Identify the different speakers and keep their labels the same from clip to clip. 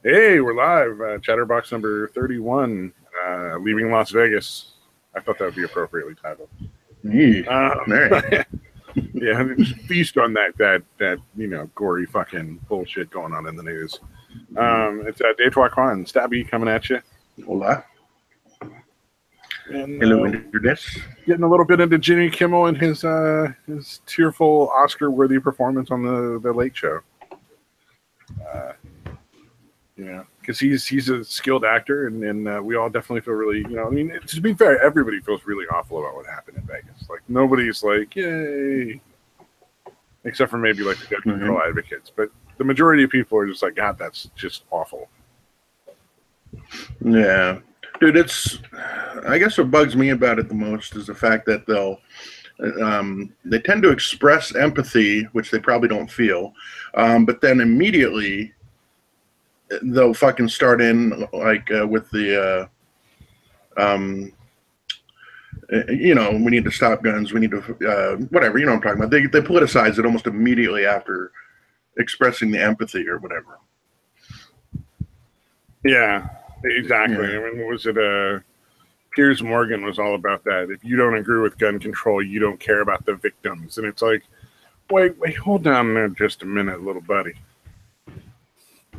Speaker 1: Hey, we're live. Chatterbox number 31, leaving Las Vegas. I thought that would be appropriately titled.
Speaker 2: Yeah.
Speaker 1: Um,
Speaker 2: All right.
Speaker 1: yeah, just feast on that gory fucking bullshit going on in the news. It's Dave Twaquan, Stabby coming at you.
Speaker 2: Hola.
Speaker 1: And
Speaker 2: Hello, internet.
Speaker 1: getting a little bit into Jimmy Kimmel and his tearful Oscar-worthy performance on the Late Show. Because he's a skilled actor, and we all definitely feel really, I mean, to be fair, everybody feels really awful about what happened in Vegas. Like, nobody's like, yay, except for maybe like the gun control advocates. But the majority of people are just like, God, that's just awful.
Speaker 2: Yeah. Dude, I guess what bugs me about it the most is the fact that they tend to express empathy, which they probably don't feel, but then immediately they'll fucking start in like with the we need to stop guns, we need to whatever, you know what I'm talking about. They politicize it almost immediately after expressing the empathy or whatever.
Speaker 1: Yeah, exactly.
Speaker 2: Yeah.
Speaker 1: I mean, was it Piers Morgan was all about that. If you don't agree with gun control, you don't care about the victims. And it's like, wait, hold on there just a minute, little buddy.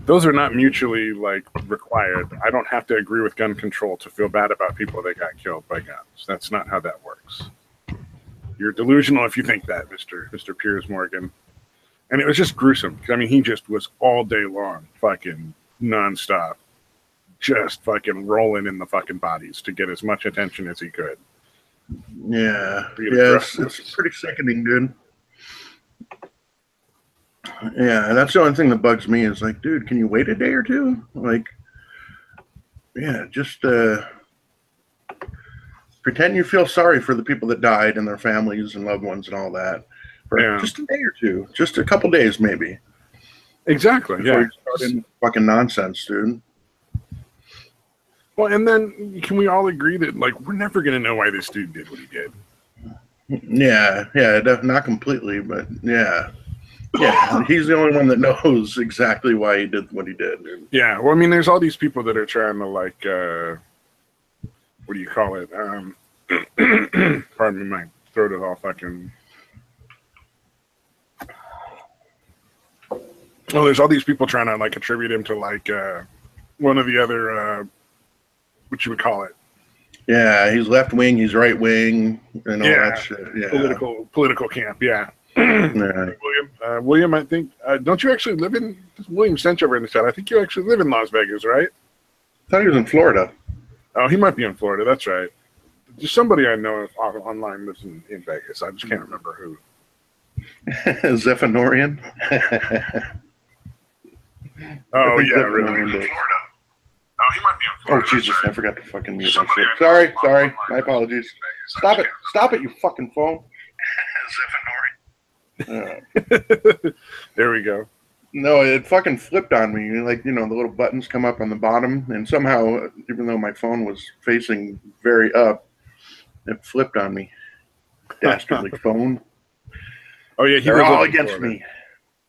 Speaker 1: Those are not mutually like required. I don't have to agree with gun control to feel bad about people that got killed by guns. That's not how that works. You're delusional if you think that, Mr. Piers Morgan. And it was just gruesome. I mean, he just was all day long, fucking nonstop, just fucking rolling in the fucking bodies to get as much attention as he could.
Speaker 2: Yeah. Yes, it's pretty sickening, dude. Yeah, that's the only thing that bugs me is like, dude, can you wait a day or two? Like, yeah, just pretend you feel sorry for the people that died and their families and loved ones and all that for just a day or two, just a couple days maybe.
Speaker 1: Exactly.
Speaker 2: Before you start in fucking nonsense, dude.
Speaker 1: Well, and then can we all agree that like we're never gonna know why this dude did what he did?
Speaker 2: Yeah, not completely, but yeah. Yeah, he's the only one that knows exactly why he did what he did. Dude.
Speaker 1: Yeah, well, I mean, there's all these people that are trying to like, what do you call it? Pardon me, my throat is all fucking. Well, there's all these people trying to like attribute him to like one of the other, what you would call it?
Speaker 2: Yeah, he's left wing, he's right wing, and all that shit. Yeah,
Speaker 1: political camp. Yeah. William, I think. Don't you actually live in? William sent you over in the chat. I think you actually live in Las Vegas, right?
Speaker 2: I thought he was in Florida.
Speaker 1: Oh, he might be in Florida. That's right. Just somebody I know online lives in Vegas. I just can't remember who.
Speaker 2: Zephanorian.
Speaker 1: Oh yeah, really. Florida. Oh, he might be in Florida.
Speaker 2: Oh Jesus, I forgot to fucking mute my shit. Sorry. My apologies. Stop it, you fucking phone.
Speaker 1: There we go.
Speaker 2: No, it fucking flipped on me. Like, the little buttons come up on the bottom, and somehow, even though my phone was facing very up, it flipped on me. Dastardly phone.
Speaker 1: Oh yeah,
Speaker 2: they're all against me,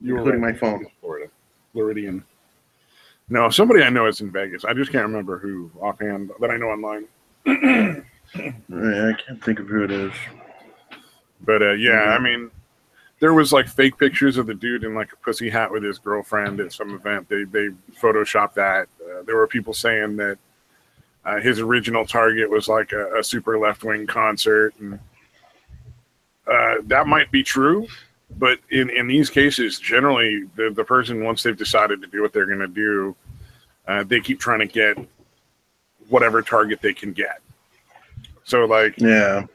Speaker 2: including my phone.
Speaker 1: Florida, Floridian. No, somebody I know is in Vegas. I just can't remember who offhand that I know online.
Speaker 2: Yeah, I can't think of who it is.
Speaker 1: But I mean, there was like fake pictures of the dude in like a pussy hat with his girlfriend at some event. They photoshopped that. There were people saying that his original target was like a super left-wing concert, and that might be true. But in these cases, generally, the person, once they've decided to do what they're going to do, they keep trying to get whatever target they can get. So like,
Speaker 2: yeah.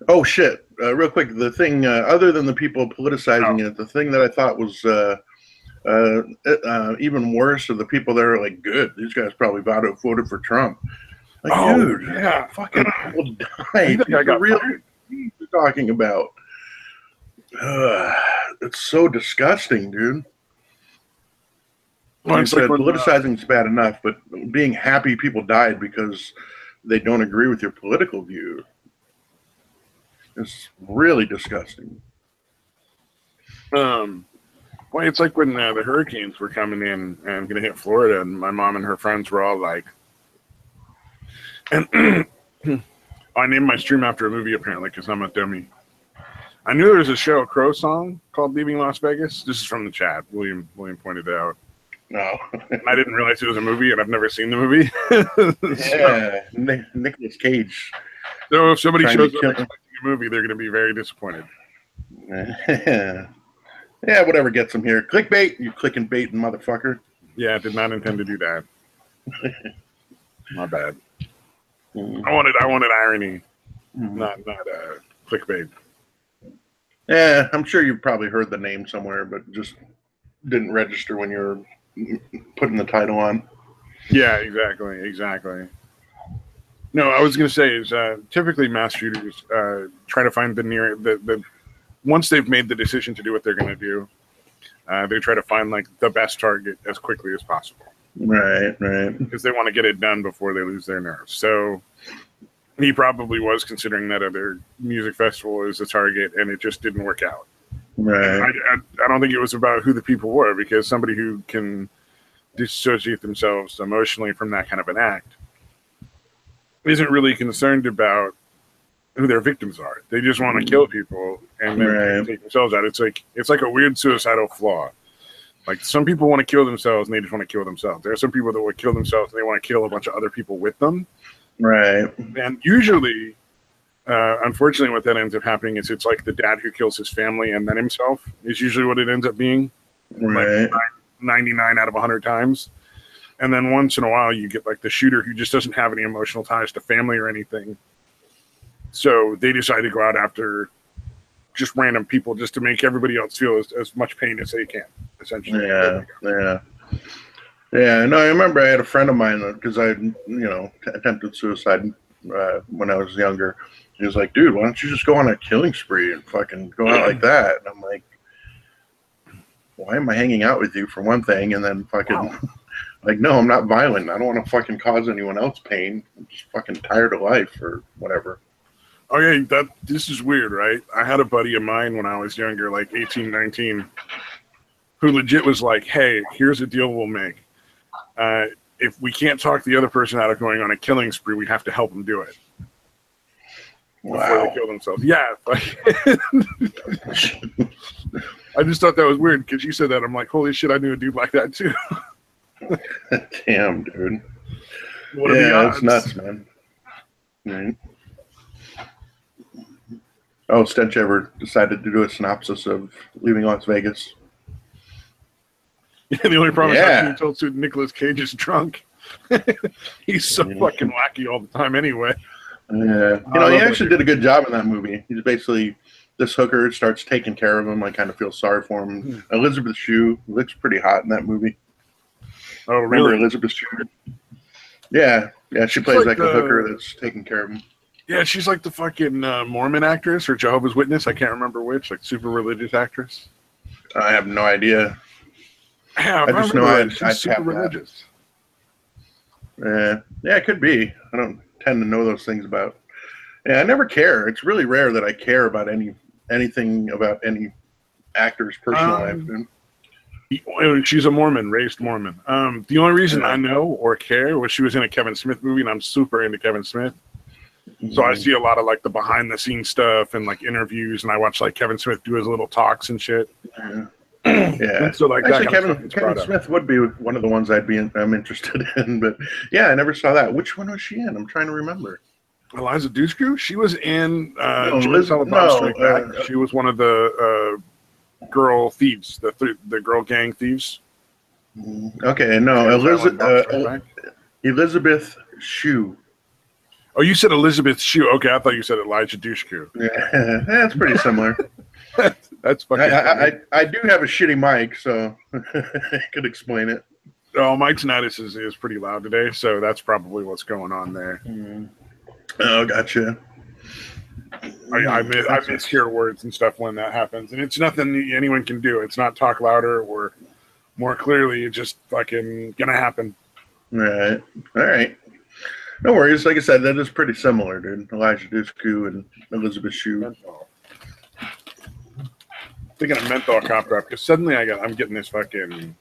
Speaker 2: Oh shit! Real quick, the thing other than the people politicizing it, the thing that I thought was even worse are the people that are like, good. These guys probably voted for Trump. Like, dude,
Speaker 1: yeah,
Speaker 2: fucking people died. I got real. You're talking about. It's so disgusting, dude. Well, like politicizing is bad enough, but being happy people died because they don't agree with your political view is really disgusting.
Speaker 1: Well, it's like when the hurricanes were coming in and going to hit Florida, and my mom and her friends were all like, and I named my stream after a movie apparently because I'm a dummy. I knew there was a Sheryl Crow song called "Leaving Las Vegas." This is from the chat. William pointed it out.
Speaker 2: No,
Speaker 1: I didn't realize it was a movie, and I've never seen the movie.
Speaker 2: Yeah, Nicolas Cage.
Speaker 1: So if somebody shows up expecting a movie, they're going to be very disappointed.
Speaker 2: Yeah, whatever gets them here. Clickbait, you clicking bait, motherfucker.
Speaker 1: Yeah, I did not intend to do that. My bad. I wanted irony, not clickbait.
Speaker 2: Yeah, I'm sure you've probably heard the name somewhere, but just didn't register when you were putting the title on.
Speaker 1: Yeah, exactly. No, I was going to say is typically mass shooters try to find the once they've made the decision to do what they're going to do, they try to find like the best target as quickly as possible.
Speaker 2: Right.
Speaker 1: Because they want to get it done before they lose their nerves. So he probably was considering that other music festival as a target, and it just didn't work out.
Speaker 2: Right.
Speaker 1: I don't think it was about who the people were, because somebody who can dissociate themselves emotionally from that kind of an act isn't really concerned about who their victims are. They just want to kill people and then take themselves out. It's like a weird suicidal flaw. Like some people want to kill themselves and they just want to kill themselves. There are some people that will kill themselves and they want to kill a bunch of other people with them.
Speaker 2: Right.
Speaker 1: And usually, unfortunately, what that ends up happening is it's like the dad who kills his family and then himself is usually what it ends up being.
Speaker 2: Right.
Speaker 1: Like 99 out of 100 times. And then once in a while you get like the shooter who just doesn't have any emotional ties to family or anything. So they decide to go out after just random people just to make everybody else feel as much pain as they can, essentially.
Speaker 2: Yeah. No, I remember I had a friend of mine because I, attempted suicide when I was younger. He was like, dude, why don't you just go on a killing spree and fucking go out like that? And I'm like, why am I hanging out with you for one thing? And then fucking like, no, I'm not violent. I don't want to fucking cause anyone else pain. I'm just fucking tired of life or whatever.
Speaker 1: Okay, this is weird, right? I had a buddy of mine when I was younger, like 18, 19, who legit was like, hey, here's a deal we'll make. If we can't talk the other person out of going on a killing spree, we have to help them do it. Before they kill themselves. Yeah. I just thought that was weird because you said that. I'm like, holy shit, I knew a dude like that too.
Speaker 2: Damn, dude.
Speaker 1: What are the odds?
Speaker 2: It's nuts, man. Right. Oh, Stench ever decided to do a synopsis of Leaving Las Vegas?
Speaker 1: Yeah, the only problem is how you told Nicolas Cage is drunk. He's so fucking wacky all the time anyway.
Speaker 2: Yeah. He actually did a good job in that movie. He's basically, this hooker starts taking care of him. I kind of feel sorry for him. Elizabeth Shue looks pretty hot in that movie.
Speaker 1: Oh, really?
Speaker 2: Remember Elizabeth Shue? Yeah, she plays like a hooker that's taking care of him.
Speaker 1: Yeah, she's like the fucking Mormon actress or Jehovah's Witness. I can't remember which. Like super religious actress.
Speaker 2: I have no idea.
Speaker 1: Yeah,
Speaker 2: I just know
Speaker 1: she's super religious.
Speaker 2: Yeah, it could be. I don't tend to know those things about. Yeah, I never care. It's really rare that I care about anything about any actor's personal life.
Speaker 1: She's a Mormon, raised Mormon. The only reason I know or care was she was in a Kevin Smith movie, and I'm super into Kevin Smith. So I see a lot of like the behind the scenes stuff and like interviews, and I watch like Kevin Smith do his little talks and shit.
Speaker 2: Yeah.
Speaker 1: So like
Speaker 2: actually, Kevin Smith would be one of the ones I'm interested in, but yeah, I never saw that. Which one was she in? I'm trying to remember.
Speaker 1: Eliza Dushku? She was in Strike Back. She was one of the girl thieves, the girl gang thieves.
Speaker 2: Okay, no, Elizabeth Shue.
Speaker 1: Oh, you said Elizabeth Shue. Okay, I thought you said Elijah Dushku.
Speaker 2: Yeah, that's pretty similar.
Speaker 1: That's fucking
Speaker 2: I do have a shitty mic, so I could explain it.
Speaker 1: Oh, Mike tinnitus is pretty loud today, so that's probably what's going on there.
Speaker 2: Oh, gotcha.
Speaker 1: I mishear words and stuff when that happens, and it's nothing anyone can do. It's not talk louder or more clearly. It's just fucking gonna happen.
Speaker 2: Right. All right. No worries. Like I said, that is pretty similar, dude. Elijah Dushku and Elizabeth Shue.
Speaker 1: Taking a menthol cough drop because suddenly I'm getting this fucking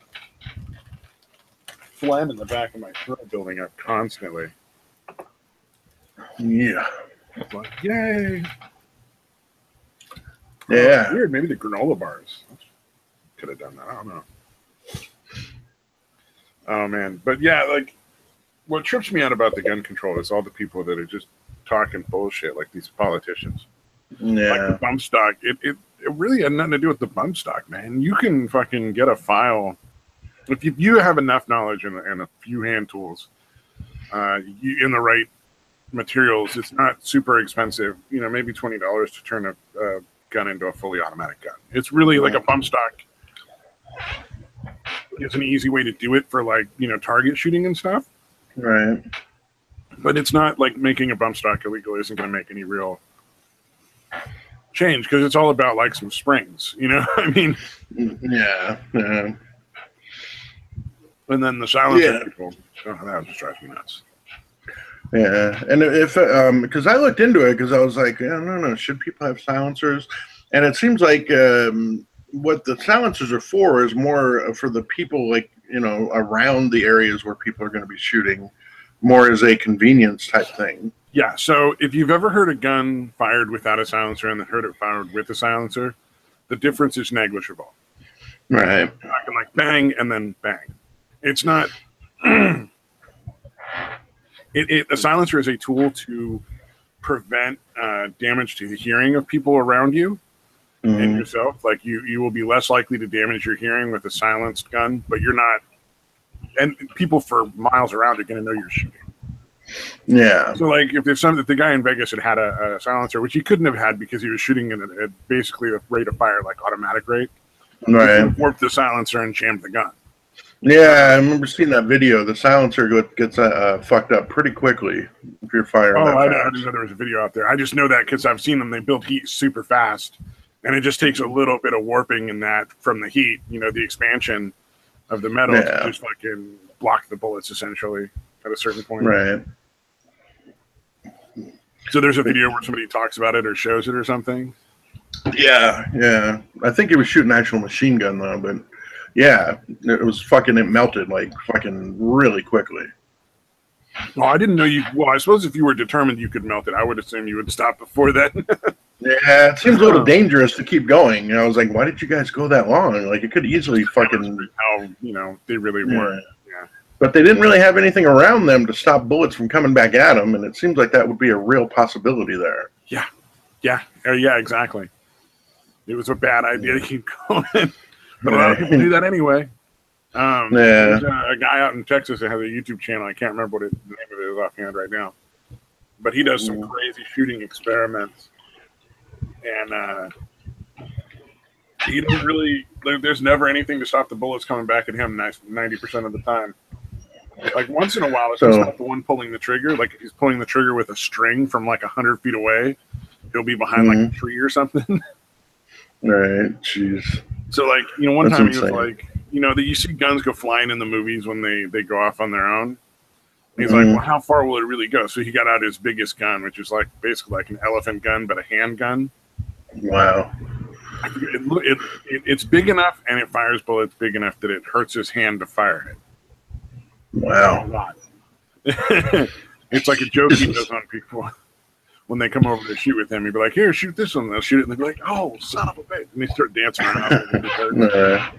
Speaker 1: phlegm in the back of my throat building up constantly.
Speaker 2: Yeah.
Speaker 1: Like, yay.
Speaker 2: Yeah.
Speaker 1: Weird. Maybe the granola bars. Could have done that. I don't know. Oh, man. But yeah, like, what trips me out about the gun control is all the people that are just talking bullshit, like these politicians.
Speaker 2: Yeah.
Speaker 1: Like the bump stock. It really had nothing to do with the bump stock, man. You can fucking get a file. If you have enough knowledge and a few hand tools, in the right materials, it's not super expensive. You know, maybe $20 to turn a gun into a fully automatic gun. It's really like a bump stock. It's an easy way to do it for, like, you know, target shooting and stuff.
Speaker 2: Right.
Speaker 1: But it's not like making a bump stock illegal isn't going to make any real change because it's all about like some springs, you know. I mean,
Speaker 2: yeah.
Speaker 1: And then the silencer people, that just drives me nuts.
Speaker 2: Yeah, and if because I looked into it because I was like, no, should people have silencers? And it seems like what the silencers are for is more for the people, like, you know, around the areas where people are going to be shooting, more as a convenience type thing.
Speaker 1: Yeah, so if you've ever heard a gun fired without a silencer and then heard it fired with a silencer, the difference is negligible.
Speaker 2: Right.
Speaker 1: I can like bang and then bang. It's not. A silencer is a tool to prevent damage to the hearing of people around you and yourself. Like you will be less likely to damage your hearing with a silenced gun, but you're not. And people for miles around are going to know you're shooting.
Speaker 2: Yeah.
Speaker 1: So, like, if the guy in Vegas had a silencer, which he couldn't have had because he was shooting at basically a rate of fire, like automatic rate,
Speaker 2: right,
Speaker 1: warped the silencer and jammed the gun.
Speaker 2: Yeah, I remember seeing that video. The silencer gets fucked up pretty quickly if you're firing.
Speaker 1: I didn't know there was a video out there. I just know that because I've seen them. They build heat super fast, and it just takes a little bit of warping in that from the heat. You know, the expansion of the metal to just fucking block the bullets essentially at a certain point.
Speaker 2: Right.
Speaker 1: So there's a video where somebody talks about it or shows it or something.
Speaker 2: Yeah. I think he was shooting an actual machine gun though, but yeah, it melted like fucking really quickly.
Speaker 1: Well, I didn't know you. Well, I suppose if you were determined you could melt it, I would assume you would stop before that.
Speaker 2: Yeah, it seems a little dangerous to keep going. And I was like, why did you guys go that long? Like, it could easily fucking.
Speaker 1: How, you know, they really were. Yeah.
Speaker 2: But they didn't really have anything around them to stop bullets from coming back at them, and it seems like that would be a real possibility there.
Speaker 1: Yeah, exactly. It was a bad idea to keep going, but a lot of people do that anyway. There's a guy out in Texas that has a YouTube channel. I can't remember what the name of it is offhand right now, but he does some crazy shooting experiments, and he doesn't really. There's never anything to stop the bullets coming back at him 90% of the time. Like once in a while, if he's not the one pulling the trigger, like if he's pulling the trigger with a string from like 100 feet away, he'll be behind like a tree or something.
Speaker 2: Right, jeez.
Speaker 1: So like, you know, one time he was like, you know, that you see guns go flying in the movies when they go off on their own. And he's like, well, how far will it really go? So he got out his biggest gun, which is like basically like an elephant gun, but a handgun.
Speaker 2: Wow.
Speaker 1: It's big enough and it fires bullets big enough that it hurts his hand to fire it.
Speaker 2: Wow.
Speaker 1: A lot. It's like a joke he does on people when they come over to shoot with him. He'd be like, here, shoot this one. They'll shoot it and they'll be like, oh, son of a bitch. And they start dancing around.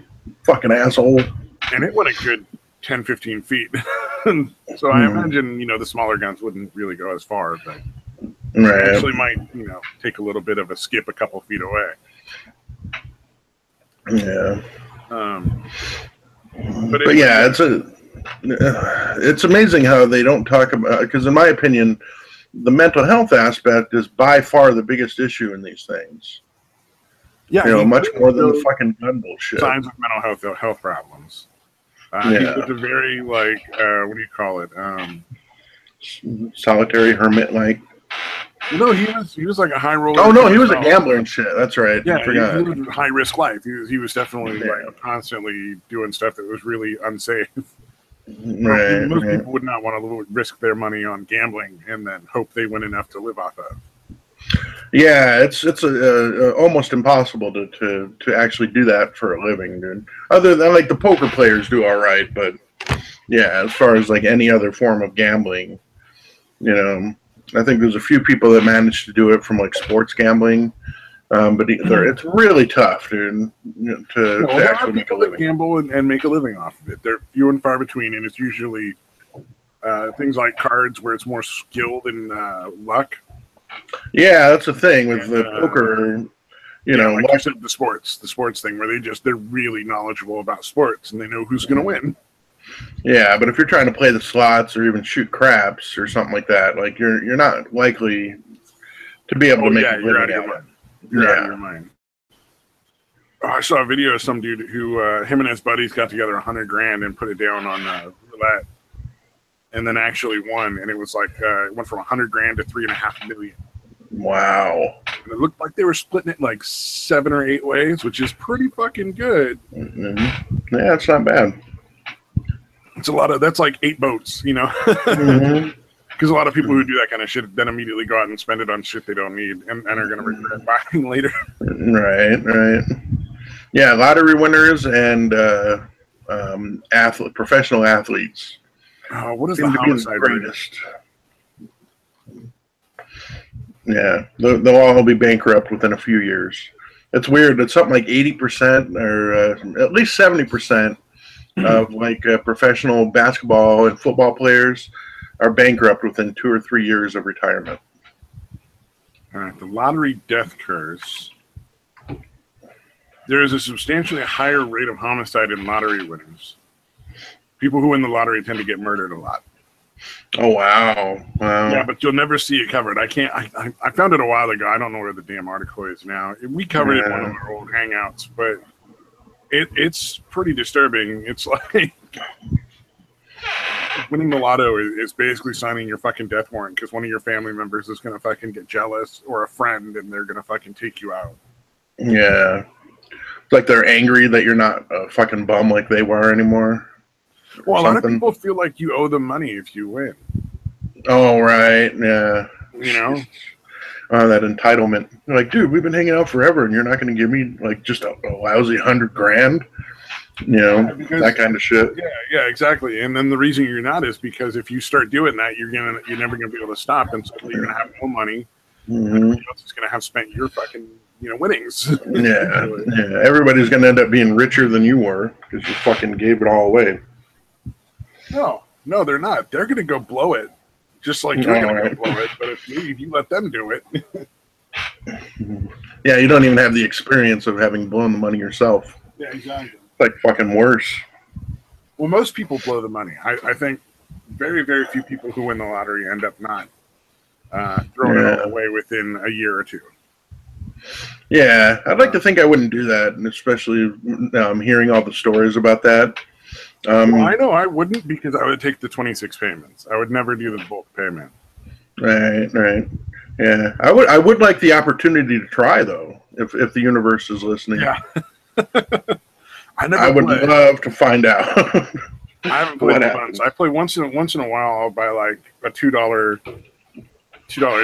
Speaker 2: Fucking asshole.
Speaker 1: And it went a good 10, 15 feet. So I imagine, you know, the smaller guns wouldn't really go as far, but actually might, you know, take a little bit of a skip a couple feet away.
Speaker 2: Yeah.
Speaker 1: But
Speaker 2: yeah, it's amazing how they don't talk about, because in my opinion, the mental health aspect is by far the biggest issue in these things.
Speaker 1: Yeah,
Speaker 2: you know, much more than the fucking gun bullshit.
Speaker 1: Signs of mental health problems. He was a very what do you call it?
Speaker 2: Solitary hermit, like.
Speaker 1: No, he was like a high roller.
Speaker 2: Oh no, he was a gambler and shit. That's right.
Speaker 1: Yeah, he lived a high risk life. He was definitely like constantly doing stuff that was really unsafe. Most people would not want to risk their money on gambling and then hope they win enough to live off of.
Speaker 2: Yeah, it's almost impossible to actually do that for a living, dude. Other than like the poker players do all right, but yeah, as far as like any other form of gambling, you know, I think there's a few people that manage to do it from like sports gambling, but it's really tough, dude,
Speaker 1: No,
Speaker 2: to
Speaker 1: there are
Speaker 2: actually make a
Speaker 1: people that
Speaker 2: living.
Speaker 1: gamble and make a living off of it. They're few and far between, and it's usually things like cards where it's more skill than luck.
Speaker 2: Yeah, that's the thing with
Speaker 1: And,
Speaker 2: the poker. You
Speaker 1: yeah,
Speaker 2: know,
Speaker 1: like you said, the sports thing where they're really knowledgeable about sports and they know who's going to win.
Speaker 2: yeah, but if you're trying to play the slots or even shoot craps or something like that, like you're not likely to be able to make a
Speaker 1: you're out
Speaker 2: living
Speaker 1: of your
Speaker 2: at it.
Speaker 1: mind. You're out of your mind. Oh, I saw a video of some dude who him and his buddies got together $100,000 and put it down on roulette, and then actually won. And it was like it went from $100,000 to $3.5 million.
Speaker 2: Wow.
Speaker 1: And it looked like they were splitting it like 7 or 8 ways, which is pretty fucking good.
Speaker 2: Mm-hmm. Yeah, it's not bad.
Speaker 1: It's a lot of that's like 8 boats, you know.
Speaker 2: Mm-hmm.
Speaker 1: Because a lot of people who do that kind of shit then immediately go out and spend it on shit they don't need and are going to regret buying later.
Speaker 2: Right. Yeah, lottery winners and professional athletes.
Speaker 1: What is the homicide rate?
Speaker 2: Yeah, they'll all be bankrupt within a few years. It's weird. It's something like 80% or at least 70% of like professional basketball and football players are bankrupt within 2 or 3 years of retirement.
Speaker 1: All right, the lottery death curves. There is a substantially higher rate of homicide in lottery winners. People who win the lottery tend to get murdered a lot.
Speaker 2: Oh, wow.
Speaker 1: Yeah, but you'll never see it covered. I found it a while ago. I don't know where the damn article is now. We covered it in one of our old hangouts, but it's pretty disturbing. It's like winning the lotto is basically signing your fucking death warrant because one of your family members is going to fucking get jealous, or a friend, and they're going to fucking take you out.
Speaker 2: Yeah. It's like they're angry that you're not a fucking bum like they were anymore.
Speaker 1: Well, a lot of people feel like you owe them money if you win.
Speaker 2: Oh, right. Yeah.
Speaker 1: You know?
Speaker 2: That entitlement. They're like, dude, we've been hanging out forever and you're not going to give me like just a lousy $100,000? You know, because, that kind of shit.
Speaker 1: Yeah, exactly. And then the reason you're not is because if you start doing that, you're never gonna be able to stop, and suddenly you're gonna have no money. Mm-hmm. Everybody else is gonna have spent your fucking winnings.
Speaker 2: Yeah. Everybody's gonna end up being richer than you were because you fucking gave it all away.
Speaker 1: No, they're not. They're gonna go blow it, just like you're gonna go blow it. But if you let them do it.
Speaker 2: Yeah, you don't even have the experience of having blown the money yourself.
Speaker 1: Yeah, exactly.
Speaker 2: Like fucking worse.
Speaker 1: Well, most people blow the money. I think very, very few people who win the lottery end up not throwing it all away within a year or two.
Speaker 2: Yeah, I'd like to think I wouldn't do that, and especially hearing all the stories about that.
Speaker 1: Well, I know I wouldn't because I would take the 26 payments. I would never do the bulk payment.
Speaker 2: Right. Yeah, I would like the opportunity to try though, if the universe is listening.
Speaker 1: Yeah.
Speaker 2: I would love to find out.
Speaker 1: I haven't played once. I play once in a while. I'll buy like a $2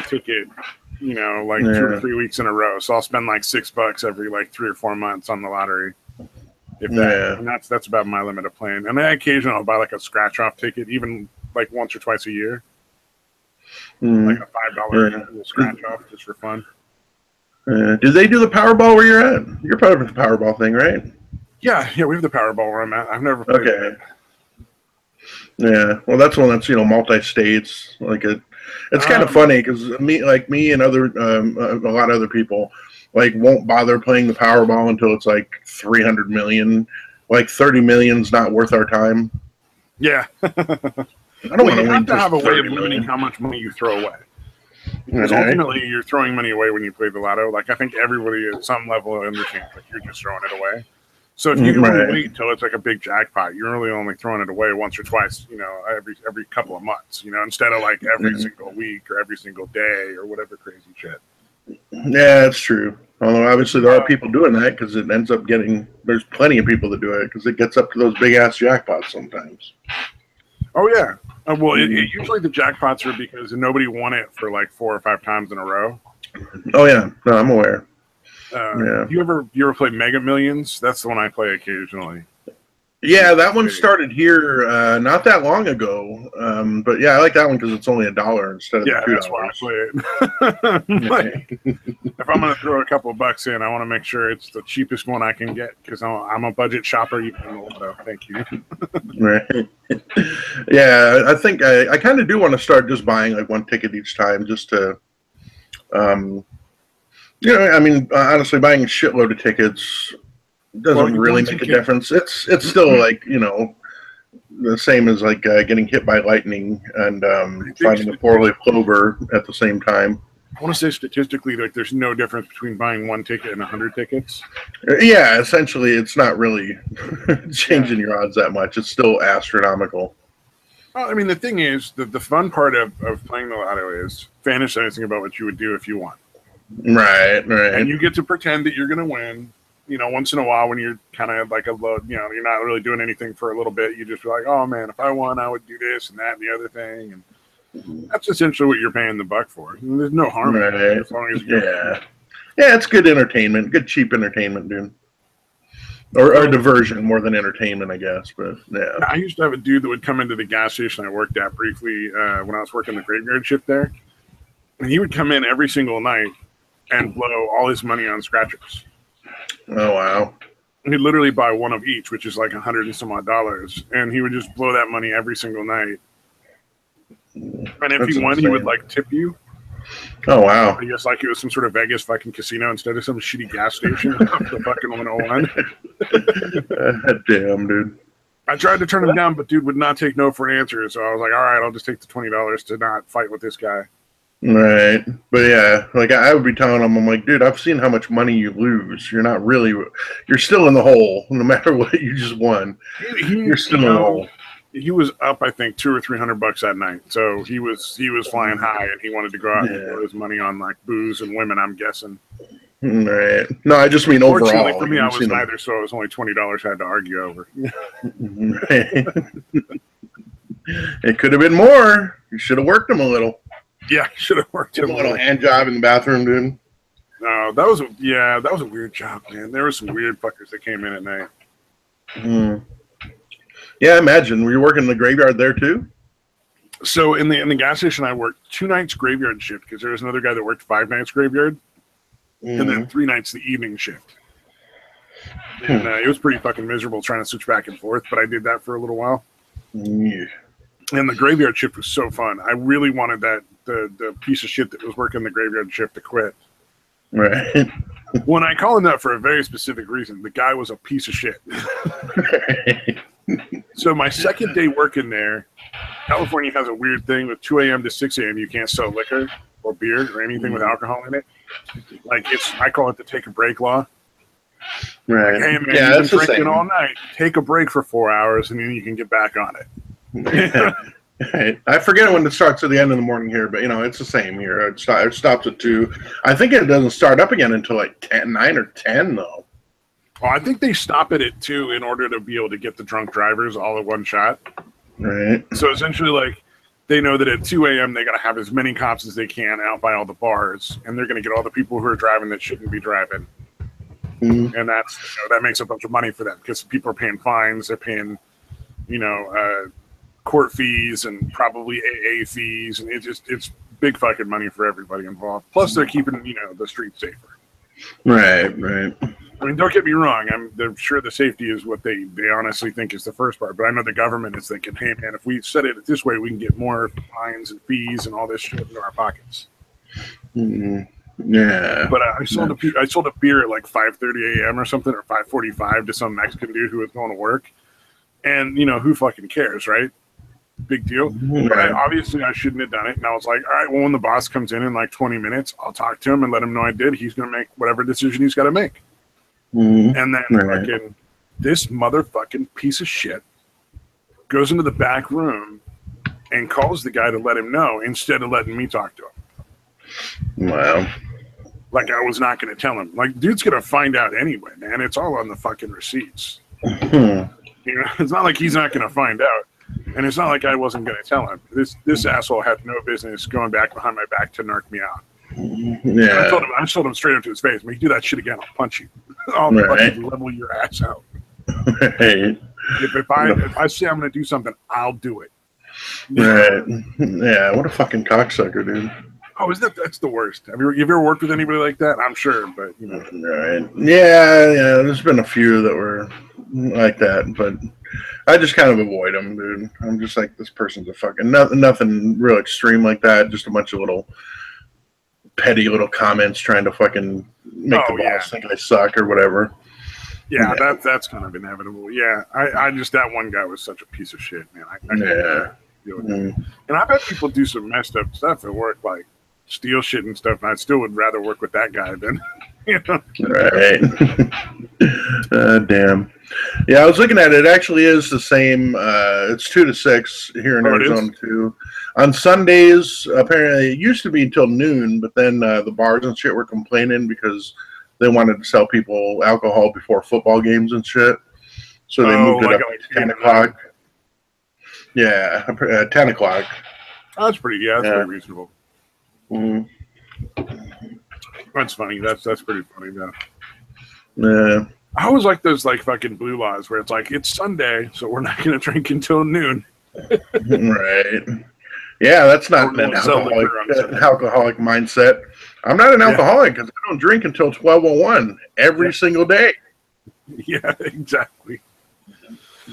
Speaker 1: ticket, like 2 or 3 weeks in a row. So I'll spend like $6 every like 3 or 4 months on the lottery. If that, yeah. And that's about my limit of playing. And then occasionally I'll buy like a scratch off ticket, even like once or twice a year, like a $5 scratch off just for fun.
Speaker 2: Do they do the Powerball where you're at? You're part of the Powerball thing, right?
Speaker 1: Yeah, we have the Powerball where I'm at. I've never played it.
Speaker 2: Yeah, well, that's one that's multi-states. It's kind of funny because me and other a lot of other people won't bother playing the Powerball until it's like 300 million. Like 30 million's not worth our time.
Speaker 1: Yeah,
Speaker 2: I don't want to
Speaker 1: have to have a way of limiting how much money you throw away. Because ultimately, you're throwing money away when you play the lotto. Like I think everybody at some level understands you're just throwing it away. So if you can really wait until it's like a big jackpot, you're really only throwing it away once or twice, every couple of months, instead of like every single week or every single day or whatever crazy shit.
Speaker 2: Yeah, that's true. Although obviously there are people doing that because it ends up there's plenty of people that do it because it gets up to those big ass jackpots sometimes.
Speaker 1: Oh yeah. Well, usually the jackpots are because nobody won it for like 4 or 5 times in a row.
Speaker 2: Oh yeah, no, I'm aware. Yeah,
Speaker 1: You ever play Mega Millions? That's the one I play occasionally.
Speaker 2: yeah, that one started here not that long ago. But yeah, I like that one because it's only $1 instead of the
Speaker 1: Yeah,
Speaker 2: $2.
Speaker 1: that's why I play it. Like, if I'm going to throw a couple bucks in, I want to make sure it's the cheapest one I can get because I'm a budget shopper. Even in the lotto. Thank you.
Speaker 2: Right. Yeah, I think I kind of do want to start just buying like one ticket each time, just to, um, I mean, honestly, buying a shitload of tickets
Speaker 1: Well,
Speaker 2: doesn't really
Speaker 1: one
Speaker 2: make a
Speaker 1: ticket.
Speaker 2: difference. It's still like the same as like getting hit by lightning and
Speaker 1: I think
Speaker 2: finding a four-leaf clover at the same time.
Speaker 1: I want to say statistically, like there's no difference between buying one ticket and 100 tickets.
Speaker 2: Yeah, essentially, it's not really
Speaker 1: Yeah.
Speaker 2: changing your odds that much. It's still astronomical.
Speaker 1: Well, I mean, the thing is, the fun part of playing the lotto is fantasizing about what you would do if you won.
Speaker 2: Right,
Speaker 1: And
Speaker 2: right.
Speaker 1: you get to pretend that you're going to win. Once in a while when you're kind of like you're not really doing anything for a little bit. You just be like, oh man, if I won, I would do this and that and the other thing. And that's essentially what you're paying the buck for. And there's no harm in it as long as you're
Speaker 2: Yeah, it's good entertainment, good cheap entertainment, dude. Or diversion more than entertainment, I guess. But yeah,
Speaker 1: I used to have a dude that would come into the gas station I worked at briefly when I was working the graveyard shift there, and he would come in every single night and blow all his money on scratchers.
Speaker 2: oh wow.
Speaker 1: He'd literally buy one of each, which is like $100 and some odd, and he would just blow that money every single night. And if
Speaker 2: That's
Speaker 1: he won,
Speaker 2: insane.
Speaker 1: he would like tip you.
Speaker 2: Oh wow.
Speaker 1: I guess like it was some sort of Vegas fucking casino instead of some shitty gas station. The fucking 101.
Speaker 2: Damn, dude.
Speaker 1: I tried to turn him down, but dude would not take no for an answer. So I was like, all right, I'll just take the $20 to not fight with this guy.
Speaker 2: Right. But yeah, like I would be telling him, I'm like, dude, I've seen how much money you lose. You're not really, you're still in the hole no matter what you just won. You're still in the hole.
Speaker 1: He was up, I think, $200 or $300 that night. So he was flying high, and he wanted to go out and blow his money on like booze and women. I'm guessing.
Speaker 2: Right. No, I just mean
Speaker 1: Fortunately
Speaker 2: overall.
Speaker 1: for me, I was neither, so it was only $20 I had to argue over.
Speaker 2: It could have been more. You should have worked him a little.
Speaker 1: Yeah, should have worked
Speaker 2: Give him a little hand job in the bathroom, dude.
Speaker 1: No, that was a weird job, man. There were some weird fuckers that came in at night.
Speaker 2: Yeah, I imagine. Were you working in the graveyard there too?
Speaker 1: So in the gas station, I worked 2 nights graveyard shift because there was another guy that worked 5 nights graveyard, and then 3 nights the evening shift. And it was pretty fucking miserable trying to switch back and forth, but I did that for a little while.
Speaker 2: Yeah.
Speaker 1: And the graveyard shift was so fun. I really wanted the piece of shit that was working the graveyard shift to quit.
Speaker 2: Right.
Speaker 1: When I call him that for a very specific reason, the guy was a piece of shit. So my second day working there, California has a weird thing with 2 a.m. to 6 a.m. You can't sell liquor or beer or anything with alcohol in it. Like I call it the take a break law.
Speaker 2: Right.
Speaker 1: Like, hey man,
Speaker 2: yeah,
Speaker 1: you've been drinking all night. Take a break for 4 hours and then you can get back on it.
Speaker 2: Right. I forget when it starts at the end of the morning here, but it's the same here. It stops at 2. I think it doesn't start up again until like 9 or 10 though.
Speaker 1: Well, I think they stop it at 2 in order to be able to get the drunk drivers all at one shot.
Speaker 2: Right.
Speaker 1: So essentially, like, they know that at 2 a.m. they got to have as many cops as they can out by all the bars, and they're going to get all the people who are driving that shouldn't be driving. And that's that makes a bunch of money for them because people are paying fines, they're paying, court fees and probably AA fees, and it's big fucking money for everybody involved. Plus, they're keeping the streets safer.
Speaker 2: Right. Right.
Speaker 1: I mean, don't get me wrong. I'm sure the safety is what they honestly think is the first part. But I know the government is thinking, hey, man, if we set it this way, we can get more fines and fees and all this shit into our pockets.
Speaker 2: Yeah.
Speaker 1: But I sold a beer at like 5:30 a.m. or something, or 5:45 to some Mexican dude who was going to work. And, who fucking cares, right? Big deal. But obviously, I shouldn't have done it. And I was like, all right, well, when the boss comes in like 20 minutes, I'll talk to him and let him know I did. He's going to make whatever decision he's got to make. And then fucking this motherfucking piece of shit goes into the back room and calls the guy to let him know instead of letting me talk to him.
Speaker 2: Wow.
Speaker 1: Like I was not going to tell him. Like, dude's going to find out anyway, man. It's all on the fucking receipts. It's not like he's not going to find out. And it's not like I wasn't going to tell him. This asshole had no business going back behind my back to narc me out.
Speaker 2: Yeah.
Speaker 1: I told him straight up to his face, when you do that shit again, I'll punch you. I'll fucking level your ass out.
Speaker 2: Right.
Speaker 1: If I say I'm going to do something, I'll do it.
Speaker 2: Right. Yeah, what a fucking cocksucker, dude.
Speaker 1: Oh, that's the worst. Have you ever worked with anybody like that? I'm sure, but you know.
Speaker 2: Right. Yeah, there's been a few that were like that, but I just kind of avoid them, dude. I'm just like, this person's a fucking nothing real extreme like that. Just a bunch of little petty little comments trying to fucking make the boss think I suck or whatever.
Speaker 1: Yeah, that's kind of inevitable. Yeah, I just, that one guy was such a piece of shit, man. I can't deal with it. And I've had people do some messed up stuff at work, like steal shit and stuff, and I still would rather work with that guy than, you know.
Speaker 2: Right. Damn. Yeah, I was looking at it. It actually is the same. It's 2 to 6 here in Arizona too. On Sundays, apparently it used to be until noon, but then the bars and shit were complaining because they wanted to sell people alcohol before football games and shit. So they moved it up to 10 o'clock. Yeah, 10 o'clock.
Speaker 1: Oh, that's pretty pretty reasonable.
Speaker 2: Mm-hmm.
Speaker 1: That's funny. That's pretty funny, though.
Speaker 2: Yeah.
Speaker 1: I always like those like fucking blue laws where it's like, it's Sunday, so we're not going to drink until noon.
Speaker 2: Right. Yeah, that's not an alcoholic mindset. I'm not an alcoholic because I don't drink until 12:01 every single day.
Speaker 1: Yeah, exactly.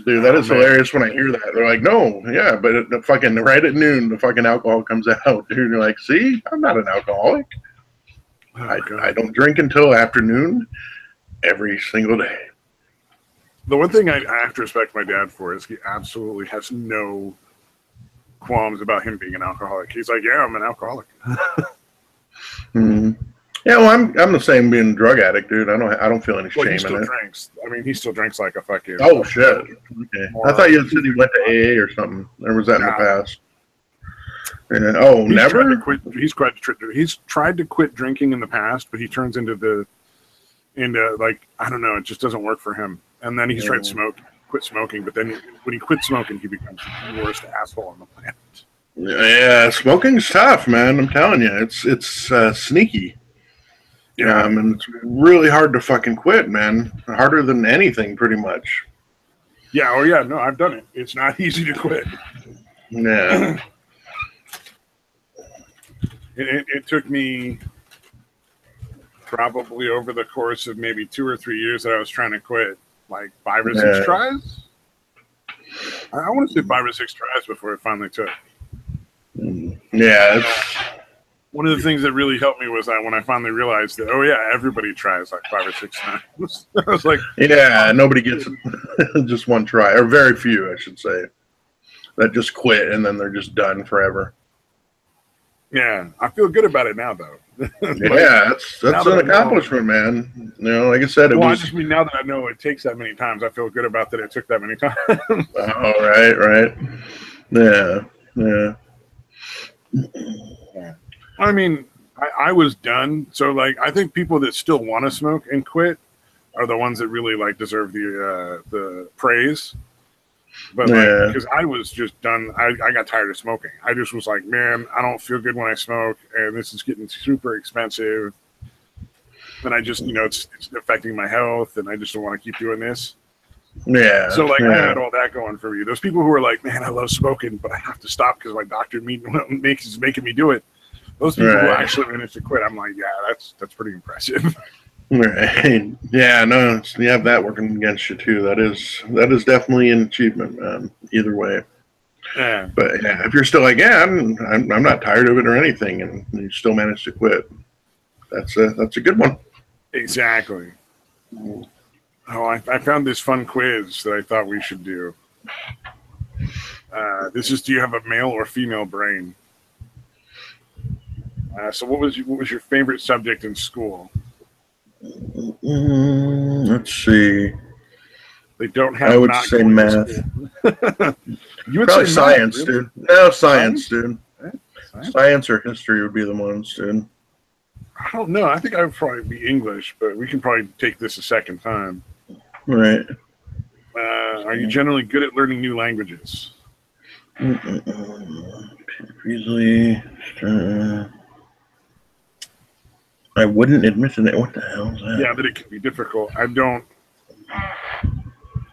Speaker 2: Dude, that is hilarious when I hear that. They're like, no, yeah, but fucking right at noon, the fucking alcohol comes out. Dude, you're like, see, I'm not an alcoholic. I don't drink until afternoon every single day.
Speaker 1: The one thing I have to respect my dad for is he absolutely has no qualms about him being an alcoholic. He's like, yeah, I'm an alcoholic.
Speaker 2: Yeah, well, I'm the same being a drug addict, dude. I don't feel any shame
Speaker 1: he still
Speaker 2: in it.
Speaker 1: Drinks. I mean, he still drinks like a fucking.
Speaker 2: Oh shit! Okay, I thought you said he went to AA or something. Or was that in the past? Yeah. Oh, he's never.
Speaker 1: He's tried to quit drinking in the past, but he turns into like, I don't know. It just doesn't work for him. And then he's tried to quit smoking, but then when he quits smoking, he becomes the worst asshole on the planet.
Speaker 2: Yeah, smoking's tough, man. I'm telling you, it's sneaky. Yeah, and it's really hard to fucking quit, man. Harder than anything, pretty much.
Speaker 1: Yeah, oh yeah, no, I've done it. It's not easy to quit.
Speaker 2: Yeah.
Speaker 1: It took me probably over the course of maybe 2 or 3 years that I was trying to quit, like 5 or 6 tries. I want to say 5 or 6 tries before it finally took.
Speaker 2: Yeah.
Speaker 1: One of the things that really helped me was that when I finally realized that, oh yeah, everybody tries like 5 or 6 times. I was like,
Speaker 2: yeah, nobody gets just one try, or very few, I should say, that just quit and then they're just done forever.
Speaker 1: Yeah, I feel good about it now, though.
Speaker 2: Yeah, that's an accomplishment, man. You know, like I said,
Speaker 1: I just mean now that I know it takes that many times, I feel good about that it took that many times.
Speaker 2: Oh, right. Yeah.
Speaker 1: I mean, I was done. So, like, I think people that still want to smoke and quit are the ones that really like deserve the praise. But like, because I was just done, I got tired of smoking. I just was like, man, I don't feel good when I smoke, and this is getting super expensive. And I just, it's affecting my health, and I just don't want to keep doing this.
Speaker 2: Yeah.
Speaker 1: So like, I had all that going for me. Those people who are like, man, I love smoking, but I have to stop because my doctor is making me do it. Those people who actually managed to quit, I'm like, yeah, that's pretty impressive.
Speaker 2: Right. Yeah, no, you have that working against you too. That is definitely an achievement, man. Either way.
Speaker 1: Yeah.
Speaker 2: But yeah, if you're still like, yeah, I'm not tired of it or anything, and you still manage to quit, that's a good one.
Speaker 1: Exactly. Oh, I found this fun quiz that I thought we should do. This is, do you have a male or female brain? So what was your favorite subject in school?
Speaker 2: Let's see.
Speaker 1: They don't have.
Speaker 2: I would say math.
Speaker 1: You would
Speaker 2: probably
Speaker 1: say
Speaker 2: science,
Speaker 1: math, really?
Speaker 2: dude. No, science, dude.
Speaker 1: Science?
Speaker 2: Science or history would be the ones, dude.
Speaker 1: I don't know. I think I would probably be English, but we can probably take this a second time.
Speaker 2: Right.
Speaker 1: Are you generally good at learning new languages?
Speaker 2: Easily. I wouldn't admit to that. What the hell is that?
Speaker 1: Yeah, that it can be difficult. I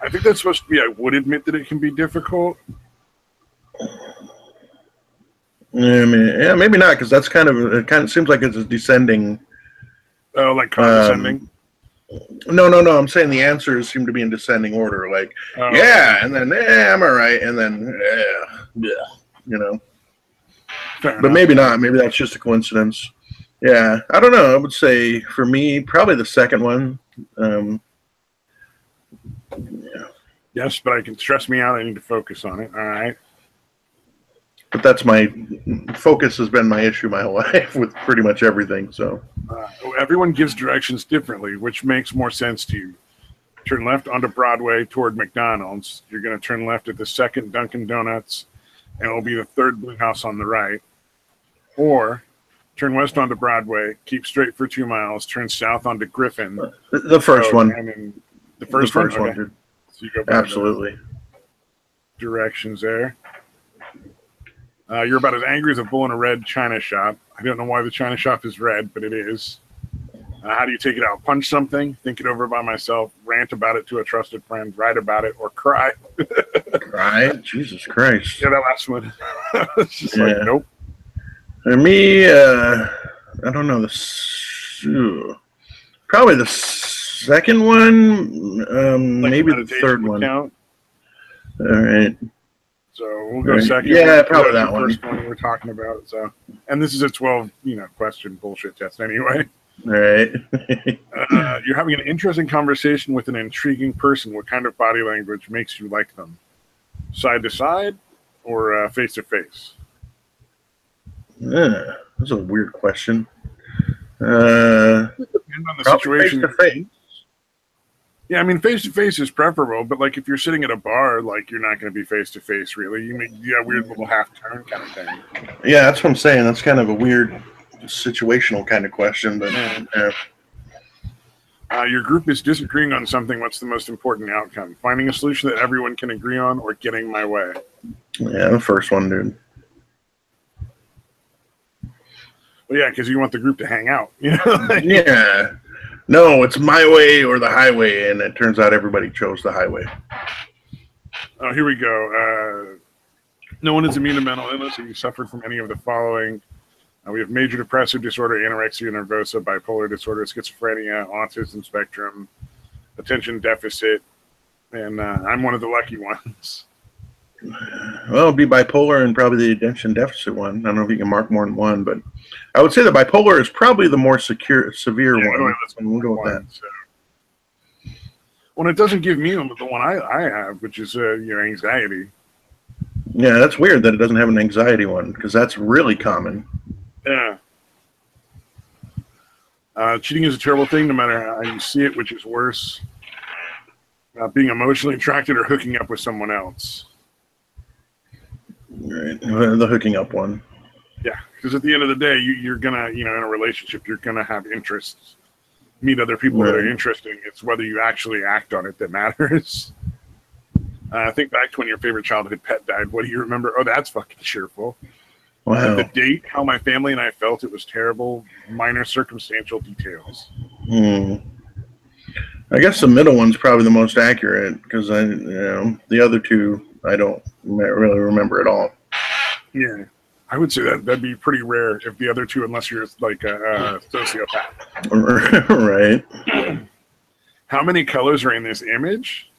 Speaker 1: think that's supposed to be I would admit that it can be difficult.
Speaker 2: Yeah, maybe not, because that's it kind of seems like it's a descending.
Speaker 1: Oh, like condescending?
Speaker 2: No. I'm saying the answers seem to be in descending order. Like, and then, I'm all right, and then,
Speaker 1: Fair
Speaker 2: but
Speaker 1: enough.
Speaker 2: maybe not. Maybe that's just a coincidence. Yeah, I don't know. I would say for me, probably the second one.
Speaker 1: Yes, but I can stress me out. I need to focus on it. All right.
Speaker 2: But that's my focus has been my issue my whole life with pretty much everything. So
Speaker 1: everyone gives directions differently, which makes more sense to you. Turn left onto Broadway toward McDonald's. You're going to turn left at the second Dunkin' Donuts, and it'll be the third blue house on the right. Or turn west onto Broadway, keep straight for 2 miles, turn south onto Griffin.
Speaker 2: The first one.
Speaker 1: The first one. Okay.
Speaker 2: So you go absolutely.
Speaker 1: Directions there. You're about as angry as a bull in a red china shop. I don't know why the china shop is red, but it is. How do you take it out? Punch something, think it over by myself, rant about it to a trusted friend, write about it, or cry.
Speaker 2: Cry? Jesus Christ.
Speaker 1: Yeah, that last one. It's just like, nope.
Speaker 2: For me, I don't know. Probably the second one, maybe the third one. Count. All right.
Speaker 1: So we'll go second.
Speaker 2: Yeah, probably that one.
Speaker 1: First one we're talking about. So, and this is a 12, question bullshit test anyway.
Speaker 2: All right.
Speaker 1: You're having an interesting conversation with an intriguing person. What kind of body language makes you like them? Side to side or face to face?
Speaker 2: That's a weird question.
Speaker 1: It depends on the situation.
Speaker 2: Face to face.
Speaker 1: Yeah, I mean, face-to-face is preferable, but, like, if you're sitting at a bar, like, you're not going to be face-to-face, really. You got a weird little half-turn kind of thing.
Speaker 2: Yeah, that's what I'm saying. That's kind of a weird situational kind of question, but,
Speaker 1: your group is disagreeing on something. What's the most important outcome? Finding a solution that everyone can agree on or getting my way?
Speaker 2: Yeah, the first one, dude.
Speaker 1: Well, yeah, because you want the group to hang out,
Speaker 2: Yeah. No, it's my way or the highway, and it turns out everybody chose the highway.
Speaker 1: Oh, here we go. No one is immune to mental illness if you suffered from any of the following. We have major depressive disorder, anorexia nervosa, bipolar disorder, schizophrenia, autism spectrum, attention deficit, and I'm one of the lucky ones.
Speaker 2: Well, it'd be bipolar and probably the attention deficit one. I don't know if you can mark more than one, but I would say the bipolar is probably the more severe one. We'll go with that.
Speaker 1: So. Well, it doesn't give me the one I have, which is your anxiety.
Speaker 2: Yeah, that's weird that it doesn't have an anxiety one, because that's really common.
Speaker 1: Yeah. Cheating is a terrible thing, no matter how you see it, which is worse. Being emotionally attracted or hooking up with someone else.
Speaker 2: Right. The hooking up one.
Speaker 1: Yeah, because at the end of the day, you're gonna, in a relationship, you're gonna have interests, meet other people that are interesting. It's whether you actually act on it that matters. Think back to when your favorite childhood pet died. What do you remember? Oh, that's fucking cheerful.
Speaker 2: Wow.
Speaker 1: The date, how my family and I felt, it was terrible. Minor circumstantial details.
Speaker 2: I guess the middle one's probably the most accurate, because the other two I don't really remember at all.
Speaker 1: Yeah, I would say that'd be pretty rare if the other two, unless you're like a sociopath.
Speaker 2: Right.
Speaker 1: How many colors are in this image?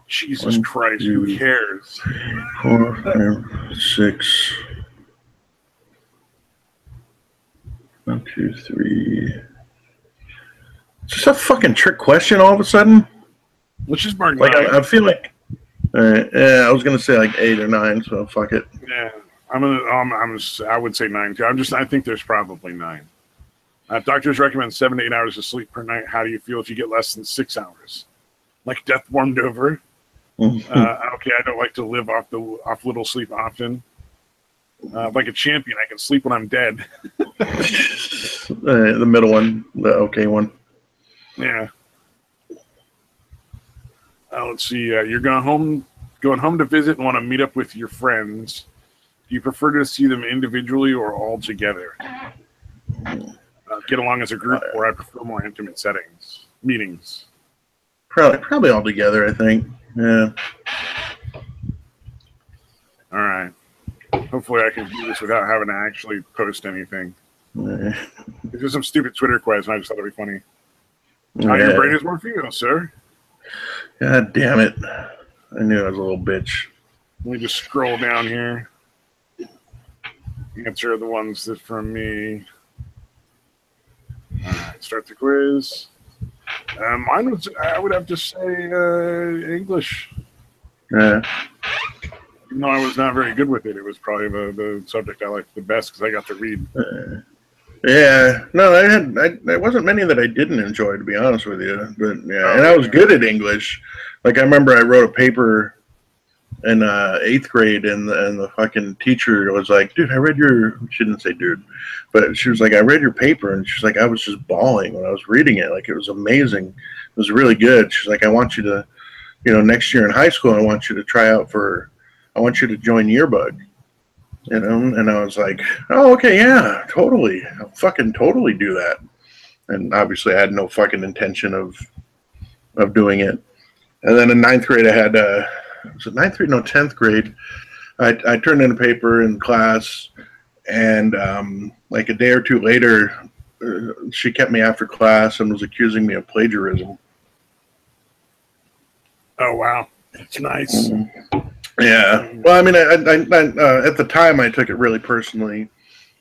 Speaker 1: Jesus Christ, who cares?
Speaker 2: 4, 5, 6. 1, 2, 3. It's just a fucking trick question all of a sudden.
Speaker 1: Let's just mark
Speaker 2: like I feel like. I was gonna say like 8 or 9, so fuck it.
Speaker 1: Yeah, I would say 9 too. I think there's probably 9. Doctors recommend 7 to 8 hours of sleep per night. How do you feel if you get less than 6 hours? Like death warmed over. Okay, I don't like to live off little sleep often. Like a champion, I can sleep when I'm dead.
Speaker 2: The middle one, the okay one.
Speaker 1: Yeah. Let's see. You're going home to visit and want to meet up with your friends. Do you prefer to see them individually or all together? Get along as a group, or I prefer more intimate meetings.
Speaker 2: Probably all together, I think. Yeah.
Speaker 1: All right. Hopefully I can do this without having to actually post anything. This is some stupid Twitter quiz, and I just thought it'd be funny. Your brain is more female, sir.
Speaker 2: God damn it. I knew I was a little bitch.
Speaker 1: Let me just scroll down here. Answer the ones that from me. All right, start the quiz. Mine was, I would have to say, English.
Speaker 2: Yeah.
Speaker 1: Even though I was not very good with it, it was probably the subject I liked the best because I got to read.
Speaker 2: Yeah, no, there wasn't many that I didn't enjoy, to be honest with you. But yeah, and I was good at English. Like I remember, I wrote a paper in 8th grade, and the fucking teacher was like, "Dude, I read your." She didn't say "dude," but she was like, "I read your paper," and she's like, "I was just bawling when I was reading it. Like it was amazing. It was really good." She's like, "I want you to, next year in high school, I want you to try out for, I want you to join yearbook." And I was like, "Oh, okay, yeah, totally. I'll fucking totally do that." And obviously, I had no fucking intention of doing it. And then in 9th grade, I had was it 9th grade? No, 10th grade. I turned in a paper in class, and like a day or two later, she kept me after class and was accusing me of plagiarism.
Speaker 1: Oh wow, that's nice.
Speaker 2: Yeah. Well, I mean, I at the time I took it really personally,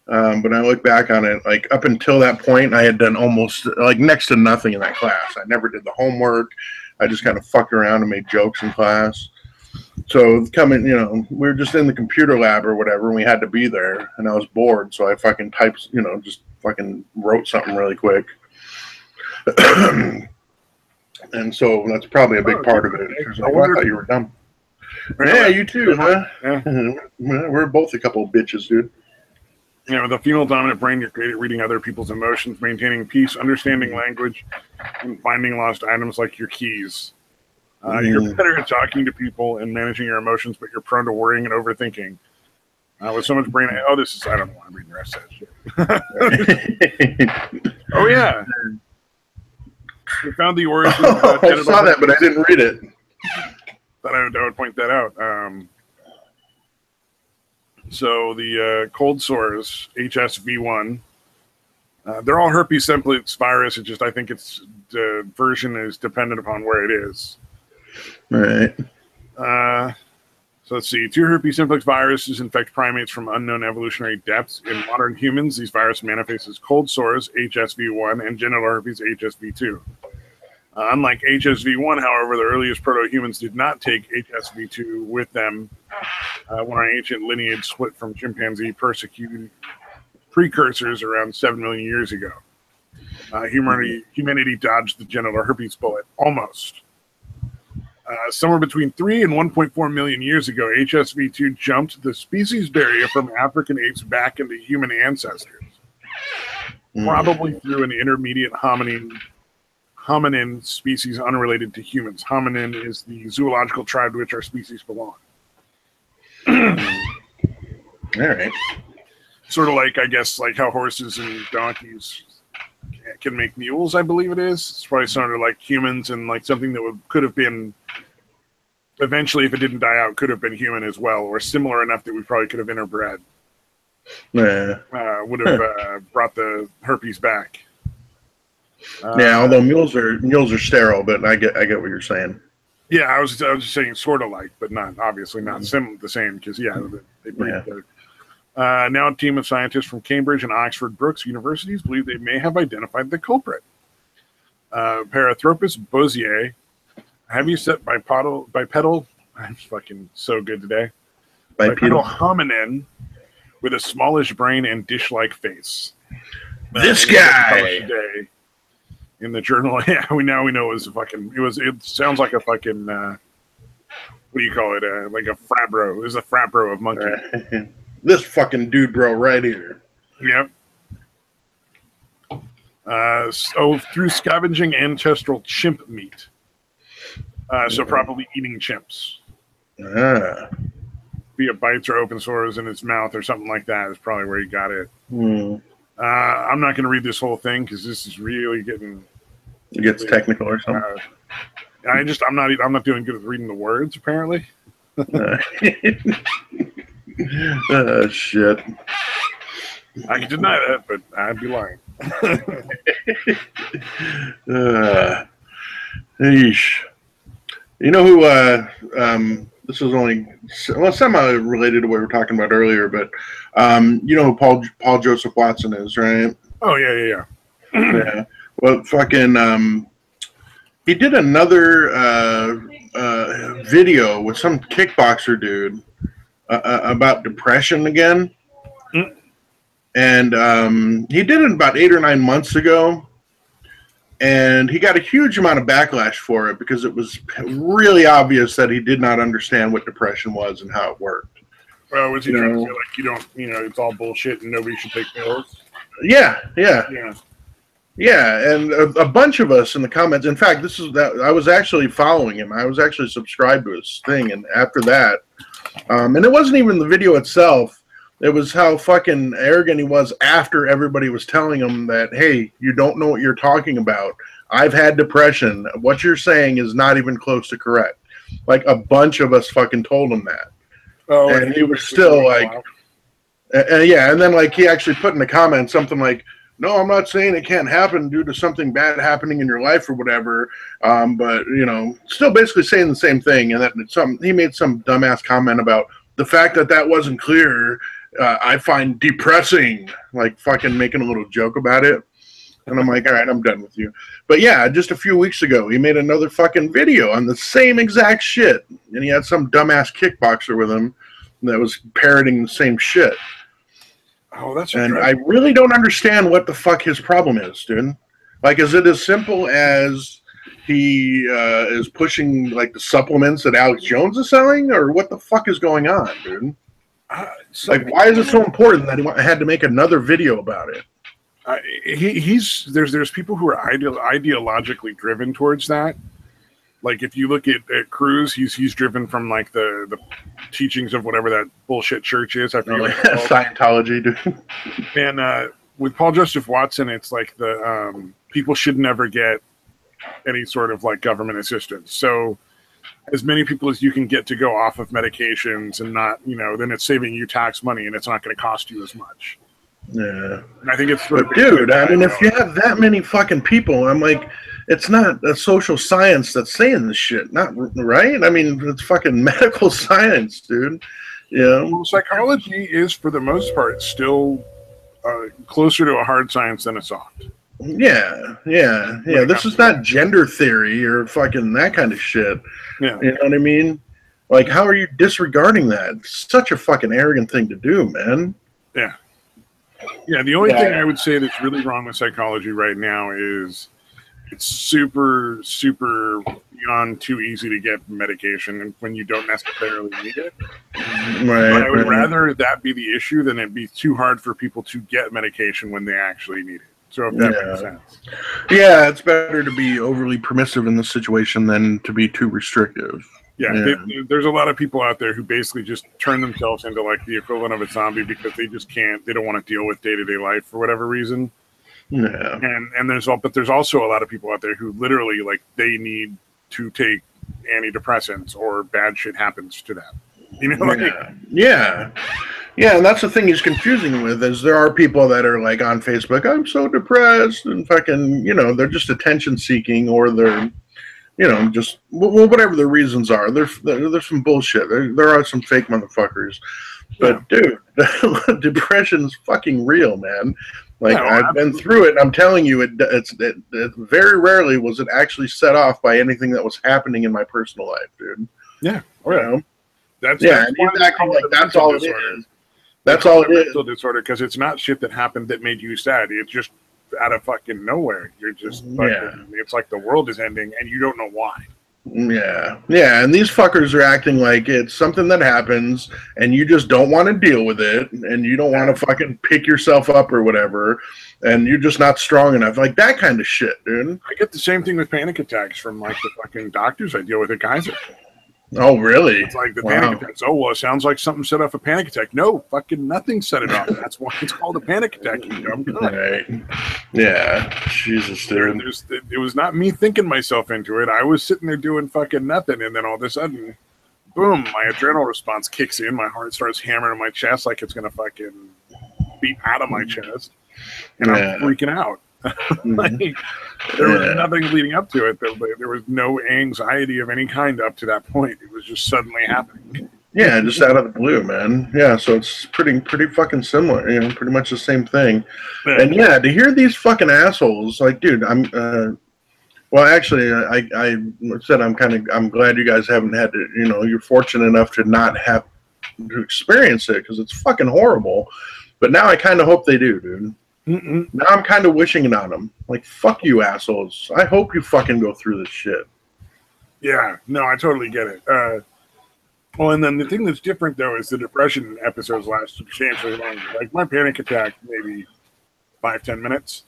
Speaker 2: but I look back on it, like up until that point, I had done almost like next to nothing in that class. I never did the homework. I just kind of fucked around and made jokes in class. So we were just in the computer lab or whatever, and we had to be there, and I was bored, so I fucking typed, just fucking wrote something really quick. And so that's probably a big part of it. She was like, "Well, I thought you were dumb." Yeah, you too, huh? Yeah. We're both a couple of bitches, dude.
Speaker 1: With a female-dominant brain, you're great at reading other people's emotions, maintaining peace, understanding language, and finding lost items like your keys. You're better at talking to people and managing your emotions, but you're prone to worrying and overthinking. With so much brain, I don't know why I'm reading the rest of that shit. Oh, yeah. We found the origin of
Speaker 2: I saw that, but I didn't read it.
Speaker 1: Thought I would point that out. So the cold sores, HSV1, they're all herpes simplex virus. It's just I think the version is dependent upon where it is.
Speaker 2: Right.
Speaker 1: So let's see. 2 herpes simplex viruses infect primates from unknown evolutionary depths. In modern humans, these viruses manifest as cold sores, HSV1, and genital herpes, HSV2. Unlike HSV1, however, the earliest proto-humans did not take HSV2 with them when our ancient lineage split from chimpanzee precursors around 7 million years ago. Humanity dodged the genital herpes bullet, almost. Somewhere between 3 and 1.4 million years ago, HSV2 jumped the species barrier from African apes back into human ancestors, probably through an intermediate hominin species unrelated to humans. Hominin is the zoological tribe to which our species belong.
Speaker 2: All right.
Speaker 1: Sort of like, I guess, like how horses and donkeys can make mules, I believe it is. It's probably sort of like humans and like something that could have been, eventually, if it didn't die out, could have been human as well, or similar enough that we probably could have interbred. Would have brought the herpes back.
Speaker 2: Yeah, although mules are sterile, but I get what you're saying.
Speaker 1: Yeah, I was just saying sort of like, but not obviously not the same because they breed together. Now a team of scientists from Cambridge and Oxford Brookes universities believe they may have identified the culprit. Parathropus bozier, bipedal. I'm fucking so good today. Bipedal hominin with a smallish brain and dish-like face.
Speaker 2: This guy.
Speaker 1: Today in the journal, we know it was it sounds like a fucking what do you call it? Like a frat bro. It was a frat bro of monkey.
Speaker 2: This fucking dude bro right here.
Speaker 1: Yep. Through scavenging ancestral chimp meat. So probably eating chimps. Via bites or open sores in its mouth or something like that is probably where he got it. I'm not going to read this whole thing because this is really getting.
Speaker 2: It gets technical or something.
Speaker 1: I'm not doing good with reading the words apparently.
Speaker 2: Shit.
Speaker 1: I can deny that, but I'd be lying.
Speaker 2: Yeesh. You know who? This is only semi-related to what we were talking about earlier, but you know who Paul Joseph Watson is, right?
Speaker 1: Oh yeah.
Speaker 2: Yeah. Well, fucking. He did another video with some kickboxer dude about depression again.
Speaker 1: Mm.
Speaker 2: And he did it about 8 or 9 months ago. And he got a huge amount of backlash for it because it was really obvious that he did not understand what depression was and how it worked.
Speaker 1: Well, was he trying to say like you don't, it's all bullshit and nobody should take pills?
Speaker 2: Yeah. Yeah, and a bunch of us in the comments. In fact, I was actually following him. I was actually subscribed to his thing, and after that, and it wasn't even the video itself. It was how fucking arrogant he was after everybody was telling him that, hey, you don't know what you're talking about. I've had depression. What you're saying is not even close to correct. Like a bunch of us fucking told him that. Oh, and he was still like, yeah. And then like he actually put in the comments something like, no, I'm not saying it can't happen due to something bad happening in your life or whatever. But still basically saying the same thing. And that he made some dumbass comment about the fact that wasn't clear. I find depressing, like fucking making a little joke about it. And I'm like, all right, I'm done with you. But yeah, just a few weeks ago, he made another fucking video on the same exact shit. And he had some dumbass kickboxer with him that was parroting the same shit.
Speaker 1: Oh, that's
Speaker 2: and I really don't understand what the fuck his problem is, dude. Like, is it as simple as he is pushing like the supplements that Alex Jones is selling, or what the fuck is going on, dude? Like, why is it so important that he had to make another video about it?
Speaker 1: There's people who are ideologically driven towards that. Like if you look at Cruz, he's driven from like the teachings of whatever that bullshit church is. I forget
Speaker 2: Scientology, dude.
Speaker 1: And with Paul Joseph Watson, it's like the people should never get any sort of like government assistance. So as many people as you can get to go off of medications and not, then it's saving you tax money and it's not going to cost you as much.
Speaker 2: Yeah.
Speaker 1: And I think it's
Speaker 2: dude, I mean, if you have that many fucking people, I'm like, it's not a social science that's saying this shit, not right? I mean, it's fucking medical science, dude. Yeah.
Speaker 1: Well, psychology is, for the most part, still closer to a hard science than a soft.
Speaker 2: Yeah. This is not gender theory or fucking that kind of shit.
Speaker 1: Yeah.
Speaker 2: You know what I mean? Like, how are you disregarding that? It's such a fucking arrogant thing to do, man.
Speaker 1: Yeah. Yeah, the only thing I would say that's really wrong with psychology right now is it's super, super beyond too easy to get medication and when you don't necessarily need it.
Speaker 2: Right.
Speaker 1: But I would rather that be the issue than it be too hard for people to get medication when they actually need it. So if that makes sense.
Speaker 2: Yeah, it's better to be overly permissive in this situation than to be too restrictive.
Speaker 1: Yeah. There's a lot of people out there who basically just turn themselves into like the equivalent of a zombie because they just can't, they don't want to deal with day-to-day life for whatever reason.
Speaker 2: Yeah.
Speaker 1: And there's also a lot of people out there who literally like they need to take antidepressants or bad shit happens to them.
Speaker 2: Yeah, and that's the ththing he's confusing with is there are people that are like on Facebook, I'm so depressed and fucking, they're just attention seeking or they're, just whatever the reasons are. There's some bullshit. There are some fake motherfuckers. But dude, depression's fucking real, man. Like I've been through it. And I'm telling you, it very rarely was it actually set off by anything that was happening in my personal life, dude.
Speaker 1: Yeah.
Speaker 2: That's acting like that's all it is. That's all it is.
Speaker 1: Mental disorder because it's not shit that happened that made you sad. It's just out of fucking nowhere. You're just fucking, it's like the world is ending and you don't know why.
Speaker 2: Yeah, and these fuckers are acting like it's something that happens and you just don't want to deal with it and you don't want to fucking pick yourself up or whatever and you're just not strong enough. Like that kind of shit, dude.
Speaker 1: I get the same thing with panic attacks from like the fucking doctors I deal with at Kaiser.
Speaker 2: Oh, really?
Speaker 1: It's like the
Speaker 2: Wow.
Speaker 1: panic attacks. Oh, well, it sounds like something set off a panic attack. No, fucking nothing set it off. That's why it's called a panic attack, you dumb cunt.
Speaker 2: Right. Yeah. Jesus, dude.
Speaker 1: It was not me thinking myself into it. I was sitting there doing fucking nothing, and then all of a sudden, boom, my adrenal response kicks in. My heart starts hammering in my chest like it's going to fucking beat out of my chest, and I'm freaking out. Like, there was nothing leading up to it. There was no anxiety of any kind up to that point. It was just suddenly happening.
Speaker 2: Yeah, just out of the blue, man. Yeah, so it's pretty fucking similar. You know, pretty much the same thing.
Speaker 1: Yeah.
Speaker 2: And yeah, to hear these fucking assholes, like, dude, well, actually, I said I'm glad you guys haven't had to. You know, you're fortunate enough to not have to experience it because it's fucking horrible. But now I kind of hope they do, dude. Now I'm kind of wishing it on them. Like, fuck you, assholes. I hope you fucking go through this shit.
Speaker 1: Yeah, no, I totally get it. Well, and then the thing that's different, though, is the depression episodes last substantially longer. Like, my panic attack, maybe 5-10 minutes.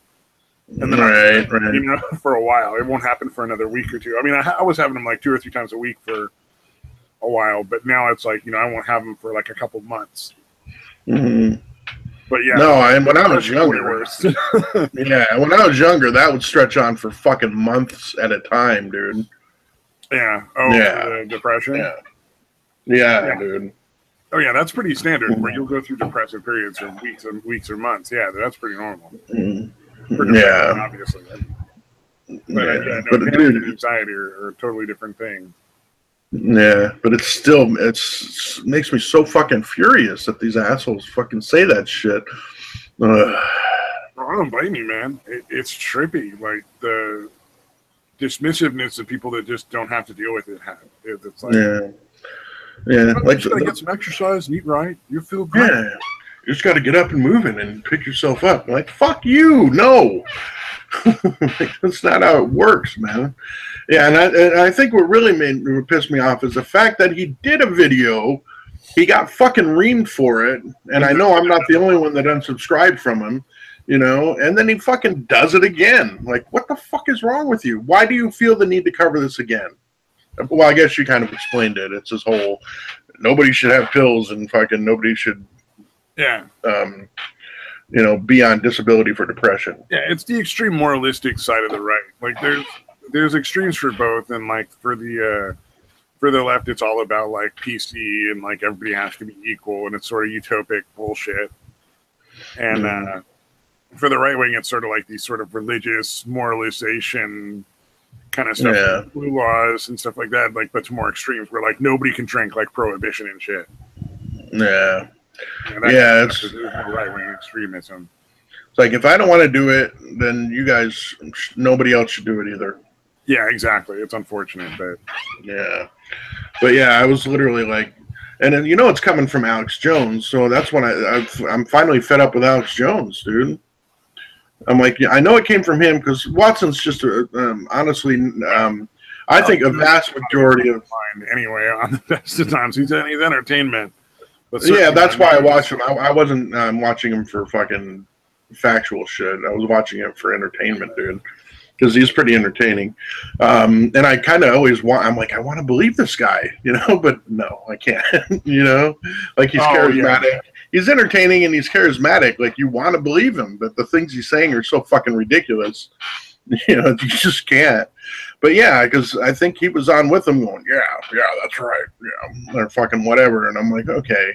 Speaker 1: And then
Speaker 2: right.
Speaker 1: You know, for a while. It won't happen for another week or two. I mean, I was having them like 2 or 3 times a week for a while, but now it's like, you know, I won't have them for like a couple months. But yeah,
Speaker 2: no, and when I was younger, when I was younger, that would stretch on for fucking months at a time, dude.
Speaker 1: Yeah. Oh, yeah. The depression.
Speaker 2: Yeah, dude.
Speaker 1: Oh yeah, that's pretty standard. Where you'll go through depressive periods for weeks or months. Yeah, that's pretty normal. Obviously. But dude, and anxiety are totally different things.
Speaker 2: Yeah, but it's makes me so fucking furious that these assholes fucking say that shit.
Speaker 1: I don't blame you, man. It's trippy. Like, the dismissiveness of people that just don't have to deal with it. It's like, like, you gotta get some exercise and eat right. You feel great.
Speaker 2: Yeah, you just got to get up and moving and pick yourself up. Like, fuck you, no. That's not how it works, man. Yeah, and I think what really pissed me off is the fact that he did a video, he got fucking reamed for it, and I know I'm not the only one that unsubscribed from him, you know, and then he fucking does it again. Like, what the fuck is wrong with you? Why do you feel the need to cover this again? Well, I guess you kind of explained it. It's this whole, nobody should have pills and fucking nobody should, you know, be on disability for depression.
Speaker 1: Yeah, it's the extreme moralistic side of the right. Like, there's extremes for both, and like for the left, it's all about like PC and like everybody has to be equal, and it's sort of utopic bullshit. And for the right wing, it's sort of like these sort of religious moralization kind of stuff, blue laws and stuff like that. Like, but to more extremes, where like nobody can drink, like prohibition and shit.
Speaker 2: Yeah.
Speaker 1: It's right wing extremism.
Speaker 2: It's like, if I don't want to do it, then you guys, nobody else should do it either.
Speaker 1: Yeah, exactly. It's unfortunate, but
Speaker 2: I was literally like, and then, you know, it's coming from Alex Jones, so that's when I'm finally fed up with Alex Jones, dude. I'm like, I know it came from him because Watson's just honestly, I think a vast majority of
Speaker 1: anyway on the best of times he's entertainment.
Speaker 2: But yeah, that's why I watched him. I wasn't watching him for fucking factual shit. I was watching him for entertainment, dude, because he's pretty entertaining. And I kind of always I'm like, I want to believe this guy, you know, but no, I can't. You know, like, he's charismatic. Yeah. He's entertaining and he's charismatic. Like, you want to believe him, but the things he's saying are so fucking ridiculous. You know, you just can't. But yeah, because I think he was on with them going, yeah, that's right. Yeah, or fucking whatever. And I'm like, okay,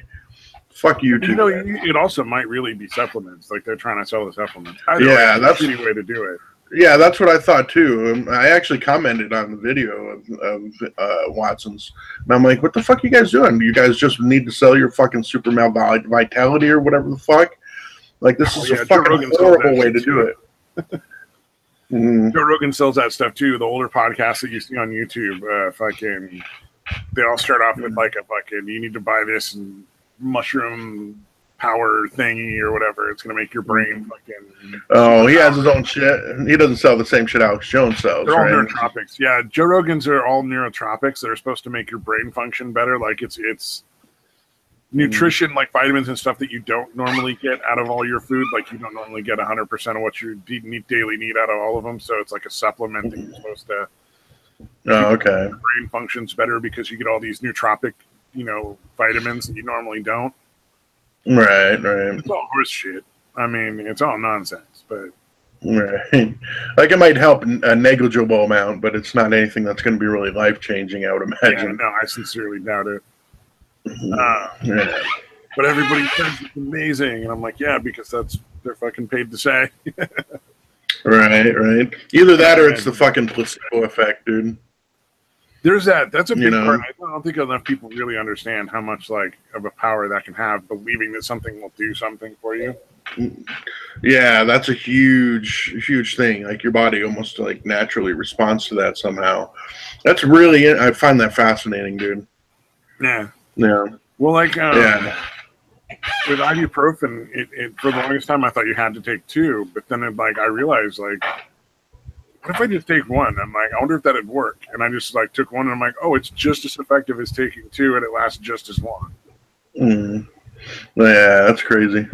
Speaker 2: fuck you too.
Speaker 1: You know, it also might really be supplements. Like, they're trying to sell the supplements.
Speaker 2: That's
Speaker 1: a shitty way to do it.
Speaker 2: Yeah, that's what I thought too. I actually commented on the video of Watson's, and I'm like, "What the fuck are you guys doing? Do you guys just need to sell your fucking super male vitality or whatever the fuck? Like, this is a fucking horrible way to do it."
Speaker 1: Joe Rogan sells that stuff too. The older podcasts that you see on YouTube, they all start off with like a fucking, you need to buy this mushroom power thingy or whatever. It's gonna make your brain fucking.
Speaker 2: Oh, he has his own shit. He doesn't sell the same shit Alex Jones sells.
Speaker 1: They're all neurotropics. Yeah, Joe Rogan's are all neurotropics that are supposed to make your brain function better. Like, it's nutrition, like vitamins and stuff that you don't normally get out of all your food. Like, you don't normally get 100% of what you daily need out of all of them. So it's like a supplement that you're supposed to
Speaker 2: Oh, okay.
Speaker 1: Your brain functions better because you get all these nootropic, vitamins that you normally don't.
Speaker 2: Right, right.
Speaker 1: It's all horse shit. I mean, it's all nonsense, but
Speaker 2: Right. Like it might help a negligible amount, but it's not anything that's going to be really life changing, I would
Speaker 1: yeah,
Speaker 2: imagine.
Speaker 1: no, I sincerely doubt it.
Speaker 2: Yeah.
Speaker 1: But everybody says it's amazing, and I'm like, yeah, because they're fucking paid to say.
Speaker 2: Right, right. Either that or it's the
Speaker 1: And
Speaker 2: fucking placebo effect, dude.
Speaker 1: there's that. That's a
Speaker 2: You
Speaker 1: big part.
Speaker 2: know?
Speaker 1: I don't think enough people really understand how much of a power that can have, believing that something will do something for you.
Speaker 2: Yeah, that's a huge, huge thing. Like your body almost like naturally responds to that somehow. That's really, I find that fascinating, dude.
Speaker 1: Yeah.
Speaker 2: Yeah.
Speaker 1: Well,
Speaker 2: Yeah.
Speaker 1: with ibuprofen, it for the longest time I thought you had to take two, but then I realized what if I just take one? I'm like, I wonder if that'd work. And I just took one, and I'm like, oh, it's just as effective as taking two, and it lasts just as long.
Speaker 2: Mm. Yeah, that's crazy.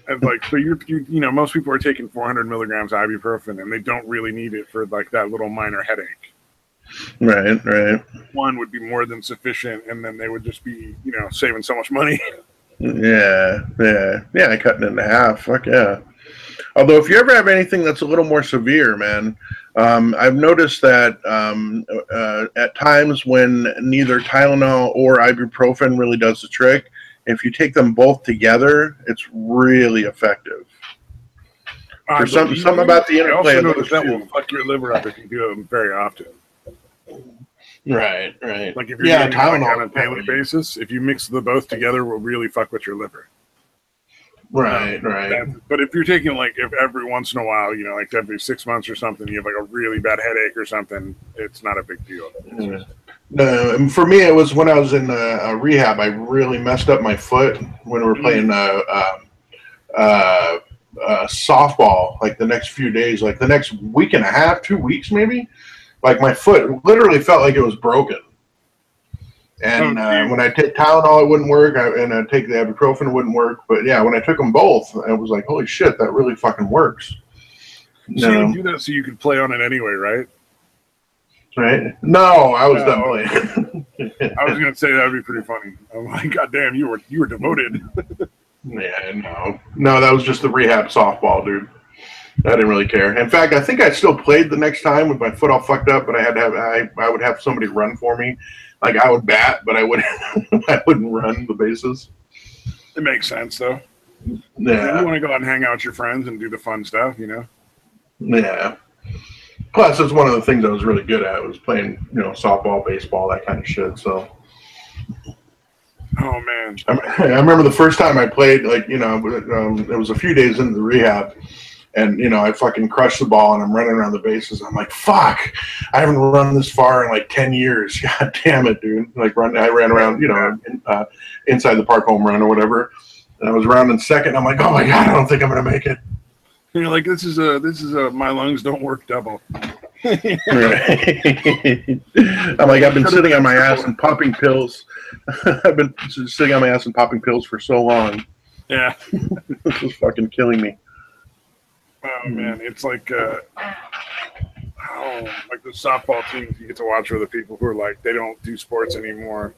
Speaker 1: And so most people are taking 400 milligrams of ibuprofen, and they don't really need it for that little minor headache.
Speaker 2: Right, right.
Speaker 1: One would be more than sufficient, and then they would just be saving so much money.
Speaker 2: Yeah, yeah, yeah. Cutting it in half. Fuck yeah. Although, if you ever have anything that's a little more severe, man, I've noticed that at times when neither Tylenol or ibuprofen really does the trick, if you take them both together, it's really effective. There's something about the
Speaker 1: I
Speaker 2: interplay
Speaker 1: also
Speaker 2: of
Speaker 1: noticed
Speaker 2: those
Speaker 1: that will
Speaker 2: two.
Speaker 1: fuck your liver up if you do them very often.
Speaker 2: Right, right.
Speaker 1: Like if you're
Speaker 2: Yeah,
Speaker 1: doing it
Speaker 2: Tylenol
Speaker 1: on a daily basis, if you mix the both together, will really fuck with your liver.
Speaker 2: Right, right.
Speaker 1: But if you're taking if every once in a while, every 6 months or something, you have a really bad headache or something, it's not a big deal.
Speaker 2: Yeah. No, and for me, it was when I was in rehab. I really messed up my foot when we were playing softball. Like the next few days, like the next week and a half, 2 weeks maybe. Like my foot literally felt like it was broken. And when I take Tylenol, it wouldn't work, and I take the ibuprofen, it wouldn't work. But yeah, when I took them both, I was like, "Holy shit, that really fucking works!"
Speaker 1: So you do that so you could play on it anyway, right?
Speaker 2: Right? No, I was done playing.
Speaker 1: I was gonna say that'd be pretty funny. I'm like, God damn, you were devoted.
Speaker 2: Yeah, no, that was just the rehab softball, dude. I didn't really care. In fact, I think I still played the next time with my foot all fucked up, but I would have somebody run for me. Like I would bat, but I wouldn't run the bases.
Speaker 1: It makes sense though.
Speaker 2: Yeah.
Speaker 1: You want to go out and hang out with your friends and do the fun stuff,
Speaker 2: Yeah. Plus, it's one of the things I was really good at was playing, softball, baseball, that kind of shit. So.
Speaker 1: Oh man.
Speaker 2: I remember the first time I played, it was a few days into the rehab. And, I fucking crushed the ball and I'm running around the bases. I'm like, fuck, I haven't run this far in 10 years. God damn it, dude. I ran around, inside the park home run or whatever. And I was rounding second. I'm like, oh my God, I don't think I'm going to make it.
Speaker 1: And you're like, this is a my lungs don't work double.
Speaker 2: Right. I'm like, I've been sitting on my ass and popping pills. I've been sitting on my ass and popping pills for so long.
Speaker 1: Yeah.
Speaker 2: This is fucking killing me.
Speaker 1: Oh man, it's like the softball teams you get to watch are the people who are they don't do sports anymore.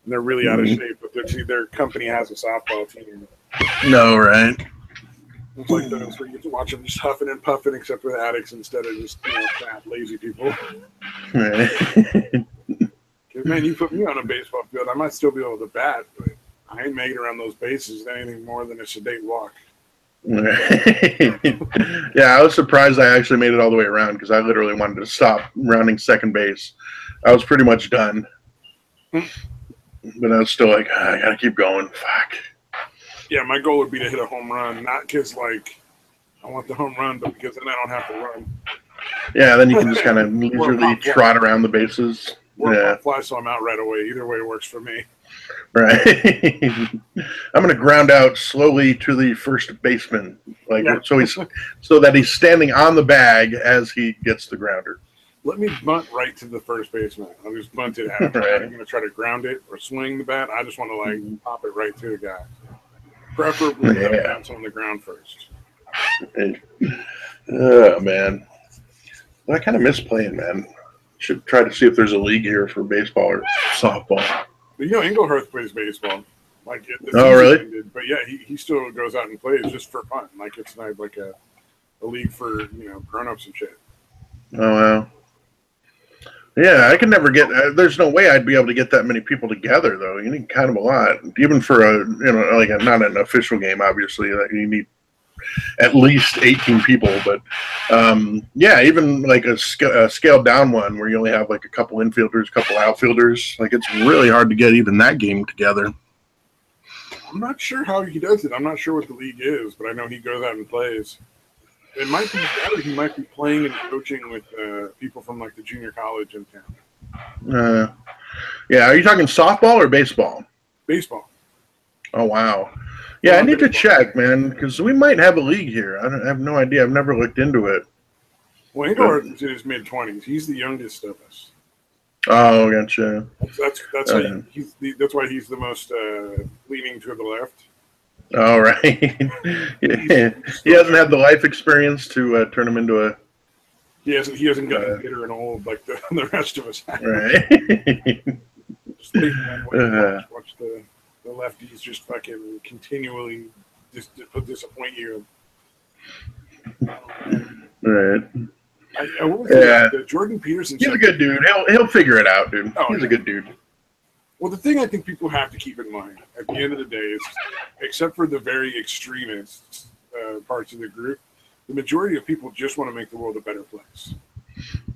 Speaker 1: And they're really out of shape, but their company has a softball team.
Speaker 2: No, right?
Speaker 1: It's like those where you get to watch them just huffing and puffing, except with addicts instead of just fat, lazy people.
Speaker 2: Right.
Speaker 1: Man, you put me on a baseball field, I might still be able to bat, but I ain't making around those bases anything more than a sedate walk.
Speaker 2: Yeah, I was surprised I actually made it all the way around because I literally wanted to stop rounding second base. I was pretty much done. But I was still like, I gotta keep going. Fuck.
Speaker 1: Yeah, my goal would be to hit a home run, not because I want the home run, but because then I don't have to run.
Speaker 2: Yeah, then you can just kind of leisurely trot around the bases.
Speaker 1: Or fly, so I'm out right away. Either way works for me.
Speaker 2: Right. I'm going to ground out slowly to the first baseman, so that he's standing on the bag as he gets the grounder.
Speaker 1: Let me bunt right to the first baseman. I'll just bunt it out.
Speaker 2: Right.
Speaker 1: I'm going to try to ground it or swing the bat. I just want to pop it right to the guy. Preferably bounce on the ground first.
Speaker 2: Oh man, I kind of miss playing, man. Should try to see if there's a league here for baseball or softball.
Speaker 1: But Engelhurst plays baseball. Like the
Speaker 2: Oh,
Speaker 1: season
Speaker 2: really?
Speaker 1: ended, but yeah, he still goes out and plays just for fun. Like it's not like a league for grown-ups and shit.
Speaker 2: Oh wow. Yeah, I could never get. There's no way I'd be able to get that many people together, though. You need kind of a lot, even for like not an official game. Obviously, you need at least 18 people. But yeah, even like a scaled down one where you only have like a couple infielders, a couple outfielders. Like it's really hard to get even that game together.
Speaker 1: I'm not sure how he does it. I'm not sure what the league is, but I know he goes out and plays. It might be better. He might be playing and coaching with people from like the junior college in town.
Speaker 2: Yeah, are you talking softball or baseball?
Speaker 1: Baseball.
Speaker 2: Oh wow. Yeah, I need to check, man, because we might have a league here. I have no idea. I've never looked into it.
Speaker 1: Well, Engelhard is in his mid-20s. He's the youngest of us.
Speaker 2: Oh, gotcha.
Speaker 1: That's that's why he's the most leaning to the left.
Speaker 2: All right. Yeah. He hasn't had the life experience to turn him into a.
Speaker 1: He hasn't gotten bitter and old like the rest of us have.
Speaker 2: Right.
Speaker 1: Just watch the lefties just fucking continually disappoint you.
Speaker 2: Right.
Speaker 1: I will say Jordan Peterson.
Speaker 2: He's a good dude. He'll figure it out, dude. He's a good dude.
Speaker 1: Well, the thing I think people have to keep in mind at the end of the day is, except for the very extremist parts of the group, the majority of people just want to make the world a better place.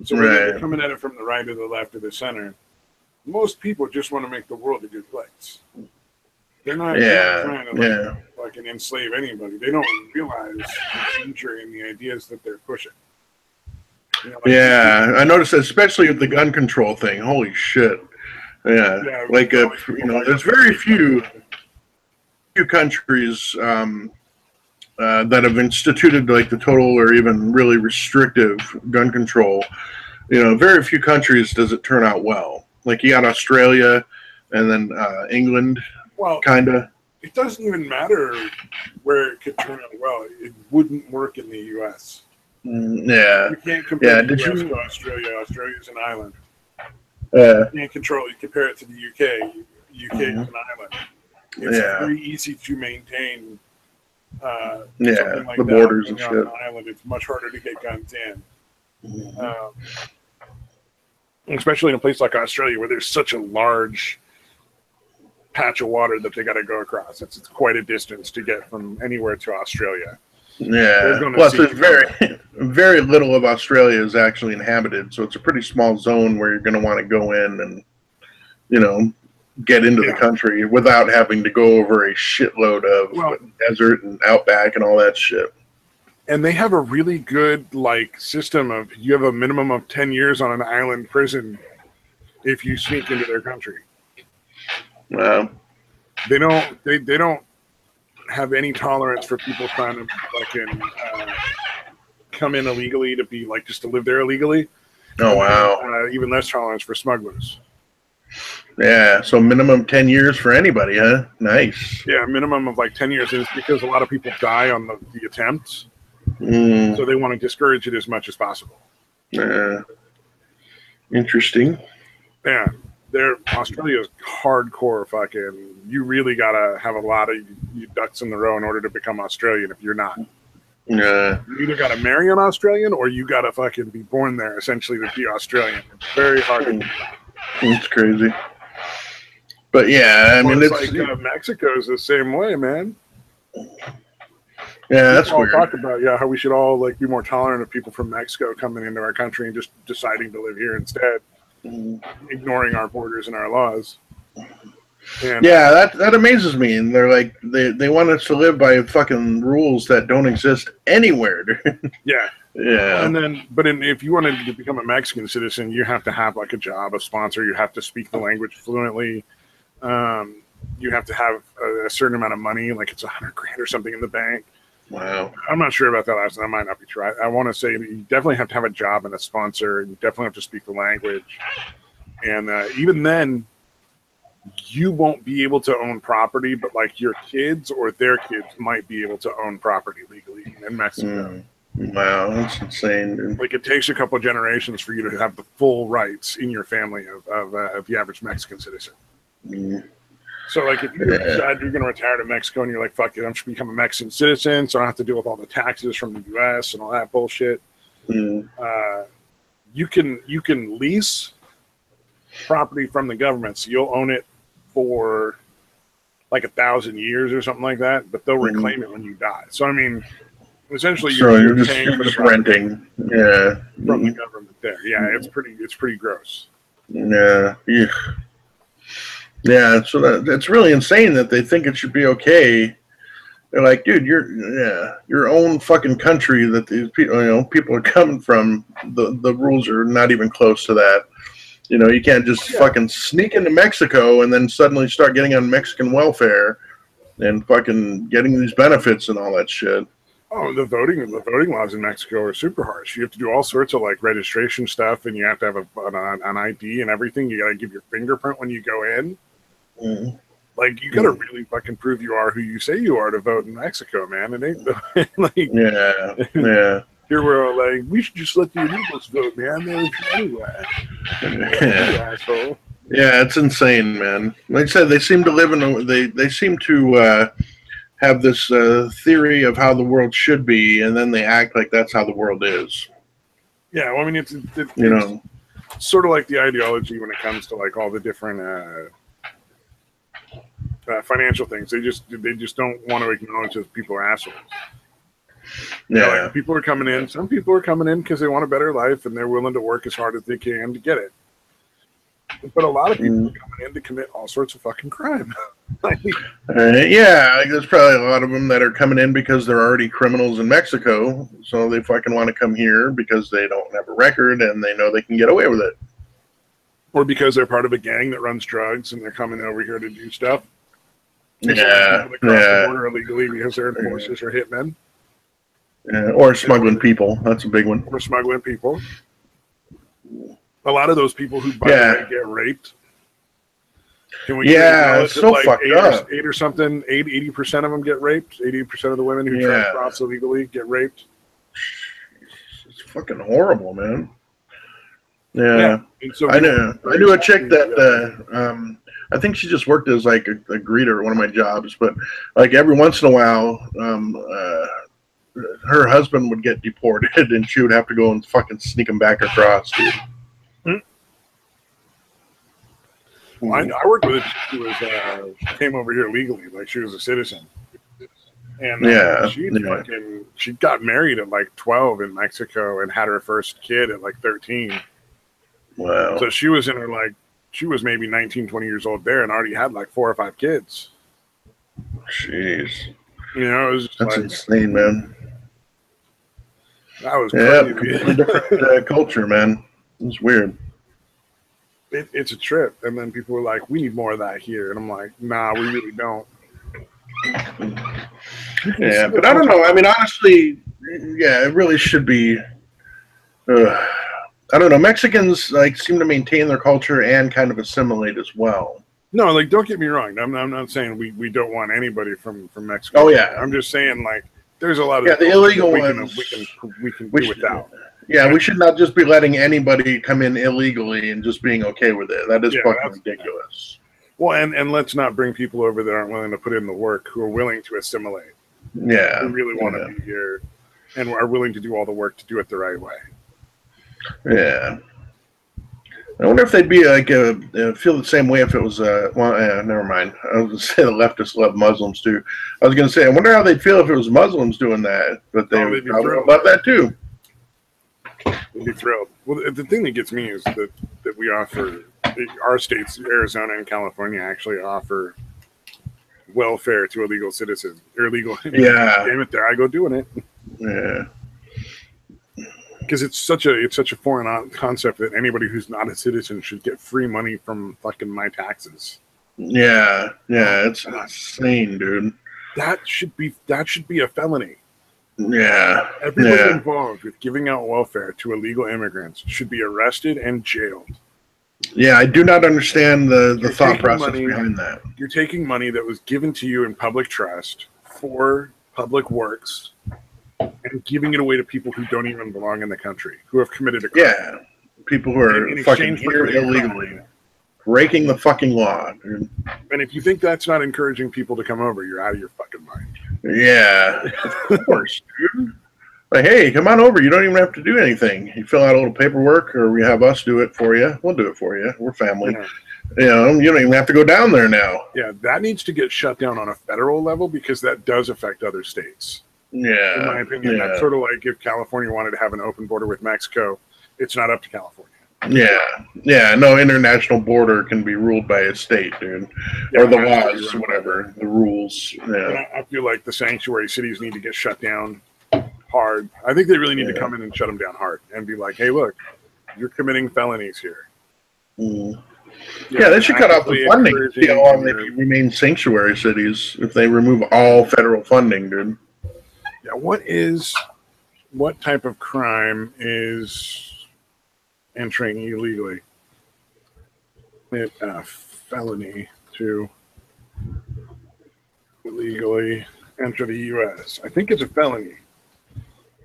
Speaker 1: So whether they're coming at it from the right or the left or the center, most people just want to make the world a good place. They're not trying to fucking enslave anybody. They don't realize the danger in the ideas that they're pushing.
Speaker 2: I noticed, especially with the gun control thing. Holy shit! Yeah, like there's very few countries that have instituted like the total or even really restrictive gun control. Very few countries does it turn out well. Like you got Australia, and then England. Well, kind of.
Speaker 1: It doesn't even matter where it could turn out well. It wouldn't work in the U.S. You can't compare the U.S. to Australia. Australia's an island. You can't compare it to the UK. UK is an island. It's very easy to maintain something like
Speaker 2: the
Speaker 1: that
Speaker 2: borders and
Speaker 1: on
Speaker 2: shit.
Speaker 1: An island. It's much harder to get guns in. Especially in a place like Australia where there's such a large patch of water that they got to go across. It's quite a distance to get from anywhere to Australia.
Speaker 2: Yeah. Plus, there's very little of Australia is actually inhabited, so it's a pretty small zone where you're going to want to go in and, get into the country without having to go over a shitload of desert and outback and all that shit.
Speaker 1: And they have a really good system of you have a minimum of 10 years on an island prison if you sneak into their country. They don't have any tolerance for people trying to fucking come in illegally to be just to live there illegally.
Speaker 2: Oh wow!
Speaker 1: Even less tolerance for smugglers.
Speaker 2: Yeah, so minimum 10 years for anybody, huh? Nice.
Speaker 1: Yeah, minimum of 10 years. And it's because a lot of people die on the attempts, so they want to discourage it as much as possible.
Speaker 2: Interesting.
Speaker 1: Yeah. Australia's hardcore fucking. You really gotta have a lot of ducks in the row in order to become Australian. If you're not, you either gotta marry an Australian or you gotta fucking be born there essentially to be Australian. It's very hard to do that.
Speaker 2: It's crazy. But yeah, I mean,
Speaker 1: it's Mexico's the same way, man.
Speaker 2: Yeah, that's weird.
Speaker 1: Talk about how we should all be more tolerant of people from Mexico coming into our country and just deciding to live here instead. Ignoring our borders and our laws. And,
Speaker 2: that amazes me. And they're they want us to live by fucking rules that don't exist anywhere.
Speaker 1: Yeah. And then, if you wanted to become a Mexican citizen, you have to have a job, a sponsor. You have to speak the language fluently. You have to have a certain amount of money, it's $100,000 or something in the bank.
Speaker 2: Wow.
Speaker 1: I'm not sure about that last. That might not be true. I want to say you definitely have to have a job and a sponsor, and you definitely have to speak the language. And even then, you won't be able to own property, but your kids or their kids might be able to own property legally in Mexico.
Speaker 2: Wow, that's insane, dude.
Speaker 1: Like it takes a couple of generations for you to have the full rights in your family of the average Mexican citizen.
Speaker 2: Mm.
Speaker 1: So, like, if you decide you're going to retire to Mexico and you're like, fuck it, I'm just become a Mexican citizen, so I don't have to deal with all the taxes from the U.S. and all that bullshit. You can lease property from the government, so you'll own it for like 1,000 years or something like that, but they'll reclaim it when you die. So, I mean, essentially, you're
Speaker 2: just
Speaker 1: paying for the
Speaker 2: renting,
Speaker 1: from the government there. Yeah, it's pretty gross.
Speaker 2: Yeah. Yeah, so that's really insane that they think it should be okay. They're like, dude, your own fucking country that these people are coming from. The rules are not even close to that. You can't just fucking sneak into Mexico and then suddenly start getting on Mexican welfare and fucking getting these benefits and all that shit.
Speaker 1: Oh, the voting laws in Mexico are super harsh. You have to do all sorts of like registration stuff, and you have to have an ID and everything. You got to give your fingerprint when you go in.
Speaker 2: Mm.
Speaker 1: Like, you got to really fucking prove you are who you say you are to vote in Mexico, man. It ain't like
Speaker 2: yeah.
Speaker 1: Here we're all like, we should just let the illegals vote, man. Anyway, asshole.
Speaker 2: Yeah, it's insane, man. Like I said, they seem to live they seem to have this theory of how the world should be, and then they act like that's how the world is.
Speaker 1: Yeah, well, I mean, it's sort of like the ideology when it comes to like all the different financial things. They just don't want to acknowledge that people are assholes.
Speaker 2: Yeah,
Speaker 1: like, people are coming in. Some people are coming in because they want a better life and they're willing to work as hard as they can to get it. But a lot of people are coming in to commit all sorts of fucking crime.
Speaker 2: Yeah, there's probably a lot of them that are coming in because they're already criminals in Mexico, so they fucking want to come here because they don't have a record and they know they can get away with it.
Speaker 1: Or because they're part of a gang that runs drugs and they're coming over here to do stuff.
Speaker 2: Yeah,
Speaker 1: people that cross the border illegally because they're enforcers or hitmen.
Speaker 2: Yeah, or smuggling people. That's a big one.
Speaker 1: Or smuggling people. A lot of those people who, by the way, get raped.
Speaker 2: It's so
Speaker 1: like
Speaker 2: fucked up.
Speaker 1: 80% of them get raped. 80% of the women who try to cross illegally get raped.
Speaker 2: It's fucking horrible, man. Yeah.
Speaker 1: So
Speaker 2: I knew a chick that I think she just worked as like a greeter at one of my jobs, but like every once in a while, her husband would get deported and she would have to go and fucking sneak him back across, dude.
Speaker 1: Well, I worked with a chick who came over here legally, like she was a citizen. And she got married at like 12 in Mexico and had her first kid at like 13.
Speaker 2: Wow.
Speaker 1: So she was she was maybe 19, 20 years old there and already had like 4 or 5 kids.
Speaker 2: Jeez.
Speaker 1: It was just
Speaker 2: that's insane, man.
Speaker 1: That was crazy.
Speaker 2: Different culture, man. It's weird.
Speaker 1: It's a trip. And then people were like, we need more of that here. And I'm like, nah, we really don't.
Speaker 2: Yeah, but I don't know. I mean, honestly, it really should be. I don't know. Mexicans seem to maintain their culture and kind of assimilate as well.
Speaker 1: No, don't get me wrong. I'm not saying we don't want anybody from Mexico.
Speaker 2: Oh yeah.
Speaker 1: I'm just saying there's a lot of
Speaker 2: the illegal ones
Speaker 1: we can do without.
Speaker 2: Yeah, we should not just be letting anybody come in illegally and just being okay with it. That is fucking ridiculous.
Speaker 1: Well, and let's not bring people over that aren't willing to put in the work, who are willing to assimilate.
Speaker 2: Yeah.
Speaker 1: Who really want to be here and are willing to do all the work to do it the right way.
Speaker 2: Yeah. I wonder if they'd be feel the same way if it was never mind. I was going to say the leftists love Muslims too. I was going to say I wonder how they'd feel if it was Muslims doing that, but they'd probably love that too.
Speaker 1: They'd be thrilled. Well, the thing that gets me is that we offer, our states, Arizona and California, actually offer welfare to illegal citizens. Or illegal.
Speaker 2: Yeah.
Speaker 1: Damn it, there I go doing it.
Speaker 2: Yeah.
Speaker 1: Because it's such a foreign concept that anybody who's not a citizen should get free money from fucking my taxes.
Speaker 2: Yeah, it's insane, dude.
Speaker 1: That should be a felony.
Speaker 2: Yeah.
Speaker 1: Everyone involved with giving out welfare to illegal immigrants should be arrested and jailed.
Speaker 2: Yeah, I do not understand the thought process behind that.
Speaker 1: You're taking money that was given to you in public trust for public works and giving it away to people who don't even belong in the country, who have committed a crime.
Speaker 2: Yeah, people who are
Speaker 1: in
Speaker 2: fucking
Speaker 1: exchange for
Speaker 2: here
Speaker 1: committing
Speaker 2: illegally,
Speaker 1: crime.
Speaker 2: breaking the fucking law, dude.
Speaker 1: And if you think that's not encouraging people to come over, you're out of your fucking mind.
Speaker 2: Yeah, of course, dude. Like, hey, come on over. You don't even have to do anything. You fill out a little paperwork, or we have us do it for you. We'll do it for you. We're family.
Speaker 1: Yeah.
Speaker 2: You know, you don't even have to go down there now.
Speaker 1: Yeah, that needs to get shut down on a federal level because that does affect other states.
Speaker 2: Yeah.
Speaker 1: In my opinion,
Speaker 2: yeah.
Speaker 1: that's sort of like if California wanted to have an open border with Mexico, it's not up to California.
Speaker 2: Yeah. Yeah. No international border can be ruled by a state, dude.
Speaker 1: Yeah,
Speaker 2: or the
Speaker 1: it has to be
Speaker 2: laws,
Speaker 1: run by
Speaker 2: whatever. The rules.
Speaker 1: And
Speaker 2: Yeah.
Speaker 1: I feel like the sanctuary cities need to get shut down hard. I think they really need to come in and shut them down hard and be like, hey, look, you're committing felonies here.
Speaker 2: Mm. Yeah, they should cut off the funding to how long they can remain sanctuary cities if they remove all federal funding, dude.
Speaker 1: Yeah, what type of crime is entering illegally? Felony to illegally enter the U.S. I think it's a felony.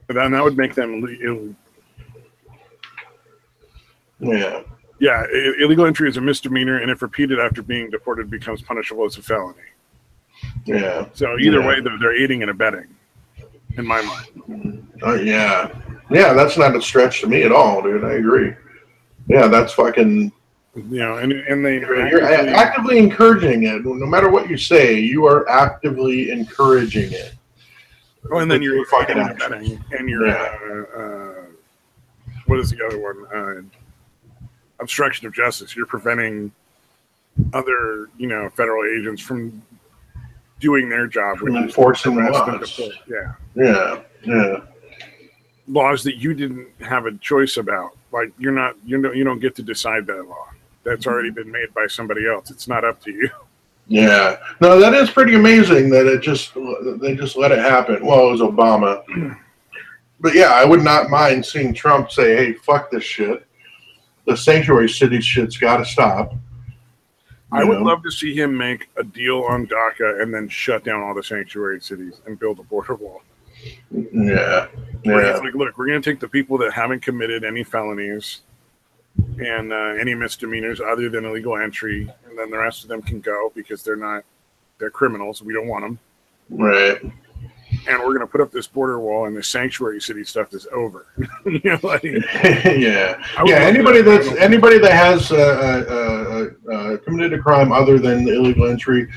Speaker 1: But then that would make them
Speaker 2: Yeah.
Speaker 1: Yeah, illegal entry is a misdemeanor, and if repeated after being deported, becomes punishable as a felony.
Speaker 2: Yeah.
Speaker 1: So either way, they're aiding and abetting, in my mind.
Speaker 2: Oh yeah. Yeah, that's not a stretch to me at all, dude. I agree. Yeah, that's fucking.
Speaker 1: You know, and
Speaker 2: you're actively encouraging it. No matter what you say, you are actively encouraging it.
Speaker 1: Oh, and then you're
Speaker 2: fucking
Speaker 1: abetting, and you're what is the other one? Obstruction of justice. You're preventing other, federal agents from doing their job,
Speaker 2: from enforcing the laws.
Speaker 1: Yeah.
Speaker 2: Yeah.
Speaker 1: Laws that you didn't have a choice about. Like you don't get to decide that law. That's already been made by somebody else. It's not up to you.
Speaker 2: Yeah. No, that is pretty amazing that they just let it happen. Well, it was Obama. But yeah, I would not mind seeing Trump say, hey, fuck this shit. The sanctuary city shit's got to stop.
Speaker 1: I would love to see him make a deal on DACA and then shut down all the sanctuary cities and build a border wall.
Speaker 2: Yeah.
Speaker 1: Where he's like, look, we're going to take the people that haven't committed any felonies and any misdemeanors other than illegal entry, and then the rest of them can go because they're criminals. We don't want them.
Speaker 2: Right.
Speaker 1: And we're going to put up this border wall, and the sanctuary city stuff is over.
Speaker 2: Yeah. Anybody that has committed a crime other than illegal entry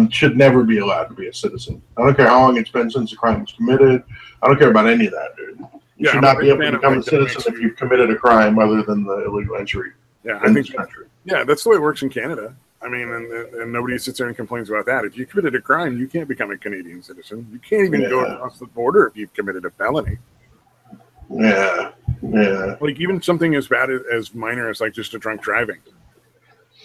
Speaker 2: should never be allowed to be a citizen. I don't care how long it's been since the crime was committed. I don't care about any of that, dude. You should not be able to become a citizen if you've committed a crime other than the illegal entry.
Speaker 1: Yeah, I think that's the way it works in Canada. I mean, and nobody sits there and complains about that. If you committed a crime, you can't become a Canadian citizen. You can't even go across the border if you've committed a felony.
Speaker 2: Yeah.
Speaker 1: Like even something as bad as minor as like just a drunk driving,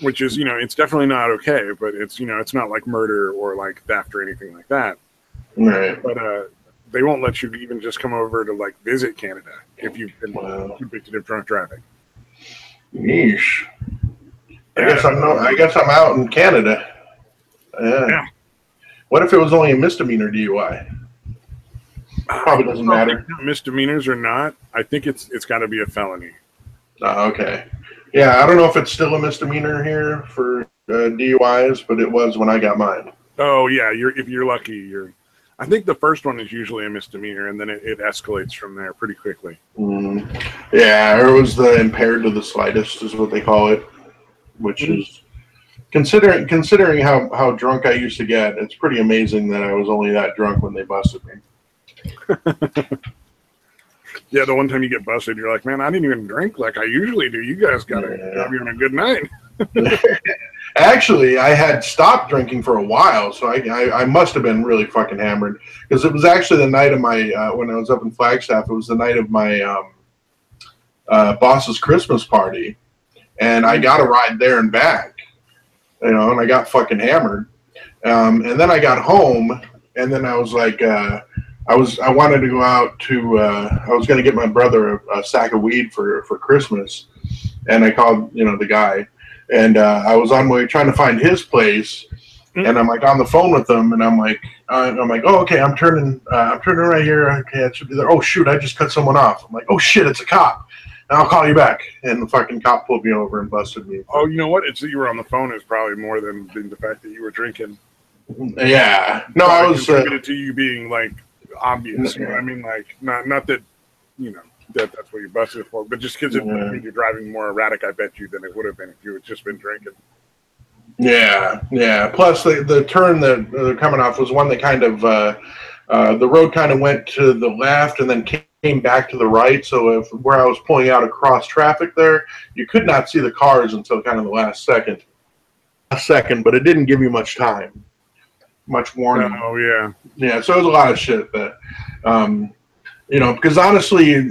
Speaker 1: which is, it's definitely not okay, but it's, it's not like murder or like theft or anything like that.
Speaker 2: Right.
Speaker 1: But they won't let you even just come over to like visit Canada if you've been convicted of drunk driving.
Speaker 2: Yeesh. I guess I'm out in Canada. Yeah. What if it was only a misdemeanor DUI? Probably doesn't matter.
Speaker 1: Misdemeanors or not, I think it's got to be a felony.
Speaker 2: Okay. Yeah, I don't know if it's still a misdemeanor here for DUIs, but it was when I got mine.
Speaker 1: Oh yeah, if you're lucky, I think the first one is usually a misdemeanor, and then it escalates from there pretty quickly.
Speaker 2: Yeah, or it was the impaired to the slightest is what they call it. Which is considering how drunk I used to get, it's pretty amazing that I was only that drunk when they busted me.
Speaker 1: Yeah, the one time you get busted, you're like, man, I didn't even drink like I usually do. You guys got to have you on a good night.
Speaker 2: Actually, I had stopped drinking for a while, so I must have been really fucking hammered because it was actually the night of my when I was up in Flagstaff. It was the night of my boss's Christmas party. And I got a ride there and back, and I got fucking hammered. And then I got home, and then I was like, I wanted to go out to, I was going to get my brother a sack of weed for Christmas. And I called, the guy, and I was on my way trying to find his place. And I'm like on the phone with them, and I'm like, oh, okay, I'm turning right here. Okay, it should be there. Oh shoot, I just cut someone off. I'm like, oh shit, it's a cop. And I'll call you back. And the fucking cop pulled me over and busted me.
Speaker 1: Oh, you know what? It's that you were on the phone is probably more than the fact that you were drinking.
Speaker 2: Yeah, no, I was
Speaker 1: contributed to you being like obvious. You know what I mean? Like not that you know that's what you busted for, but just because you're driving more erratic, I bet you than it would have been if you had just been drinking.
Speaker 2: Yeah. Plus, the turn that they're coming off was one that kind of the road kind of went to the left and then came back to the right. So where I was pulling out across traffic there, you could not see the cars until kind of the last second. But it didn't give you much time, much warning.
Speaker 1: Oh yeah.
Speaker 2: Yeah. So it was a lot of shit that, because honestly,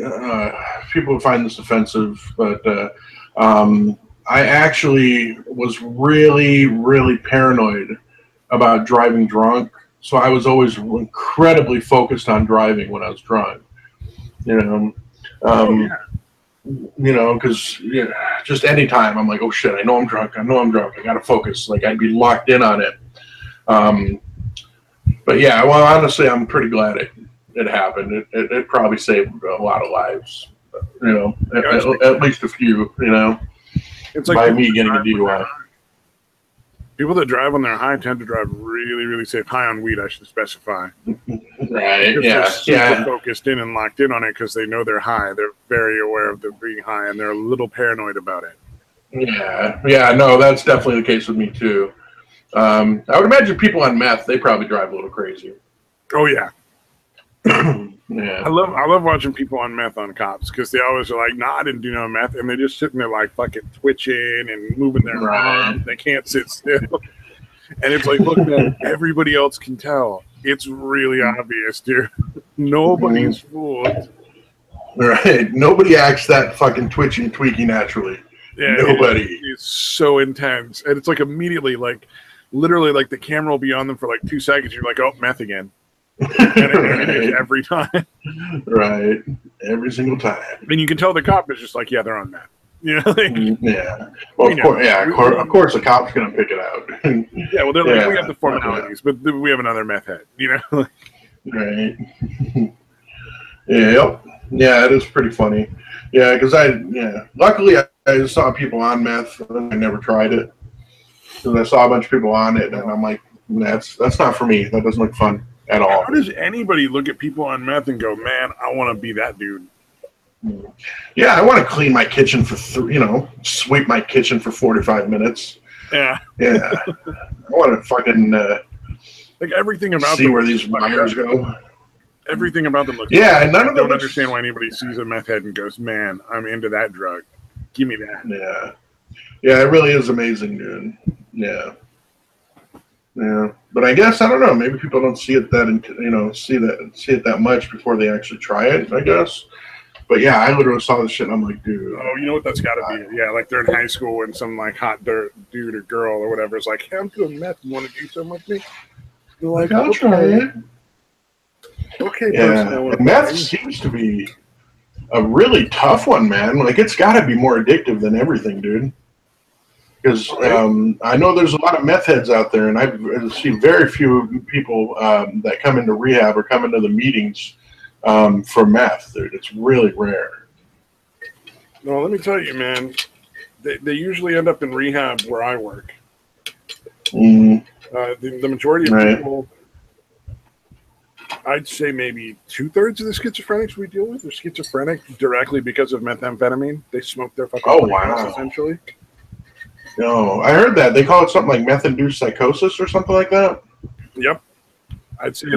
Speaker 2: people would find this offensive, but. I actually was really, really paranoid about driving drunk. So I was always incredibly focused on driving when I was drunk. Because just any time I'm like, oh shit, I know I'm drunk. I got to focus. Like I'd be locked in on it. But yeah, well, honestly, I'm pretty glad it happened. It probably saved a lot of lives. At least a few. It's like by me getting a DUI.
Speaker 1: People that drive when they're high tend to drive really, really safe. High on weed, I should specify.
Speaker 2: Right.
Speaker 1: Because they're super focused in and locked in on it because they know they're high. They're very aware of them being high, and they're a little paranoid about it.
Speaker 2: Yeah. No, that's definitely the case with me too. I would imagine people on meth, they probably drive a little crazy.
Speaker 1: Oh yeah.
Speaker 2: Yeah.
Speaker 1: I love watching people on meth on cops because they always are like, I didn't do no meth, and they're just sitting there like fucking twitching and moving their arms. They can't sit still, and it's like, look, man, everybody else can tell. It's really obvious, dude. Nobody's fooled.
Speaker 2: Right? Nobody acts that fucking twitching, tweaky naturally. Yeah, nobody.
Speaker 1: It's so intense, and it's like immediately, like literally, like the camera will be on them for like 2 seconds. You're like, oh, meth again. And it is every time.
Speaker 2: Right. Every single time.
Speaker 1: And you can tell the cop is just like, yeah, they're on that.
Speaker 2: Yeah. Well, of course the cop's going to pick it out.
Speaker 1: Yeah, well, they're like, we have the formalities, but we have another meth head,
Speaker 2: Right. Yep. Yeah, it is pretty funny. Yeah, because luckily I saw people on meth and I never tried it. Because I saw a bunch of people on it and I'm like, that's not for me. That doesn't look fun. At all.
Speaker 1: How does anybody look at people on meth and go, man, I want to be that dude?
Speaker 2: Yeah, I want to clean my kitchen for sweep my kitchen for 45 minutes.
Speaker 1: Yeah.
Speaker 2: I want to fucking
Speaker 1: like everything about
Speaker 2: see where these wires go.
Speaker 1: Everything about them looks.
Speaker 2: Yeah, and none of them
Speaker 1: don't understand why anybody sees a meth head and goes, man, I'm into that drug. Give me that.
Speaker 2: Yeah, it really is amazing, dude. Yeah, but I guess I don't know. Maybe people don't see it see it that much before they actually try it. I guess, but yeah, I literally saw this shit and I'm like, dude.
Speaker 1: Oh, you know what that's got to be? Yeah, like they're in high school and some like hot dude or girl or whatever is like, hey, I'm doing meth. You want to do something with me? You're like,
Speaker 2: I'll try it.
Speaker 1: Okay.
Speaker 2: Yeah, meth seems to be a really tough one, man. Like it's got to be more addictive than everything, dude. Because I know there's a lot of meth heads out there, and I've seen very few people that come into rehab or come into the meetings for meth, dude. It's really rare.
Speaker 1: No, let me tell you, man. They usually end up in rehab where I work. The majority of people, I'd say maybe 2/3 of the schizophrenics we deal with are schizophrenic directly because of methamphetamine. They smoke their fucking brains, essentially.
Speaker 2: No, I heard that. They call it something like meth-induced psychosis or something like that.
Speaker 1: Yep. I'd say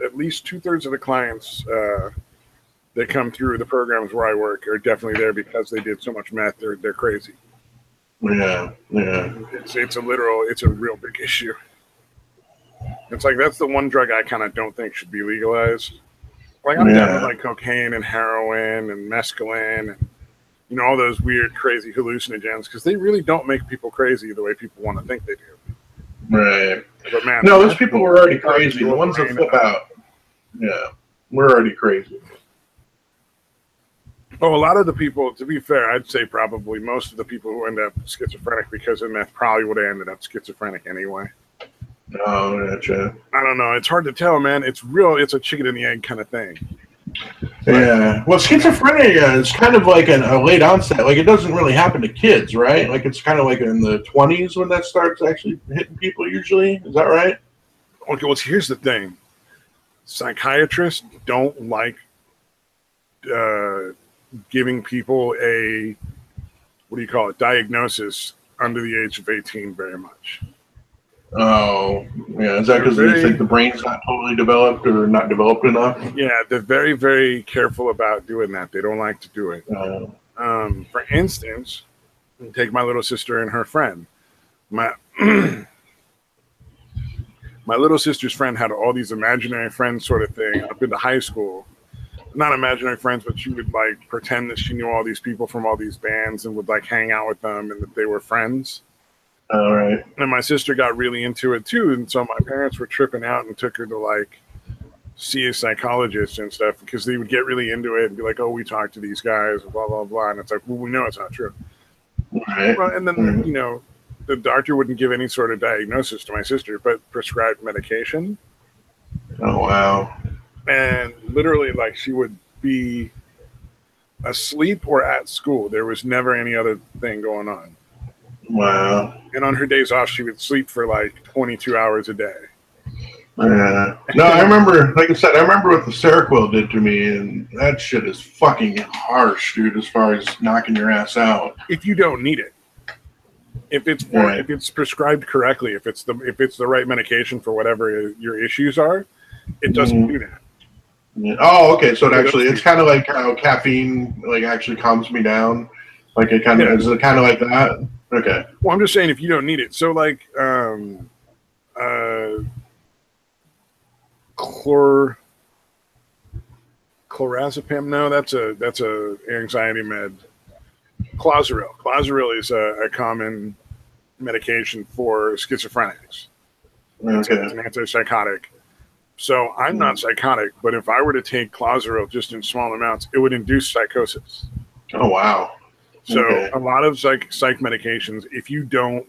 Speaker 1: at least 2/3 of the clients that come through the programs where I work are definitely there because they did so much meth. They're crazy.
Speaker 2: Yeah.
Speaker 1: It's a real big issue. It's like that's the one drug I kind of don't think should be legalized. Like I'm down with like cocaine and heroin and mescaline and all those weird, crazy hallucinogens because they really don't make people crazy the way people want to think they do.
Speaker 2: Right.
Speaker 1: But man,
Speaker 2: no, those people were already crazy. The ones that flip out, we're already crazy.
Speaker 1: Oh, a lot of the people, to be fair, I'd say probably most of the people who end up schizophrenic because of meth probably would have ended up schizophrenic anyway.
Speaker 2: Oh, gotcha.
Speaker 1: I don't know. It's hard to tell, man. It's real. It's a chicken and the egg kind of thing.
Speaker 2: Yeah. Well, schizophrenia is kind of like a late onset. Like, it doesn't really happen to kids, right? Like, it's kind of like in the 20s when that starts actually hitting people usually. Is that right?
Speaker 1: Okay, well, here's the thing. Psychiatrists don't like giving people a, what do you call it, diagnosis under the age of 18 very much.
Speaker 2: Oh, yeah. Is that because they think the brain's not totally developed or not developed enough?
Speaker 1: Yeah, they're very, very careful about doing that. They don't like to do it. For instance, take my little sister and her friend. My my little sister's friend had all these imaginary friends sort of thing up into high school. Not imaginary friends, but she would like pretend that she knew all these people from all these bands and would like hang out with them and that they were friends.
Speaker 2: All right.
Speaker 1: And my sister got really into it too, and so my parents were tripping out and took her to like see a psychologist and stuff because they would get really into it and be like, "Oh, we talked to these guys," blah blah blah, and it's like, "Well, we know it's not true."
Speaker 2: Right.
Speaker 1: Well, and then you know, the doctor wouldn't give any sort of diagnosis to my sister, but prescribed medication.
Speaker 2: Oh wow.
Speaker 1: And literally, like, she would be asleep or at school. There was never any other thing going on.
Speaker 2: Wow.
Speaker 1: And on her days off, she would sleep for like 22 hours a day.
Speaker 2: Yeah. No, I remember, like I said, I remember what the Seroquel did to me, and that shit is fucking harsh, dude, as far as knocking your ass out.
Speaker 1: If you don't need it. If it's if it's prescribed correctly, if it's the right medication for whatever your issues are, it doesn't do that.
Speaker 2: Yeah. Oh, okay. So it's kind of like how caffeine like actually calms me down. Like it kind of is it kind of like that? Okay.
Speaker 1: Well, I'm just saying if you don't need it. So like clorazepam. No, that's a anxiety med. Clozaril. Clozaril is a common medication for schizophrenics.
Speaker 2: Okay.
Speaker 1: It's an antipsychotic. So I'm not psychotic, but if I were to take Clozaril just in small amounts, it would induce psychosis.
Speaker 2: Oh wow!
Speaker 1: So a lot of psych medications, if you don't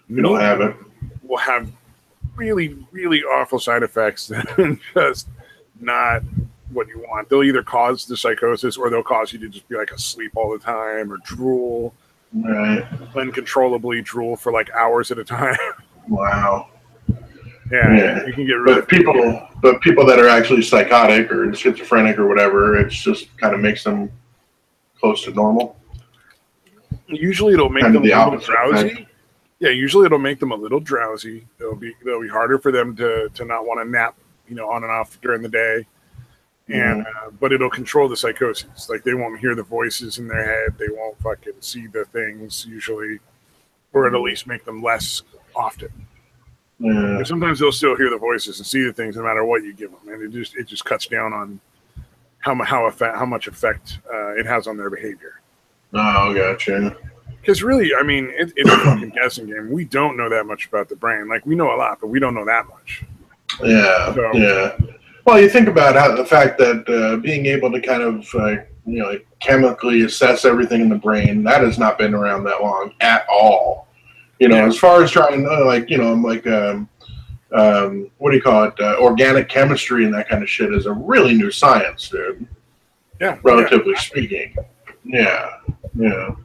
Speaker 2: have it,
Speaker 1: will have really, really awful side effects and just not what you want. They'll either cause the psychosis or they'll cause you to just be like asleep all the time or drool,
Speaker 2: right?
Speaker 1: Uncontrollably drool for like hours at a time.
Speaker 2: Wow.
Speaker 1: Yeah, you can get really
Speaker 2: but people that are actually psychotic or schizophrenic or whatever, it's just kind of makes them close to normal.
Speaker 1: Usually, it'll make them a little drowsy. Effect. Yeah, usually it'll make them a little drowsy. It'll be harder for them to not want to nap, on and off during the day. And but it'll control the psychosis. Like they won't hear the voices in their head. They won't fucking see the things usually, or it'll at least make them less often. Yeah. Sometimes they'll still hear the voices and see the things no matter what you give them, and it just cuts down on how much effect it has on their behavior.
Speaker 2: Oh, gotcha.
Speaker 1: Because really, I mean, it's a fucking guessing game. We don't know that much about the brain. Like we know a lot, but we don't know that much.
Speaker 2: Yeah. So, yeah. Well, you think about the fact that being able to kind of chemically assess everything in the brain, that has not been around that long at all. As far as trying to what do you call it? Organic chemistry and that kind of shit is a really new science, dude.
Speaker 1: Yeah.
Speaker 2: Relatively speaking. Yeah. Yeah.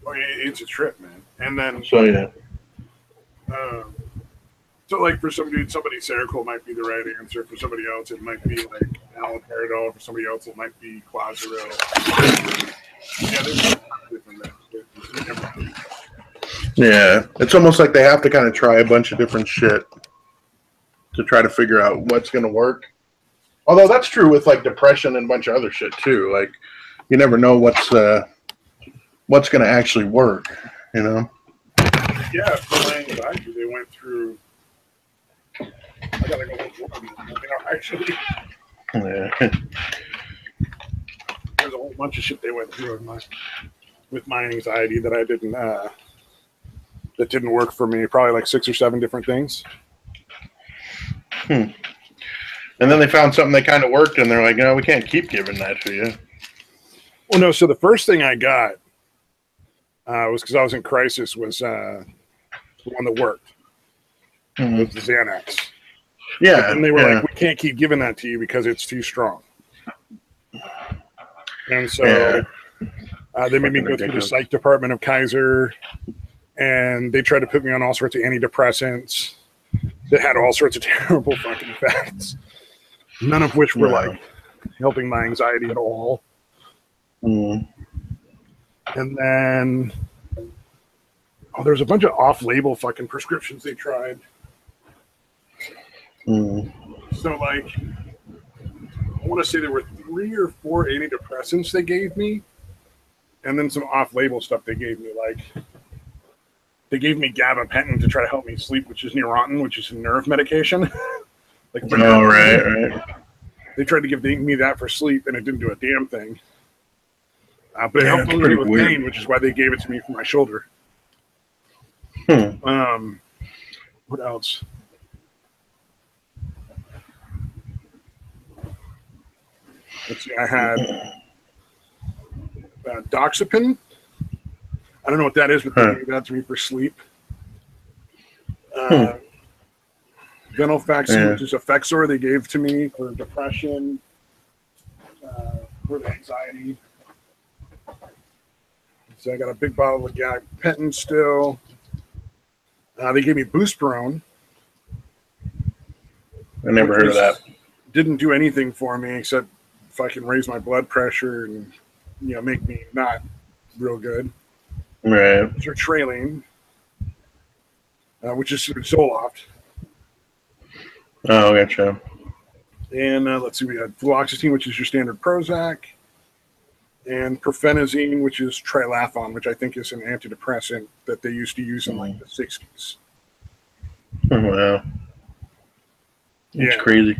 Speaker 1: Well, it's a trip, man. And then
Speaker 2: so yeah.
Speaker 1: So like for somebody Seroquel might be the right answer. For somebody else, it might be like haloperidol. For somebody else, it might be Clozaril. Yeah, there's different.
Speaker 2: Yeah, it's almost like they have to kind of try a bunch of different shit to try to figure out what's going to work. Although that's true with like depression and a bunch of other shit too. Like you never know what's going to actually work.
Speaker 1: Yeah, for my anxiety, they went through. I gotta go actually.
Speaker 2: Yeah.
Speaker 1: There's a whole bunch of shit they went through with my anxiety that I didn't. That didn't work for me. Probably like 6 or 7 different things.
Speaker 2: And then they found something that kind of worked, and they're like, "No, we can't keep giving that to you."
Speaker 1: Well, no. So the first thing I got was because I was in crisis. Was the one that worked. was the Xanax.
Speaker 2: Yeah.
Speaker 1: And they were like, we can't keep giving that to you because it's too strong. And so they made me go through the psych department of Kaiser, and they tried to put me on all sorts of antidepressants that had all sorts of terrible fucking effects, none of which were like helping my anxiety at all. And then there's a bunch of off-label fucking prescriptions they tried. So like, I want to say there were 3 or 4 antidepressants they gave me, and then some off-label stuff they gave me. Like, they gave me gabapentin to try to help me sleep, which is Neurontin, which is a nerve medication. Like,
Speaker 2: right.
Speaker 1: They tried to give me that for sleep, and it didn't do a damn thing. But it helped me with pain, which is why they gave it to me for my shoulder. What else? Let's see. I had doxepin. I don't know what that is, but they gave that to me for sleep. Venlafaxine, which is Effexor, they gave to me for depression, for anxiety. So I got a big bottle of gabapentin still. They gave me Buspirone.
Speaker 2: I never heard of that.
Speaker 1: Didn't do anything for me except fucking raise my blood pressure and, you know, make me not real good.
Speaker 2: Right.
Speaker 1: Sertraline, which is Zoloft.
Speaker 2: Oh, gotcha.
Speaker 1: And let's see, we had fluoxetine, which is your standard Prozac, and profenazine, which is Trilafon, which I think is an antidepressant that they used to use in like the 60s.
Speaker 2: Oh, wow. That's crazy.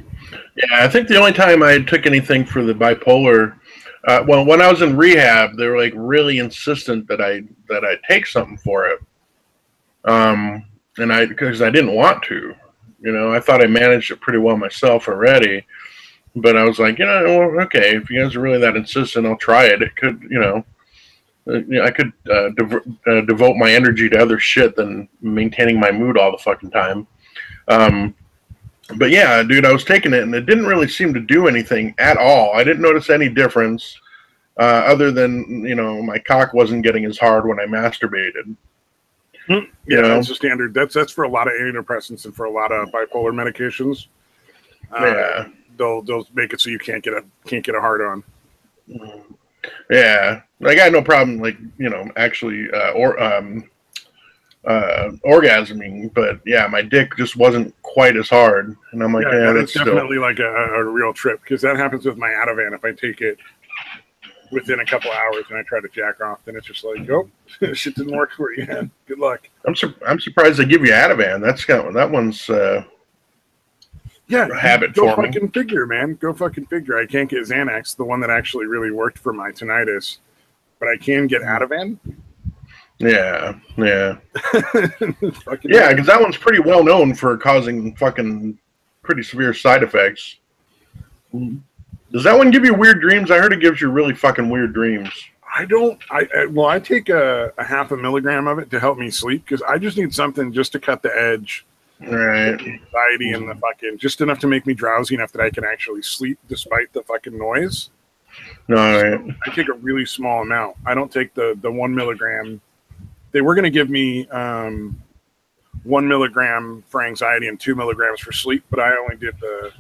Speaker 2: Yeah, I think the only time I took anything for the bipolar, well, when I was in rehab, they were like really insistent that I take something for it, and because I didn't want to, you know, I thought I managed it pretty well myself already, but I was like, you know, okay, if you guys are really that insistent, I'll try it. It could, you know, I could devote my energy to other shit than maintaining my mood all the fucking time. But yeah, dude, I was taking it, and it didn't really seem to do anything at all. I didn't notice any difference, other than, you know, my cock wasn't getting as hard when I masturbated.
Speaker 1: Yeah, that's a standard. That's for a lot of antidepressants and for a lot of bipolar medications. They'll make it so you can't get a hard on.
Speaker 2: Yeah, I got no problem, like, you know, actually orgasming, but yeah, my dick just wasn't quite as hard, and I'm like, yeah, that's
Speaker 1: definitely like a real trip, because that happens with my Ativan. If I take it within a couple hours and I try to jack off, then it's just like, oh, shit didn't work for you, man. Good luck.
Speaker 2: I'm surprised they give you Ativan. That one's a habit for me.
Speaker 1: Go fucking figure, man. Go fucking figure. I can't get Xanax, the one that actually really worked for my tinnitus, but I can get Ativan.
Speaker 2: Yeah. Yeah, because that one's pretty well known for causing fucking pretty severe side effects. Does that one give you weird dreams? I heard it gives you really fucking weird dreams.
Speaker 1: I take a half a milligram of it to help me sleep, because I just need something just to cut the edge.
Speaker 2: Right.
Speaker 1: The anxiety and the fucking, just enough to make me drowsy enough that I can actually sleep despite the fucking noise.
Speaker 2: All right.
Speaker 1: So I take a really small amount. I don't take the 1 milligram. They were going to give me 1 milligram for anxiety and 2 milligrams for sleep, but I only did the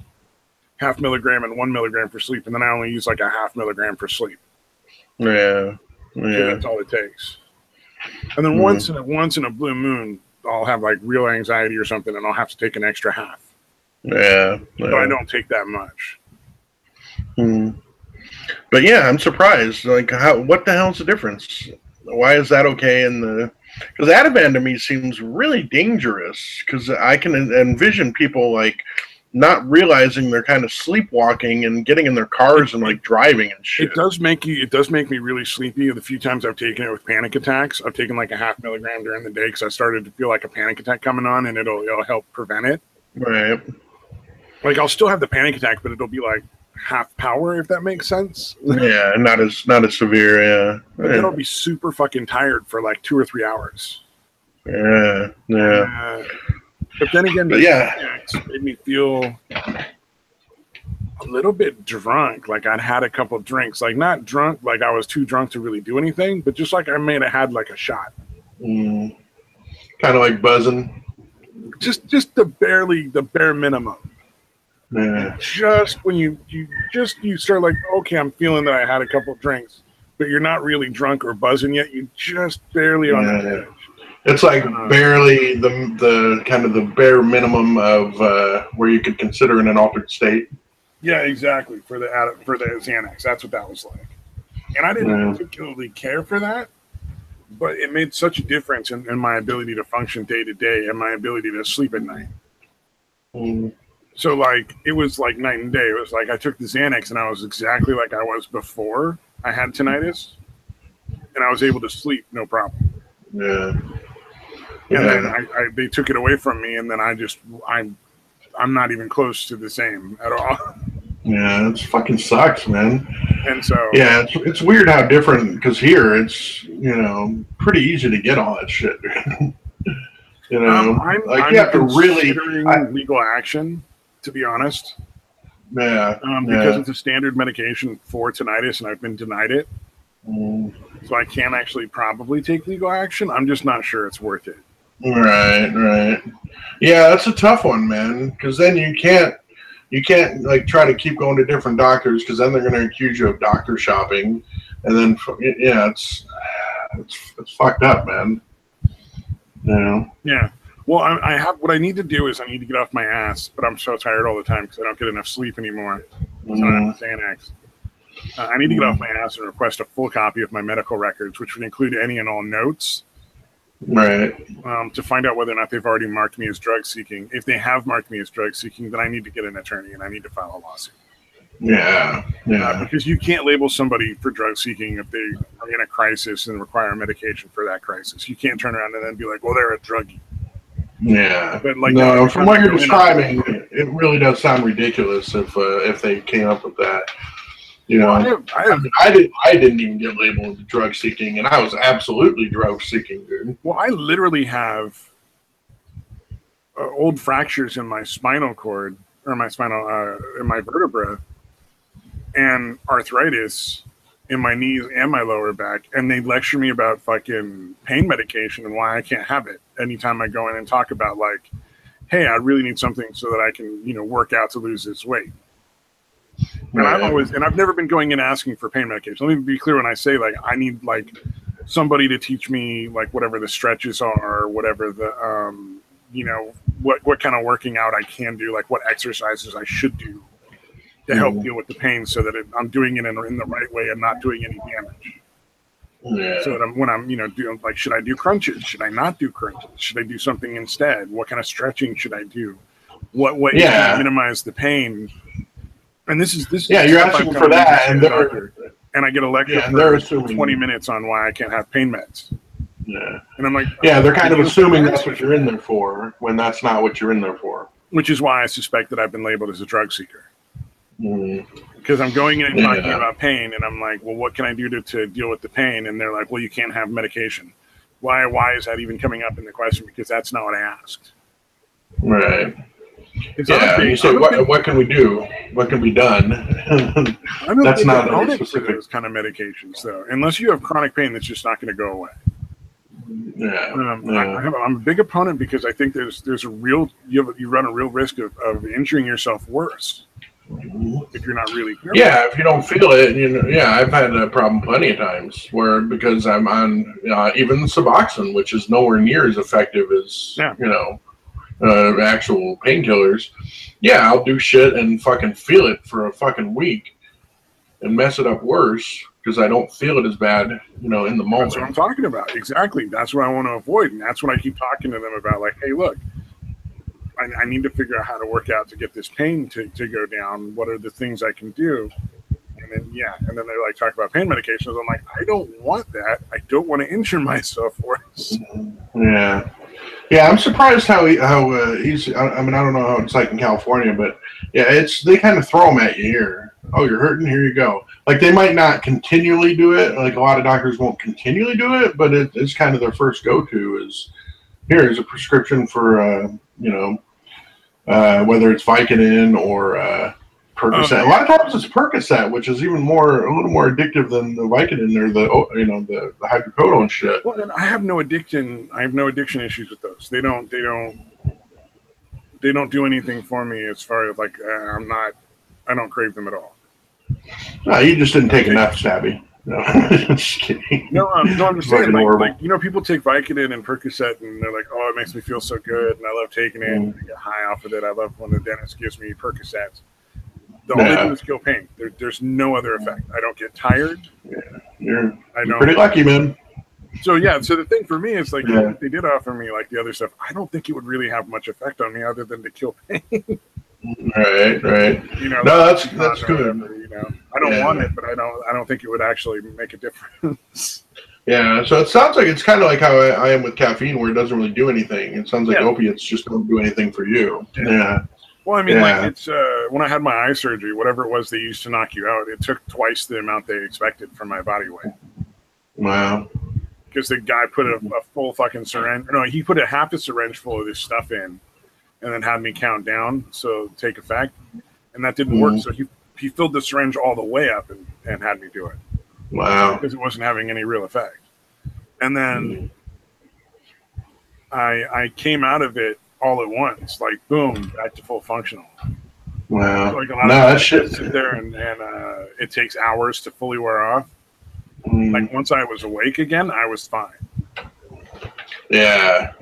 Speaker 1: half milligram and 1 milligram for sleep, and then I only use like a half milligram for sleep.
Speaker 2: Yeah.
Speaker 1: That's all it takes. And then once in a blue moon, I'll have like real anxiety or something, and I'll have to take an extra half.
Speaker 2: Yeah.
Speaker 1: But I don't take that much.
Speaker 2: But yeah, I'm surprised. Like, what the hell's the difference? Why is that okay? Because Ativan to me seems really dangerous, because I can envision people like not realizing they're kind of sleepwalking and getting in their cars and like driving and shit.
Speaker 1: It does make me really sleepy. The few times I've taken it with panic attacks, I've taken like a half milligram during the day because I started to feel like a panic attack coming on, and it'll help prevent it.
Speaker 2: Right.
Speaker 1: Like, I'll still have the panic attack, but it'll be like half power, if that makes sense.
Speaker 2: Yeah, not as severe. Yeah.
Speaker 1: But then I'll be super fucking tired for like 2 or 3 hours.
Speaker 2: Yeah.
Speaker 1: But then again,
Speaker 2: But
Speaker 1: the
Speaker 2: yeah,
Speaker 1: Xanax made me feel a little bit drunk. Like I'd had a couple drinks, like not drunk, like I was too drunk to really do anything, but just like I may have had like a shot.
Speaker 2: kind of like buzzing.
Speaker 1: Just the bare minimum.
Speaker 2: Yeah,
Speaker 1: Just when you start like, okay, I'm feeling that I had a couple drinks, but you're not really drunk or buzzing yet. You just barely on the edge.
Speaker 2: It's like barely the kind of the bare minimum of where you could consider in an altered state.
Speaker 1: Yeah, exactly. For the Xanax, that's what that was like. And I didn't particularly care for that, but it made such a difference in my ability to function day to day and my ability to sleep at night. So like it was like night and day. It was like I took the Xanax and I was exactly like I was before I had tinnitus, and I was able to sleep no problem.
Speaker 2: Yeah.
Speaker 1: And then they took it away from me, and then I'm not even close to the same at all.
Speaker 2: Yeah, it fucking sucks, man.
Speaker 1: And so
Speaker 2: yeah, it's weird how different, because here it's pretty easy to get all that shit. You
Speaker 1: I'm
Speaker 2: have to really
Speaker 1: legal action, to be honest.
Speaker 2: Yeah,
Speaker 1: because it's a standard medication for tinnitus, and I've been denied it. So I can actually probably take legal action. I'm just not sure it's worth it.
Speaker 2: Right. Yeah, that's a tough one, man. Because then you can't like try to keep going to different doctors, because then they're going to accuse you of doctor shopping, and then it's fucked up, man.
Speaker 1: Yeah. Well, I have what I need to do is I need to get off my ass, but I'm so tired all the time because I don't get enough sleep anymore. So I have Xanax. I need to get off my ass and request a full copy of my medical records, which would include any and all notes.
Speaker 2: Right.
Speaker 1: To find out whether or not they've already marked me as drug seeking. If they have marked me as drug seeking, then I need to get an attorney and I need to file a lawsuit.
Speaker 2: Yeah.
Speaker 1: Because you can't label somebody for drug seeking if they are in a crisis and require medication for that crisis. You can't turn around and then be like, well, they're a druggie.
Speaker 2: Yeah.
Speaker 1: But like,
Speaker 2: no, from what you're describing, it really does sound ridiculous if they came up with that. I didn't even get labeled drug seeking, and I was absolutely drug seeking, dude.
Speaker 1: Well, I literally have old fractures in my spinal cord, or in my vertebra, and arthritis in my knees and my lower back, and they lecture me about fucking pain medication and why I can't have it anytime I go in and talk about like, hey, I really need something so that I can, work out to lose this weight. And I've never been going in asking for pain medication. Let me be clear when I say like I need like somebody to teach me like whatever the stretches are, whatever the what kind of working out I can do, like what exercises I should do to help deal with the pain, so that I'm doing it in the right way and not doing any damage.
Speaker 2: Yeah.
Speaker 1: So that when I'm doing like, should I do crunches? Should I not do crunches? Should I do something instead? What kind of stretching should I do? What way can I minimize the pain? And this is
Speaker 2: you're asking for that,
Speaker 1: and I get a lecture for 20 minutes on why I can't have pain meds.
Speaker 2: Yeah,
Speaker 1: and I'm like,
Speaker 2: they're kind of assuming that's what you're in there for, when that's not what you're in there for.
Speaker 1: Which is why I suspect that I've been labeled as a drug seeker. Because I'm going in and talking about pain, and I'm like, well, what can I do to deal with the pain? And they're like, well, you can't have medication. Why is that even coming up in the question? Because that's not what I asked.
Speaker 2: Right. You say, what can we do? What can be done? That's not specific.
Speaker 1: Those kind of medications, though. Unless you have chronic pain, that's just not going to go away. I'm a big opponent, because I think there's a real you run a real risk of injuring yourself worse if you're not really careful.
Speaker 2: Yeah, if you don't feel it, I've had that problem plenty of times because I'm on even Suboxone, which is nowhere near as effective as actual painkillers. Yeah, I'll do shit and fucking feel it for a fucking week and mess it up worse because I don't feel it as bad, in the moment.
Speaker 1: That's what I'm talking about. Exactly. That's what I want to avoid. And that's what I keep talking to them about. Like, hey, look, I need to figure out how to work out to get this pain to go down. What are the things I can do? And then they like talk about pain medications. I'm like, I don't want that. I don't want to injure myself worse.
Speaker 2: Yeah, I'm surprised how easy. I mean, I don't know how it's like in California, but they kind of throw them at you here. Oh, you're hurting? Here you go. Like, they might not continually do it. Like, a lot of doctors won't continually do it, but it's kind of their first go-to is, here's a prescription for whether it's Vicodin or Percocet. A lot of times it's Percocet, which is even a little more addictive than the Vicodin or the hydrocodone shit.
Speaker 1: Well, and I have no addiction. I have no addiction issues with those. They don't do anything for me as far as like I don't crave them at all.
Speaker 2: No, you just didn't take enough, Stabby. No, just kidding.
Speaker 1: No, I'm just saying, like people take Vicodin and Percocet, and they're like, "Oh, it makes me feel so good, and I love taking it. And I get high off of it. I love when the dentist gives me Percocets." The only thing is kill pain. There's no other effect. I don't get tired.
Speaker 2: Yeah, you're pretty lucky, man.
Speaker 1: So yeah, so the thing for me is like if they did offer me like the other stuff, I don't think it would really have much effect on me other than to kill pain.
Speaker 2: Right. No, that's good.
Speaker 1: Whatever, I don't want it, but I don't think it would actually make a difference.
Speaker 2: Yeah, so it sounds like it's kind of like how I am with caffeine, where it doesn't really do anything. It sounds like opiates just don't do anything for you. Yeah.
Speaker 1: Well, I mean, like it's when I had my eye surgery, whatever it was they used to knock you out, it took twice the amount they expected from my body weight.
Speaker 2: Wow.
Speaker 1: Because the guy put a full fucking syringe. No, he put a half a syringe full of this stuff in, and then had me count down so take effect, and that didn't work. So he filled the syringe all the way up and had me do it.
Speaker 2: Wow.
Speaker 1: Because it wasn't having any real effect. And then I came out of it all at once, like boom, back to full functional.
Speaker 2: Wow.
Speaker 1: So like a lot of shit sit there and it takes hours to fully wear off. Like once I was awake again, I was fine.
Speaker 2: Yeah,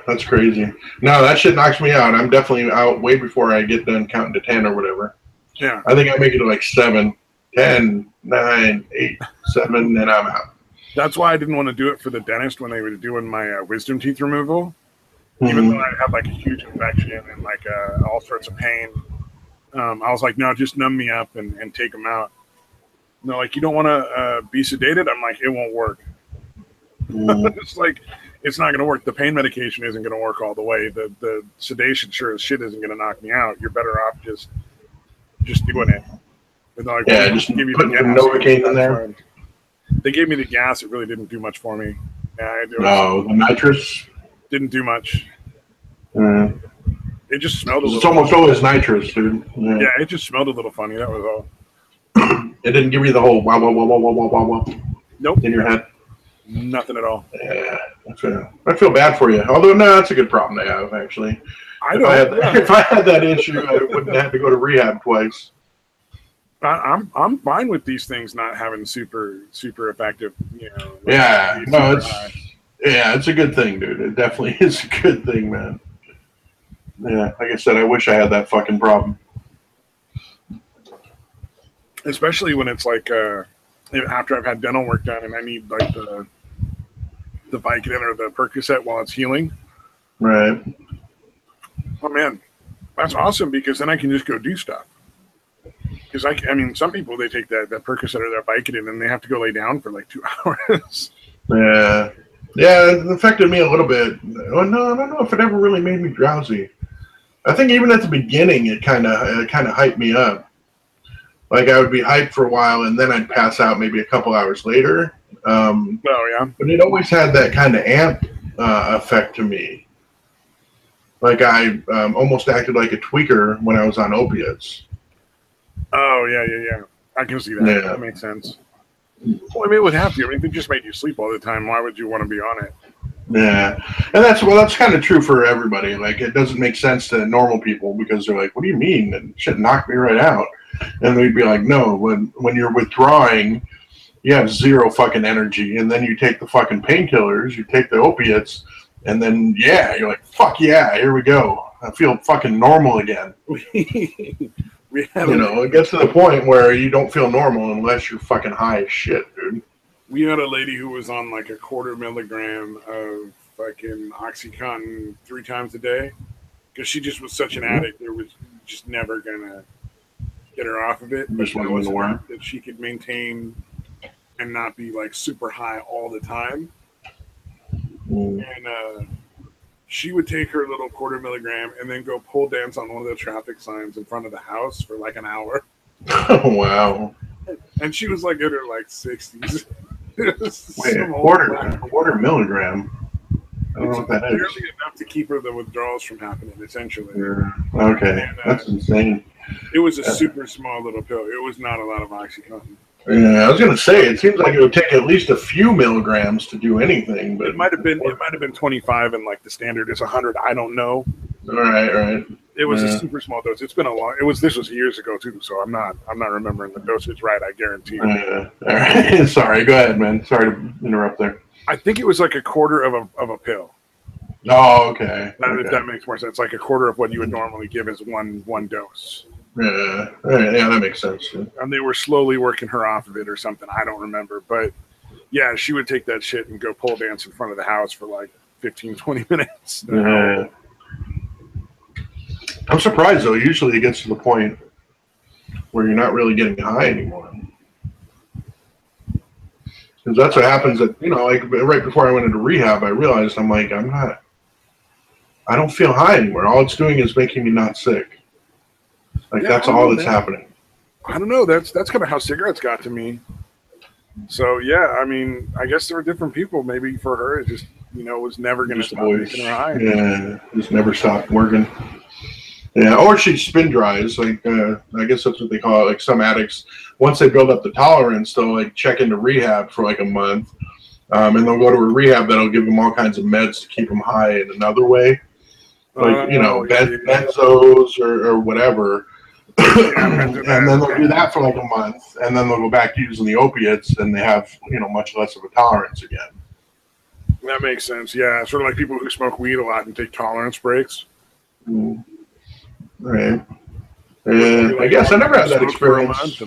Speaker 2: that's crazy. No, that shit knocks me out. I'm definitely out way before I get done counting to 10 or whatever.
Speaker 1: Yeah.
Speaker 2: I think I make it to like 7, 10, 9, 8, 7, and I'm out.
Speaker 1: That's why I didn't want to do it for the dentist when they were doing my wisdom teeth removal. Even though I had like a huge infection and like all sorts of pain. I was like, no, just numb me up and take them out. No, like, you don't want to be sedated? I'm like, it won't work. It's like, it's not going to work. The pain medication isn't going to work all the way. The sedation sure as shit isn't going to knock me out. You're better off just doing it. Like,
Speaker 2: just give you putting Novocaine in there.
Speaker 1: Fine. They gave me the gas. It really didn't do much for me.
Speaker 2: The nitrous?
Speaker 1: Didn't do much. It just smelled a little.
Speaker 2: It's almost always nitrous, dude.
Speaker 1: Yeah, it just smelled a little funny. That was all.
Speaker 2: It didn't give you the whole wow.
Speaker 1: Nope.
Speaker 2: In your head?
Speaker 1: Nothing at all.
Speaker 2: Yeah. I feel bad for you. Although, no, that's a good problem to have, actually. If I had that issue, I wouldn't have to go to rehab twice.
Speaker 1: I'm fine with these things not having super effective,
Speaker 2: it's a good thing, dude. It definitely is a good thing, man. Yeah, like I said, I wish I had that fucking problem.
Speaker 1: Especially when it's like after I've had dental work done and I need like the Vicodin or the Percocet while it's healing.
Speaker 2: Right.
Speaker 1: Oh man, that's awesome because then I can just go do stuff. Because I mean, some people they take that Percocet or that Vicodin and they have to go lay down for like 2 hours.
Speaker 2: Yeah, it affected me a little bit. Oh no, I don't know if it ever really made me drowsy. I think even at the beginning, it kind of hyped me up. Like I would be hyped for a while and then I'd pass out maybe a couple hours later. But it always had that kind of amp effect to me. Like I almost acted like a tweaker when I was on opiates.
Speaker 1: Oh, yeah. I can see that. Yeah. That makes sense. Well, I mean, it would have to. I mean, if it just made you sleep all the time, why would you want to be on it?
Speaker 2: Yeah. And that's kind of true for everybody. Like, it doesn't make sense to normal people because they're like, what do you mean? That shit knocked me right out. And we'd be like, no, when you're withdrawing, you have zero fucking energy. And then you take the fucking painkillers, you take the opiates, and then, you're like, fuck yeah, here we go. I feel fucking normal again. It gets to the point where you don't feel normal unless you're fucking high as shit, dude.
Speaker 1: We had a lady who was on like 1/4 milligram of fucking OxyContin 3 times a day because she just was such an addict. There was just never gonna get her off of it.
Speaker 2: Just wasn't gonna work.
Speaker 1: That she could maintain and not be like super high all the time. And she would take her little 1/4 milligram and then go pole dance on one of the traffic signs in front of the house for like an hour.
Speaker 2: Oh, wow.
Speaker 1: And she was like in her like 60s.
Speaker 2: Wait, a quarter milligram? I don't know what that is.
Speaker 1: Barely enough to keep the withdrawals from happening, essentially.
Speaker 2: Yeah. Okay,
Speaker 1: And,
Speaker 2: that's insane.
Speaker 1: It was a super small little pill. It was not a lot of OxyContin.
Speaker 2: Yeah, I was gonna say it seems like it would take at least a few milligrams to do anything, but
Speaker 1: It might have been 25, and like the standard is 100. I don't know.
Speaker 2: All right.
Speaker 1: It was a super small dose. It's been a long. This was years ago too, so I'm not remembering the dosage right. I guarantee.
Speaker 2: All right. Sorry. Go ahead, man. Sorry to interrupt there.
Speaker 1: I think it was like a quarter of a pill.
Speaker 2: Oh, okay.
Speaker 1: If that makes more sense, like a quarter of what you would normally give as one dose.
Speaker 2: Yeah. Yeah, that makes sense. Yeah.
Speaker 1: And they were slowly working her off of it or something. I don't remember, but yeah, she would take that shit and go pole dance in front of the house for like 15, 20 minutes.
Speaker 2: Yeah. I'm surprised though. Usually it gets to the point where you're not really getting high anymore. Because that's what happens at, like right before I went into rehab, I realized I don't feel high anymore. All it's doing is making me not sick. Like that's all that's happening.
Speaker 1: I don't know. That's kind of how cigarettes got to me. So yeah, I mean, I guess there were different people. Maybe for her, it just was never going to stop making her high.
Speaker 2: Yeah, just never stopped working. Yeah, or she spin dries. Like I guess that's what they call it. Like some addicts, once they build up the tolerance, they'll like check into rehab for like a month, and they'll go to a rehab that'll give them all kinds of meds to keep them high in another way, like benzos or whatever. And then they'll do that for like a month, and then they'll go back to using the opiates, and they have much less of a tolerance again.
Speaker 1: That makes sense. Yeah, sort of like people who smoke weed a lot and take tolerance breaks.
Speaker 2: Mm. Right. I guess I never had that experience.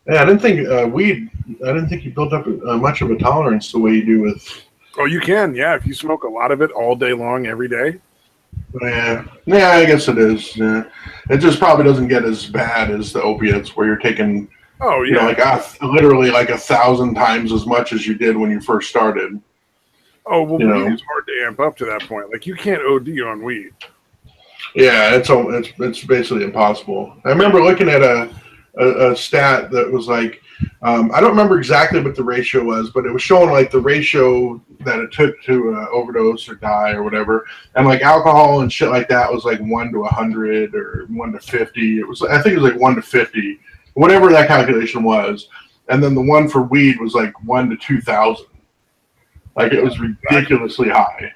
Speaker 2: Yeah, I didn't think weed. I didn't think you built up much of a tolerance the way you do with.
Speaker 1: Oh, you can. Yeah, if you smoke a lot of it all day long, every day.
Speaker 2: Yeah, I guess it is. Yeah. It just probably doesn't get as bad as the opiates, where you're taking, literally like 1,000 times as much as you did when you first started.
Speaker 1: Oh well, weed is hard to amp up to that point. Like you can't OD on weed.
Speaker 2: Yeah, it's basically impossible. I remember looking at a stat that was like, I don't remember exactly what the ratio was, but it was showing like the ratio that it took to overdose or die or whatever, and like alcohol and shit like that was like 1 to 100 or 1 to 50. I think it was like 1 to 50, whatever that calculation was, and then the one for weed was like 1 to 2,000. Like it was ridiculously high.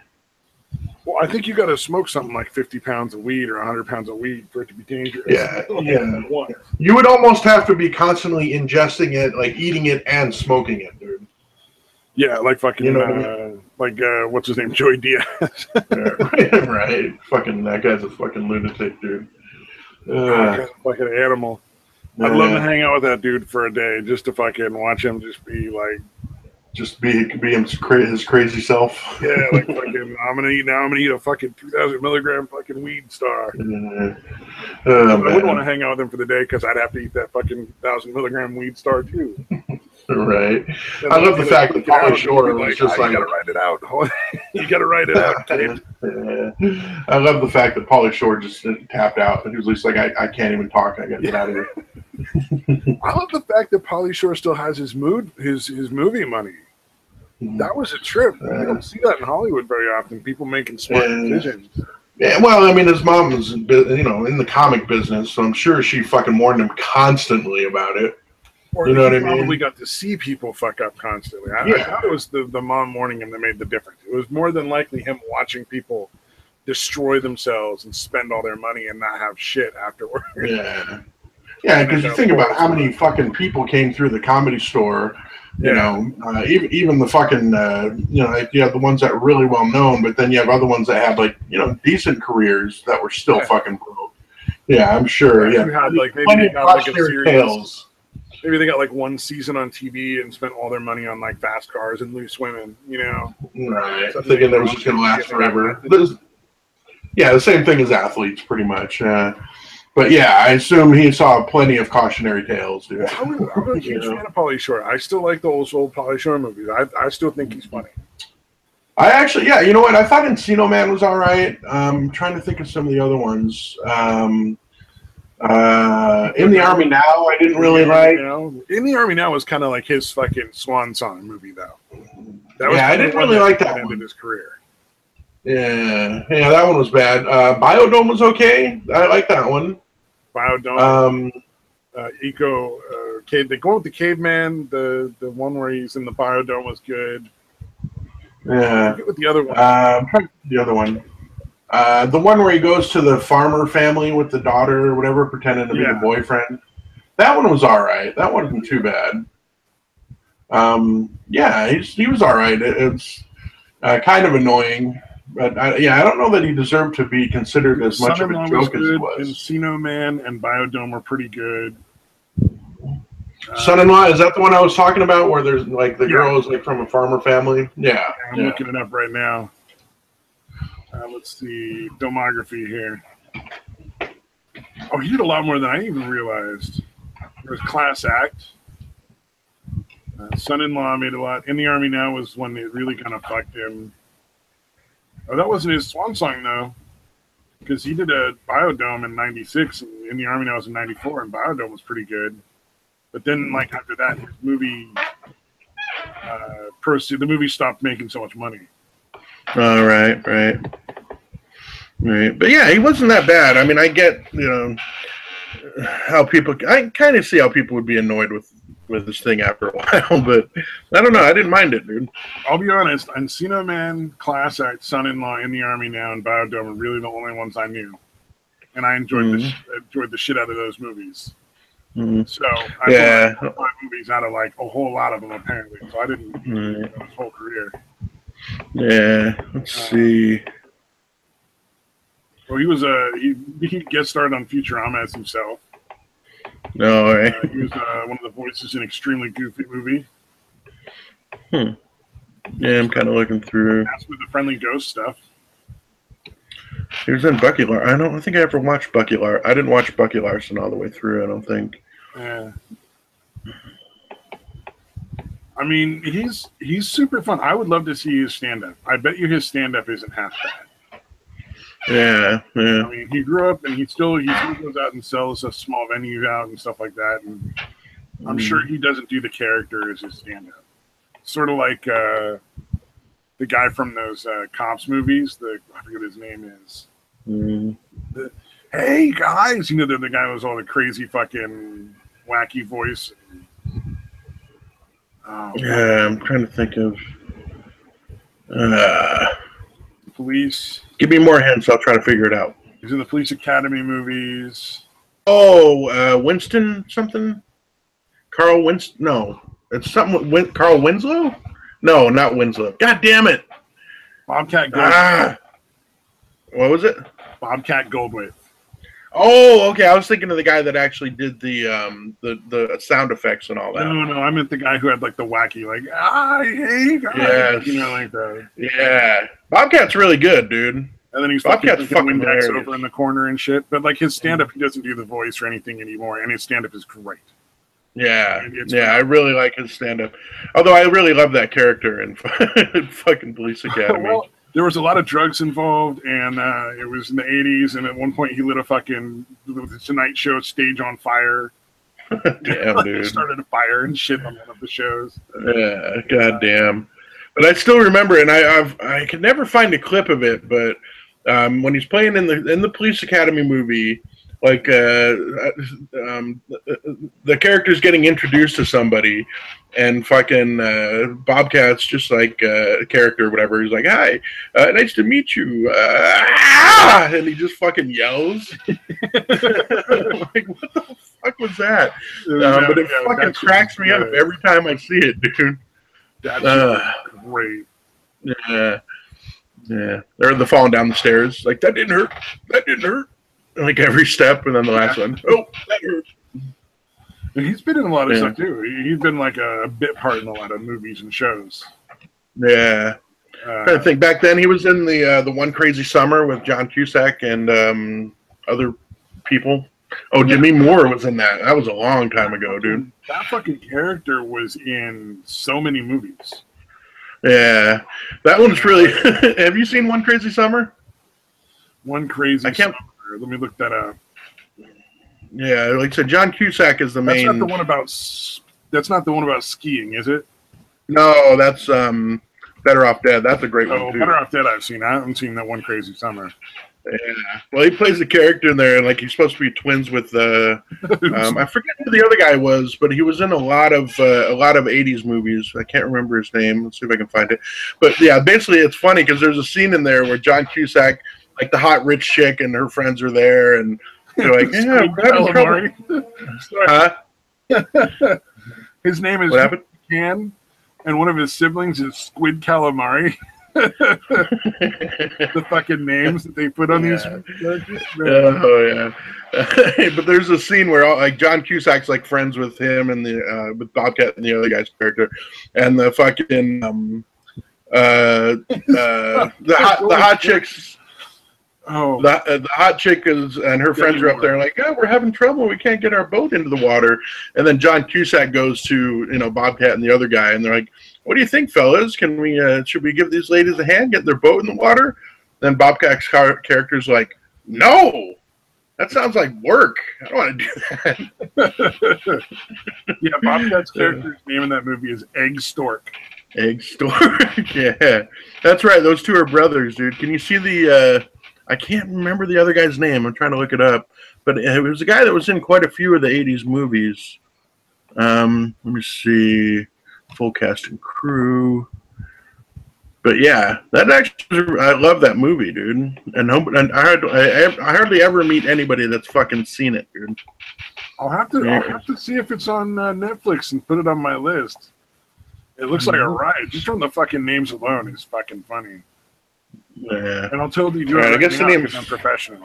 Speaker 1: Well, I think you got to smoke something like 50 pounds of weed or 100 pounds of weed for it to be dangerous.
Speaker 2: Yeah. You would almost have to be constantly ingesting it, like eating it and smoking it, dude.
Speaker 1: Yeah, like fucking, what's his name, Joey Diaz.
Speaker 2: Right. Fucking, that guy's a fucking lunatic, dude.
Speaker 1: Like an animal. I'd love to hang out with that dude for a day just to fucking watch him just be like,
Speaker 2: be his crazy self.
Speaker 1: Yeah, like fucking. I'm gonna eat a fucking 2,000 milligram fucking weed star. I wouldn't want to hang out with him for the day because I'd have to eat that fucking 1,000 milligram weed star too.
Speaker 2: Right. I love the fact that Pauly Shore was just like,
Speaker 1: you gotta write it out. You gotta write it out, kid.
Speaker 2: I love the fact that Pauly Shore just tapped out and he was just like, I can't even talk. I gotta get out of here.
Speaker 1: I love the fact that Pauly Shore still has his movie money. That was a trip. You don't see that in Hollywood very often. People making smart decisions.
Speaker 2: Yeah, well, I mean, his mom was, in the comic business, so I'm sure she fucking warned him constantly about it.
Speaker 1: Or you know what I mean? Probably got to see people fuck up constantly. I thought it was the mom warning him that made the difference. It was more than likely him watching people destroy themselves and spend all their money and not have shit afterwards.
Speaker 2: Yeah, because you think about how many fucking people came through the Comedy Store. Even the fucking you have the ones that are really well known, but then you have other ones that have like decent careers that were still fucking broke. Yeah, I'm sure.
Speaker 1: You had like maybe they got like a series. Maybe they got like one season on TV and spent all their money on like fast cars and loose women.
Speaker 2: Right? Thinking that was just gonna last forever. The same thing as athletes, pretty much. But yeah, I assume he saw plenty of cautionary tales, dude.
Speaker 1: I'm a huge fan of Pauly Shore. I still like those old Pauly Shore movies. I still think he's funny.
Speaker 2: I actually, you know what? I thought Encino Man was all right. I'm trying to think of some of the other ones. In the Army Now, I didn't really like.
Speaker 1: In the Army Now was kind of like his fucking swan song movie, though. That was
Speaker 3: I didn't really like that
Speaker 1: ended
Speaker 3: one.
Speaker 1: his career.
Speaker 3: Yeah, that one was bad. Biodome was okay. I like that one.
Speaker 1: Biodome, Eco, they go with the caveman. The one where he's in the biodome was good.
Speaker 3: Yeah.
Speaker 1: I forget what the other one.
Speaker 3: The other one. The one where he goes to the farmer family with the daughter or whatever, pretending to be the boyfriend. That one was all right. That wasn't too bad. He was all right. It's kind of annoying, but I don't know that he deserved to be considered as much of a joke as he was.
Speaker 1: Encino Man and Biodome were pretty good.
Speaker 3: Son-in-Law, is that the one I was talking about where there's like the girl is like from a farmer family? Yeah.
Speaker 1: I'm looking it up right now. Let's see, filmography here. Oh, he did a lot more than I even realized. There was Class Act. Son-in-Law made a lot. In the Army Now was when it really kind of fucked him. Oh, that wasn't his swan song though, because he did a Biodome in '96. And In the Army Now was in '94, and Biodome was pretty good. But then, like after that, his movie, the movie stopped making so much money.
Speaker 2: Oh, right. But yeah, he wasn't that bad. I mean, I get, how people, I kind of see how people would be annoyed with this thing after a while, but I don't know. I didn't mind it, dude.
Speaker 1: I'll be honest. Encino Man, Class Act, Son-in-Law, In the Army Now, and Biodome are really the only ones I knew. And I enjoyed the shit out of those movies. So I put 5 movies out of like a whole lot of them apparently. So I didn't know his whole career.
Speaker 2: Yeah, let's see.
Speaker 1: Well, he guest starred on Futurama as himself.
Speaker 2: No, right.
Speaker 1: He was one of the voices in Extremely Goofy Movie.
Speaker 2: Yeah, I'm kind of looking through.
Speaker 1: That's with the Friendly Ghost stuff.
Speaker 2: He was in Bucky Larson. I don't think I ever watched Bucky Larson. I didn't watch Bucky Larson all the way through, I don't think.
Speaker 1: Yeah. I mean, he's super fun. I would love to see his stand-up. I bet you his stand-up isn't half bad.
Speaker 2: Yeah.
Speaker 1: I mean, he grew up and he still goes out and sells a small venue out and stuff like that. And I'm sure he doesn't do the character as his stand-up. Sort of like the guy from those Cops movies. I forget what his name is. Hey guys, the guy who was all the crazy fucking wacky voice.
Speaker 2: Yeah, I'm trying to think of.
Speaker 1: Police.
Speaker 2: Give me more hints. I'll try to figure it out.
Speaker 1: He's in the Police Academy movies.
Speaker 2: Oh, Winston something? Carl Winston? No, it's something with Carl Winslow? No, not Winslow. God damn it!
Speaker 1: Bobcat Goldthwait.
Speaker 2: What was it?
Speaker 1: Bobcat Goldthwait.
Speaker 2: Oh, okay. I was thinking of the guy that actually did the sound effects and all that.
Speaker 1: No, I meant the guy who had like the wacky, like, hey guys,
Speaker 2: yes.
Speaker 1: like that.
Speaker 2: Yeah, Bobcat's really good, dude.
Speaker 1: And then he's
Speaker 2: Bobcat's fucking
Speaker 1: Windex over in the corner and shit. But like his stand-up, he doesn't do the voice or anything anymore, and his stand-up is great.
Speaker 2: Yeah, I really like his stand-up. Although I really love that character in fucking Police Academy.
Speaker 1: Well, there was a lot of drugs involved, and it was in the 80s, and at one point he lit a fucking the Tonight Show stage on fire.
Speaker 2: Damn, dude.
Speaker 1: Started a fire and shit on one of the shows.
Speaker 2: Yeah, goddamn. But I still remember, and I could never find a clip of it, but when he's playing in the Police Academy movie, like the character's getting introduced to somebody, and fucking Bobcat's just like a character or whatever. He's like, "Hi, nice to meet you," and he just fucking yells. Like, what the fuck was that? But it fucking cracks me up every time I see it, dude.
Speaker 1: That's great.
Speaker 2: Yeah. They're falling down the stairs. Like, that didn't hurt. That didn't hurt. Like every step, and then the last one. Oh, that hurt.
Speaker 1: And he's been in a lot of stuff too. He's been like a bit part in a lot of movies and shows.
Speaker 2: Yeah. I think back then he was in the One Crazy Summer with John Cusack and other people. Oh, Jimmy Moore was in that. That was a long time ago, dude.
Speaker 1: That fucking character was in so many movies.
Speaker 2: Yeah, that one's really. Have you seen One Crazy Summer?
Speaker 1: One Crazy Summer. Let me look that up.
Speaker 2: Yeah, like I said, John Cusack is the main.
Speaker 1: That's not the one about skiing, is it?
Speaker 2: No, that's Better Off Dead. That's a great one too.
Speaker 1: Better Off Dead I've seen. I haven't seen that One Crazy Summer.
Speaker 2: Yeah. Well, he plays a character in there, and like he's supposed to be twins with I forget who the other guy was, but he was in a lot of '80s movies. I can't remember his name. Let's see if I can find it. But yeah, basically, it's funny because there's a scene in there where John Cusack, like the hot rich chick, and her friends are there, and they're like, "Yeah, we're having trouble." Huh?
Speaker 1: His name is
Speaker 2: What happened?
Speaker 1: Can, and one of his siblings is Squid Calamari. The fucking names that they put on these characters.
Speaker 2: Oh yeah. But there's a scene where like John Cusack's like friends with him and the with Bobcat and the other guy's character, and the fucking the hot chicks.
Speaker 1: Oh,
Speaker 2: the hot chick is and her friends are up there like, oh, we're having trouble. We can't get our boat into the water. And then John Cusack goes to Bobcat and the other guy, and they're like, what do you think, fellas? Can we should we give these ladies a hand, get their boat in the water? Then Bobcat's character's like, no, that sounds like work. I don't want to do that.
Speaker 1: Yeah, Bobcat's character's name in that movie is Egg Stork.
Speaker 2: Egg Stork. Yeah, that's right. Those two are brothers, dude. Can you see the? I can't remember the other guy's name. I'm trying to look it up, but it was a guy that was in quite a few of the '80s movies. Let me see. Full cast and crew. But yeah, that actually, I love that movie, dude. And I hardly ever meet anybody that's fucking seen it, dude.
Speaker 1: I'll have to see if it's on Netflix and put it on my list. It looks like a ride. Just from the fucking names alone is fucking funny.
Speaker 2: Yeah.
Speaker 1: And I'll totally do it.
Speaker 2: Right, I guess the name is
Speaker 1: unprofessional.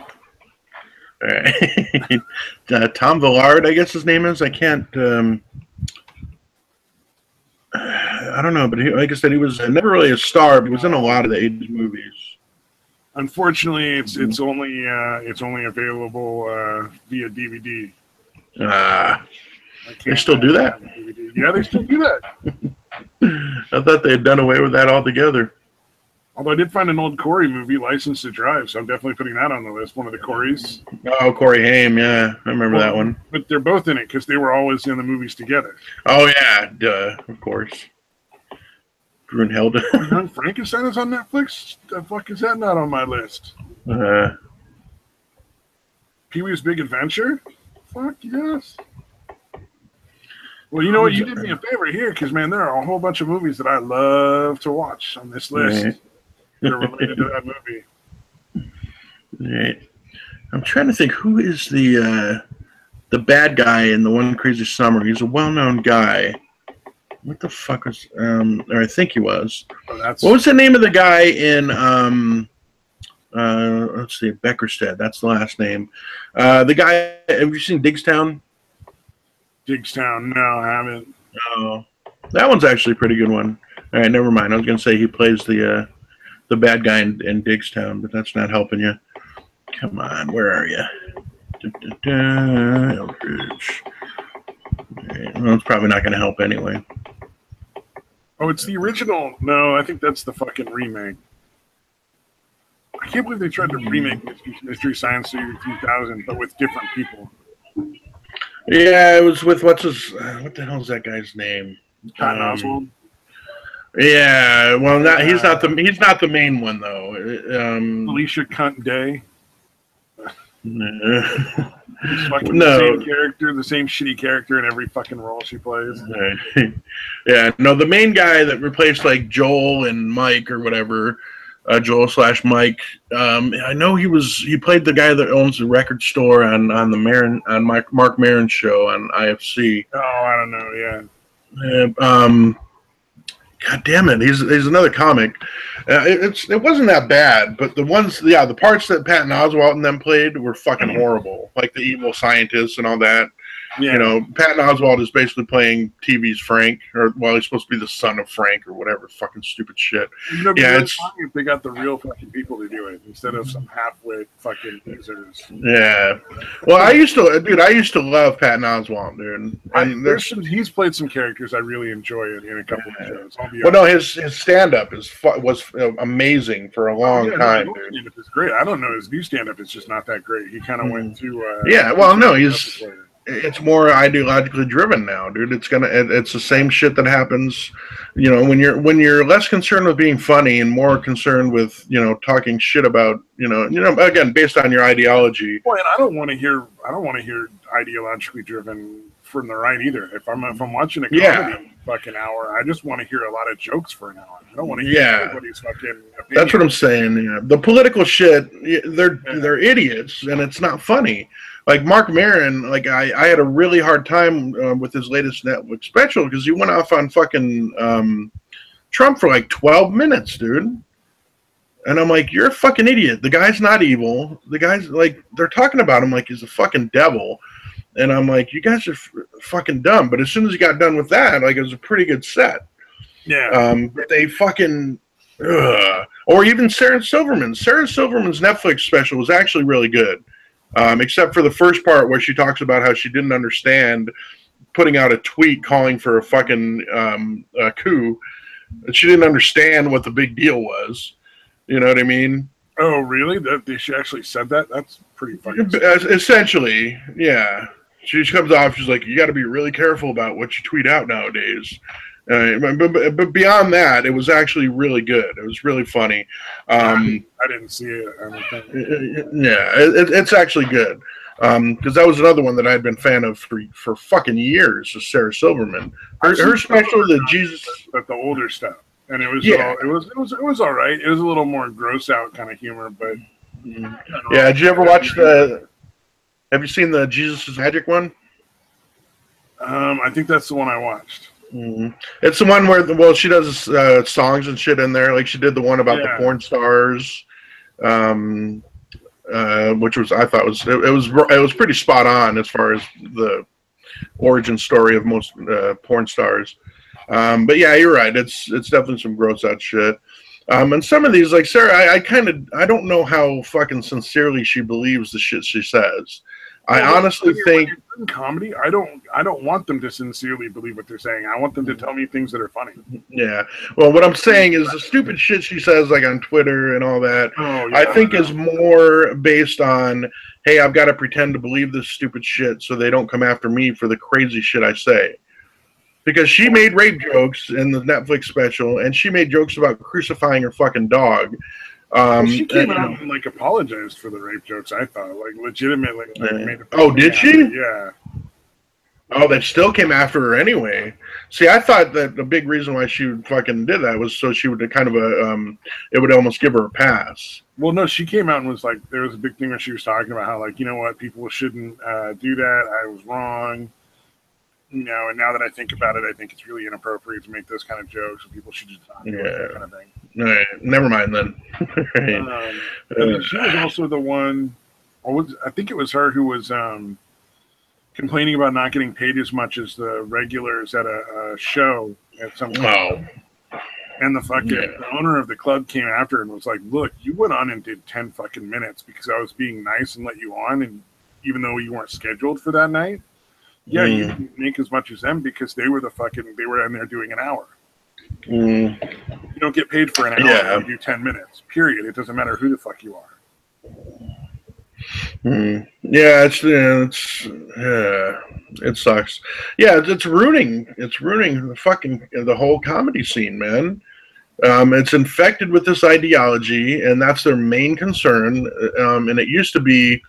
Speaker 2: All right. Tom Villard, I guess his name is. I can't. I don't know, but like I said, he was never really a star, but he was in a lot of the '80s movies.
Speaker 1: Unfortunately, it's only available via DVD.
Speaker 2: They still do that?
Speaker 1: Yeah, they still do that.
Speaker 2: I thought they had done away with that altogether.
Speaker 1: Although I did find an old Corey movie, License to Drive, so I'm definitely putting that on the list. One of the Coreys.
Speaker 2: Oh, Corey Haim, yeah, I remember that one.
Speaker 1: But they're both in it because they were always in the movies together.
Speaker 2: Oh yeah, duh, of course. Brunhilde.
Speaker 1: Young Frankenstein is on Netflix. The fuck is that not on my list? Pee-wee's Big Adventure. Fuck yes. Well, you know what? You did me a favor here because, man, there are a whole bunch of movies that I love to watch on this list that are related to that movie.
Speaker 2: Right. I'm trying to think, who is the bad guy in the One Crazy Summer? He's a well-known guy. What the fuck was? Or I think he was. What was the name of the guy in? Let's see, Beckerstead. That's the last name. The guy. Have you seen Diggstown?
Speaker 1: Diggstown, no, I haven't.
Speaker 2: Oh, that one's actually a pretty good one. All right, never mind. I was gonna say he plays the bad guy in Diggstown, but that's not helping you. Come on, where are you? Eldridge. Right, well, it's probably not gonna help anyway.
Speaker 1: Oh, it's the original. No, I think that's the fucking remake. I can't believe they tried to remake Mystery Science Theater 3000, but with different people.
Speaker 2: Yeah, it was with what the hell's that guy's name?
Speaker 1: Patton Oswalt.
Speaker 2: Yeah, well, he's not the main one though.
Speaker 1: Alicia Cunt Day.
Speaker 2: No.
Speaker 1: The same character, the same shitty character in every fucking role she plays.
Speaker 2: Yeah, no, the main guy that replaced like Joel and Mike or whatever, Joel/Mike. I know he played the guy that owns the record store on Mark Maron's show on IFC.
Speaker 1: Oh, I don't know. Yeah.
Speaker 2: God damn it, he's another comic. It wasn't that bad, but the parts that Patton Oswalt and them played were fucking horrible, like the evil scientists and all that. Yeah. You know, Patton Oswalt is basically playing TV's Frank, he's supposed to be the son of Frank or whatever fucking stupid shit.
Speaker 1: Yeah, it's funny if they got the real fucking people to do it instead of some halfwit fucking users.
Speaker 2: Yeah. Well, I used to love Patton Oswalt, dude. And
Speaker 1: he's played some characters I really enjoy in a couple of shows.
Speaker 2: Well, no, his stand-up was amazing for a long time, dude.
Speaker 1: Stand-up is great. I don't know his new stand-up is just not that great. He kind of went to.
Speaker 2: Well, no, he's. it's more ideologically driven now, dude. It's the same shit that happens, you know, when you're less concerned with being funny and more concerned with, you know, talking shit about, you know, again, based on your ideology.
Speaker 1: Well, and I don't want to hear ideologically driven from the right either. If I'm watching a comedy fucking hour, I just want to hear a lot of jokes for an hour. I don't want to hear everybody's fucking opinion.
Speaker 2: That's what I'm saying. Yeah. The political shit, they're idiots, and it's not funny. Like Mark Maron, like I had a really hard time with his latest Netflix special because he went off on fucking Trump for like 12 minutes, dude. And I'm like, you're a fucking idiot. The guy's not evil. The guy's like, they're talking about him like he's a fucking devil. And I'm like, you guys are fucking dumb. But as soon as he got done with that, like, it was a pretty good set.
Speaker 1: Yeah.
Speaker 2: But they fucking, or even Sarah Silverman's Netflix special was actually really good. Except for the first part where she talks about how she didn't understand putting out a tweet calling for a fucking coup. She didn't understand what the big deal was. You know what I mean?
Speaker 1: Oh, really? She actually said that? That's pretty fucking
Speaker 2: essentially, yeah. She comes off, she's like, you got to be really careful about what you tweet out nowadays. But beyond that, it was actually really good. It was really funny.
Speaker 1: I didn't see it.
Speaker 2: It's actually good. Because that was another one that I'd been a fan of for fucking years, is Sarah Silverman. Her special, the Jesus,
Speaker 1: but the older stuff, and it was it was all right. It was a little more gross out kind of humor, but
Speaker 2: Did you ever watch have you seen the Jesus is Magic one?
Speaker 1: I think that's the one I watched.
Speaker 2: Mm-hmm. It's the one where she does songs and shit in there, like she did the one about the porn stars, which was I thought it was pretty spot on as far as the origin story of most porn stars. But yeah, you're right. It's definitely some gross out shit. And some of these, like Sarah, I don't know how fucking sincerely she believes the shit she says. I honestly think
Speaker 1: in comedy, I don't want them to sincerely believe what they're saying. I want them to tell me things that are funny.
Speaker 2: Yeah. Well, what I'm saying is the stupid shit she says, like on Twitter and all that, I think is more based on, hey, I've got to pretend to believe this stupid shit so they don't come after me for the crazy shit I say. Because she made rape jokes in the Netflix special, and she made jokes about crucifying her fucking dog.
Speaker 1: She came out and like apologized for the rape jokes. I thought like legitimately.
Speaker 2: Did she?
Speaker 1: Yeah.
Speaker 2: Oh, that still came after her anyway. See, I thought that the big reason why she fucking did that was so she would kind of it would almost give her a pass.
Speaker 1: Well, no, she came out and was like, there was a big thing where she was talking about how like, you know what, people shouldn't do that. I was wrong. You know, and now that I think about it, I think it's really inappropriate to make those kind of jokes. And people should just not do that kind of thing.
Speaker 2: All right, never mind then.
Speaker 1: And then she was also the one, I think it was her who was complaining about not getting paid as much as the regulars at a show at some point.
Speaker 2: Oh.
Speaker 1: And the fucking owner of the club came after her and was like, look, you went on and did 10 fucking minutes because I was being nice and let you on, and even though you weren't scheduled for that night. Yeah, you didn't make as much as them because they were in there doing an hour. You don't get paid for an hour if you do 10 minutes, period. It doesn't matter who the fuck you are.
Speaker 2: It sucks. Yeah, it's ruining the whole comedy scene, man. It's infected with this ideology, and that's their main concern. And it used to be,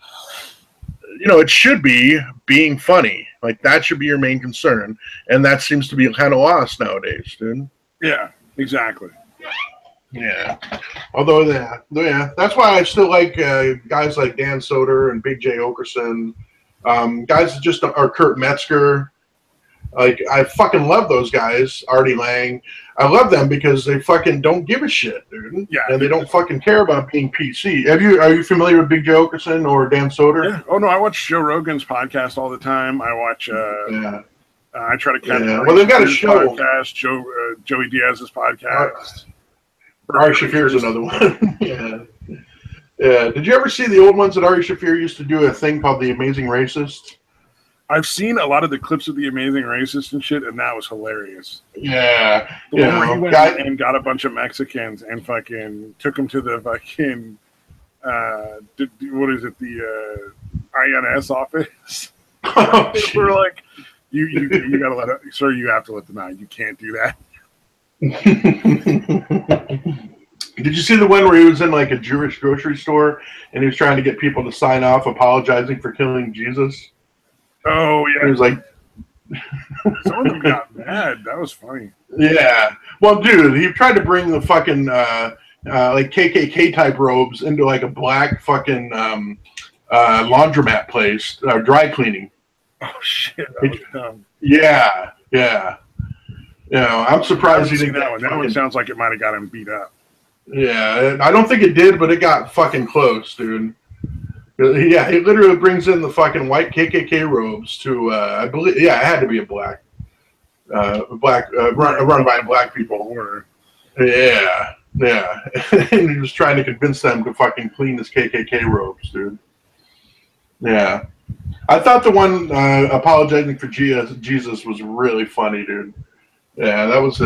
Speaker 2: it should be being funny. Like, that should be your main concern. And that seems to be kind of lost nowadays, dude.
Speaker 1: Yeah, exactly.
Speaker 2: Yeah.
Speaker 3: Although, that's why I still like guys like Dan Soder and Big J. Okerson. Guys that just are Kurt Metzger. Like, I fucking love those guys. Artie Lang. I love them because they fucking don't give a shit, dude. Yeah. And they don't fucking care about being PC. Are you familiar with Big J. Okerson or Dan Soder?
Speaker 1: Yeah. Oh no, I watch Joe Rogan's podcast all the time. I watch. I try to catch.
Speaker 3: Well, they've got a show.
Speaker 1: Podcast. Joey Diaz's podcast.
Speaker 3: Ari Shaffir's another one. Yeah. Did you ever see the old ones that Ari Shaffir used to do a thing called The Amazing Racist?
Speaker 1: I've seen a lot of the clips of The Amazing Racist and shit, and that was hilarious.
Speaker 3: Yeah.
Speaker 1: The one where he went and got a bunch of Mexicans and fucking took them to the fucking, what is it, the INS office? We're like, you gotta let it, sir. You have to let them out. You can't do that.
Speaker 3: Did you see the one where he was in like a Jewish grocery store and he was trying to get people to sign off apologizing for killing Jesus?
Speaker 1: Oh yeah.
Speaker 3: He was like,
Speaker 1: some of them got mad. That was funny.
Speaker 3: Yeah. Well, dude, he tried to bring the fucking like KKK type robes into like a black fucking laundromat place, dry cleaning.
Speaker 1: Oh shit, that was dumb.
Speaker 3: Yeah. You know, I'm surprised he didn't
Speaker 1: that one. That one sounds like it might have got him beat up.
Speaker 3: Yeah, I don't think it did, but it got fucking close, dude. Yeah, he literally brings in the fucking white KKK robes to, I believe, yeah, it had to be a black, run by black people. Yeah. And he was trying to convince them to fucking clean his KKK robes, dude. Yeah. I thought the one apologizing for Jesus was really funny, dude. Yeah, that was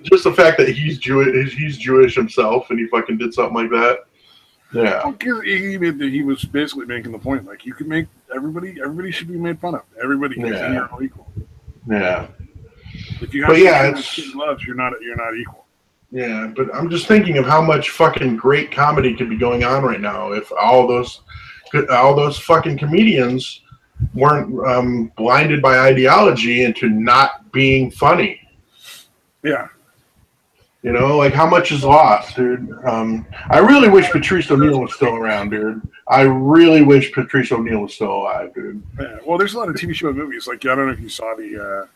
Speaker 3: just the fact that he's Jewish himself, and he fucking did something like that. Yeah,
Speaker 1: well, he was basically making the point like you can make everybody should be made fun of. Everybody is you're all equal.
Speaker 3: Yeah,
Speaker 1: if you have gloves, you're not equal.
Speaker 3: Yeah, but I'm just thinking of how much fucking great comedy could be going on right now if all those fucking comedians weren't blinded by ideology into not being funny.
Speaker 1: Yeah.
Speaker 3: You know, like how much is lost, dude. I really wish Patrice O'Neal was still around, dude. I really wish Patrice O'Neal was still alive, dude.
Speaker 1: Yeah. Well, there's a lot of TV show movies. Like, I don't know if you saw the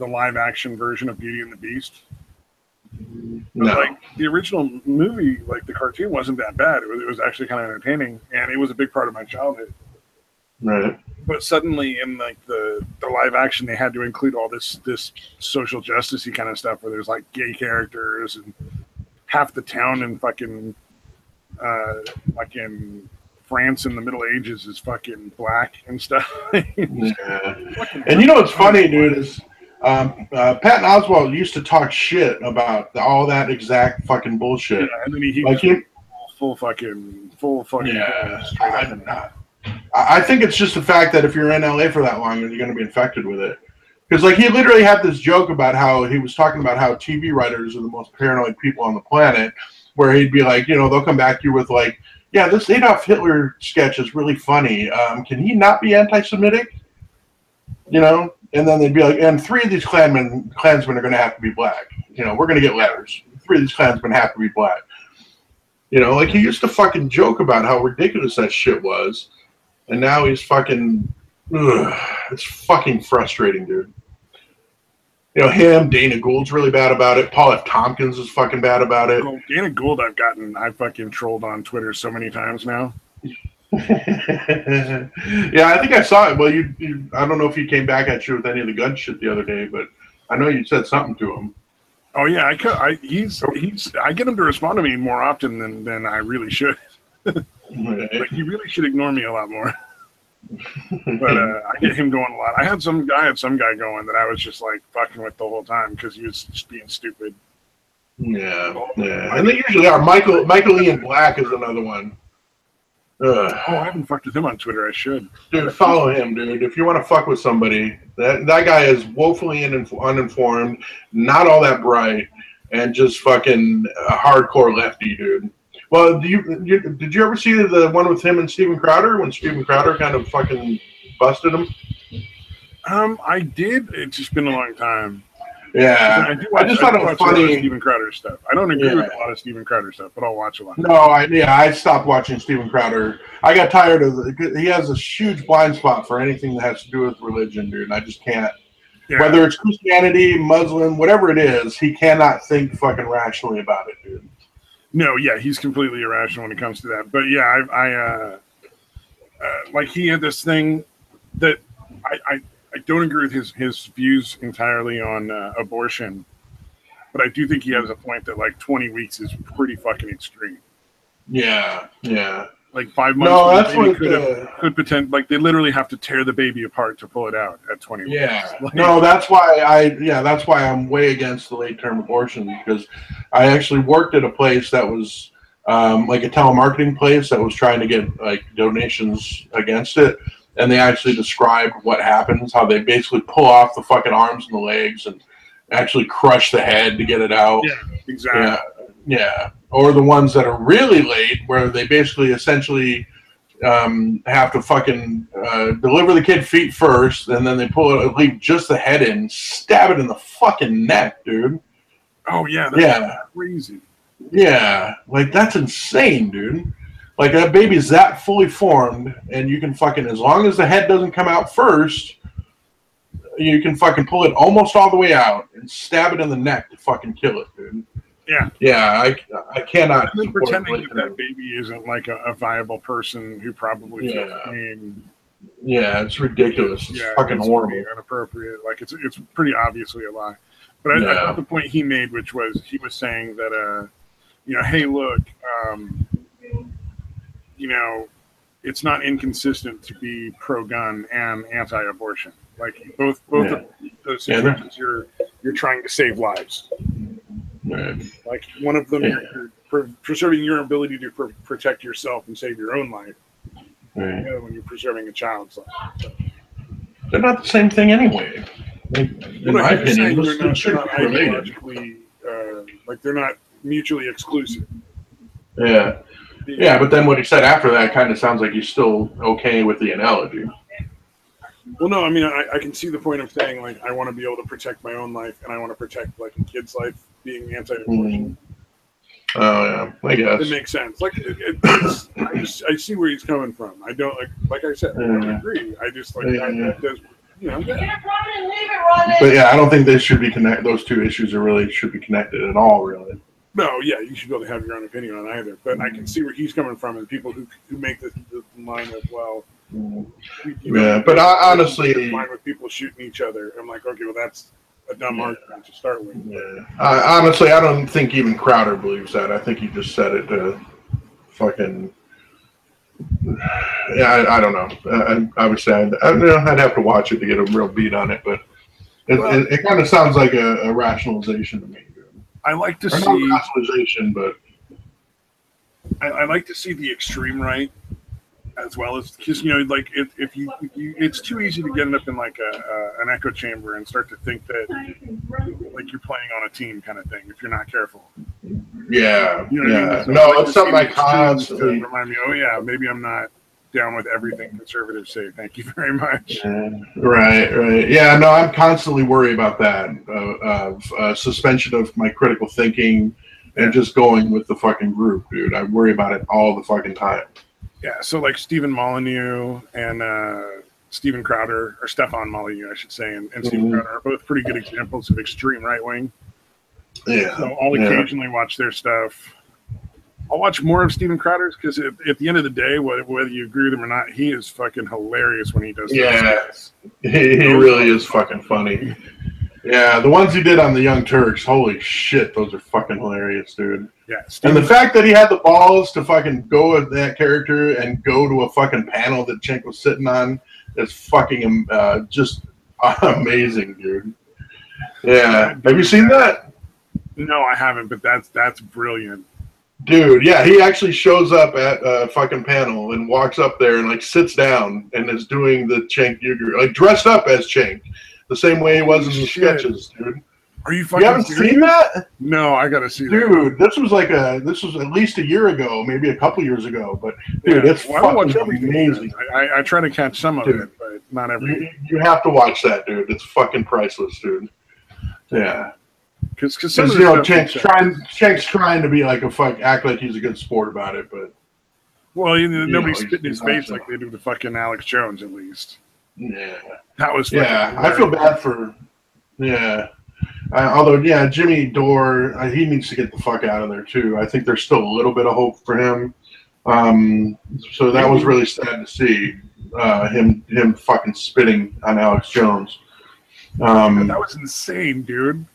Speaker 1: live action version of Beauty and the Beast. But
Speaker 3: No.
Speaker 1: like the original movie, like the cartoon wasn't that bad. It was actually kind of entertaining, and it was a big part of my childhood.
Speaker 3: Right.
Speaker 1: But suddenly, in like the live action, they had to include all this social justice-y kind of stuff, where there's like gay characters and half the town in fucking France in the Middle Ages is fucking black and stuff.
Speaker 3: Yeah. And you know what's funny, dude, is Patton Oswalt used to talk shit about all that exact fucking bullshit.
Speaker 1: Yeah, and then he
Speaker 3: like
Speaker 1: was full fucking.
Speaker 3: Yeah. I think it's just the fact that if you're in LA for that long, then you're going to be infected with it. Because like he literally had this joke about how he was talking about how TV writers are the most paranoid people on the planet, where he'd be like, you know, they'll come back to you with like, yeah, this Adolf Hitler sketch is really funny. Can he not be anti-Semitic? You know, and then they'd be like, and 3 of these Klansmen are going to have to be black. You know, we're going to get letters. 3 of these Klansmen have to be black. You know, like he used to fucking joke about how ridiculous that shit was. And now he's fucking, it's fucking frustrating, dude. You know, him, Dana Gould's really bad about it. Paul F. Tompkins is fucking bad about it.
Speaker 1: Well, Dana Gould, I fucking trolled on Twitter so many times now.
Speaker 3: Yeah, I think I saw it. Well, you I don't know if he came back at you with any of the gun shit the other day, but I know you said something to him.
Speaker 1: Oh yeah, I get him to respond to me more often than I really should. Like he really should ignore me a lot more. But I get him going a lot. I had some guy going that I was just like fucking with the whole time because he was just being stupid.
Speaker 3: Yeah. And they usually are. Michael Ian Black is another one.
Speaker 1: Oh, I haven't fucked with him on Twitter. I should.
Speaker 3: Dude, follow him, dude. If you want to fuck with somebody, that guy is woefully uninformed, not all that bright, and just fucking a hardcore lefty, dude. Well, did you ever see the one with him and Steven Crowder when Steven Crowder kind of fucking busted him?
Speaker 1: I did. It's just been a long time.
Speaker 3: Yeah, I just thought it was funny.
Speaker 1: Steven Crowder stuff. I don't agree with a lot of Steven Crowder stuff, but I'll watch a lot.
Speaker 3: No, I stopped watching Steven Crowder. I got tired of it. He has a huge blind spot for anything that has to do with religion, dude. And I just can't. Yeah. Whether it's Christianity, Muslim, whatever it is, he cannot think fucking rationally about it, dude.
Speaker 1: No, yeah, he's completely irrational when it comes to that. But yeah, I like he had this thing that I don't agree with his views entirely on abortion, but I do think he has a point that like 20 weeks is pretty fucking extreme.
Speaker 2: Yeah.
Speaker 1: Like 5 months.
Speaker 3: No, that's what
Speaker 1: could pretend like they literally have to tear the baby apart to pull it out at 20 weeks.
Speaker 3: Like, no, that's why I'm way against the late term abortion, because I actually worked at a place that was like a telemarketing place that was trying to get like donations against it, and they actually described what happens, how they basically pull off the fucking arms and the legs and actually crush the head to get it out.
Speaker 1: Yeah, exactly.
Speaker 3: Yeah. Or the ones that are really late, where they basically essentially have to fucking deliver the kid feet first, and then they leave just the head in, stab it in the fucking neck, dude.
Speaker 1: Oh yeah, that's crazy.
Speaker 3: Yeah, like that's insane, dude. Like that baby's that fully formed, and you can fucking, as long as the head doesn't come out first, you can fucking pull it almost all the way out and stab it in the neck to fucking kill it, dude.
Speaker 1: Yeah.
Speaker 3: Yeah, I cannot.
Speaker 1: And then pretending that baby isn't like a viable person who probably feels pain.
Speaker 3: Yeah, it's ridiculous. It's fucking horrible.
Speaker 1: Inappropriate. Like it's pretty obviously a lie. But I thought the point he made, which was he was saying that hey, look, it's not inconsistent to be pro-gun and anti-abortion. Like both of those situations, you're trying to save lives.
Speaker 3: Right.
Speaker 1: Like one of them, you're preserving your ability to protect yourself and save your own life.
Speaker 3: Right.
Speaker 1: The other one, you're preserving a child's life. So.
Speaker 3: They're not the same thing anyway. In my opinion,
Speaker 1: they're not ideologically, like they're not mutually exclusive.
Speaker 3: Yeah. Yeah, but then what he said after that kind of sounds like he's still okay with the analogy.
Speaker 1: Well, no, I mean, I can see the point of saying, like, I want to be able to protect my own life, and I want to protect, like, a kid's life being anti-abortion.
Speaker 3: Oh, yeah, I guess.
Speaker 1: It makes sense. Like, I see where he's coming from. I don't, like I said, I don't agree. I just, like, that does,
Speaker 3: But, yeah, I don't think they should be connected. Those two issues should be connected at all, really.
Speaker 1: No, yeah, you should be able to have your own opinion on either. But I can see where he's coming from, and people who make the line as well.
Speaker 3: But honestly,
Speaker 1: fine with people shooting each other. I'm like, okay, well, that's a dumb argument to start with.
Speaker 3: Yeah. Honestly, I don't think even Crowder believes that. I think he just said it to fucking. Yeah, I don't know. I would say I'd have to watch it to get a real beat on it, but it kind of sounds like a rationalization to me.
Speaker 1: I like to see
Speaker 3: not rationalization, but
Speaker 1: I like to see the extreme right, as well as because like if you it's too easy to get up in like an echo chamber and start to think that like you're playing on a team kind of thing if you're not careful.
Speaker 3: Yeah,
Speaker 1: you know what I mean? So
Speaker 3: no, it's something I constantly
Speaker 1: remind me. Oh yeah, maybe I'm not down with everything conservatives say. Thank you very much.
Speaker 3: Right. Yeah, no, I'm constantly worried about that of suspension of my critical thinking and just going with the fucking group, dude. I worry about it all the fucking time.
Speaker 1: Yeah, so like Stephen Molyneux and Stephen Crowder, or Stefan Molyneux, I should say, and Stephen Crowder are both pretty good examples of extreme right wing.
Speaker 3: Yeah.
Speaker 1: So I'll occasionally watch their stuff. I'll watch more of Stephen Crowder's because at the end of the day, whether you agree with him or not, he is fucking hilarious when he does.
Speaker 3: Yeah, he really is fucking funny. Yeah, the ones he did on the Young Turks, holy shit, those are fucking hilarious, dude.
Speaker 1: Yeah,
Speaker 3: and the fact that he had the balls to fucking go with that character and go to a fucking panel that Cenk was sitting on is fucking just amazing, dude. Yeah, have you seen that?
Speaker 1: No, I haven't, but that's brilliant.
Speaker 3: Dude, yeah, he actually shows up at a fucking panel and walks up there and like sits down and is doing the Cenk Uygur, like dressed up as Cenk, the same way he was in the sketches, dude.
Speaker 1: Are you fucking
Speaker 3: haven't
Speaker 1: serious?
Speaker 3: seen that?
Speaker 1: No, I gotta see that.
Speaker 3: Dude, this was at least a year ago, maybe a couple years ago, but dude, it's fucking amazing.
Speaker 1: I try to catch some of it, but not everything.
Speaker 3: You have to watch that, dude. It's fucking priceless, dude. Yeah.
Speaker 1: Because
Speaker 3: Cenk's trying to be like act like he's a good sport about it, but
Speaker 1: nobody's spitting his face like they do to fucking Alex Jones, at least.
Speaker 3: Yeah,
Speaker 1: that was
Speaker 3: I feel bad for although Jimmy Dore, he needs to get the fuck out of there too. I think there's still a little bit of hope for him. So that was really sad to see him fucking spitting on Alex Jones.
Speaker 1: That was insane, dude.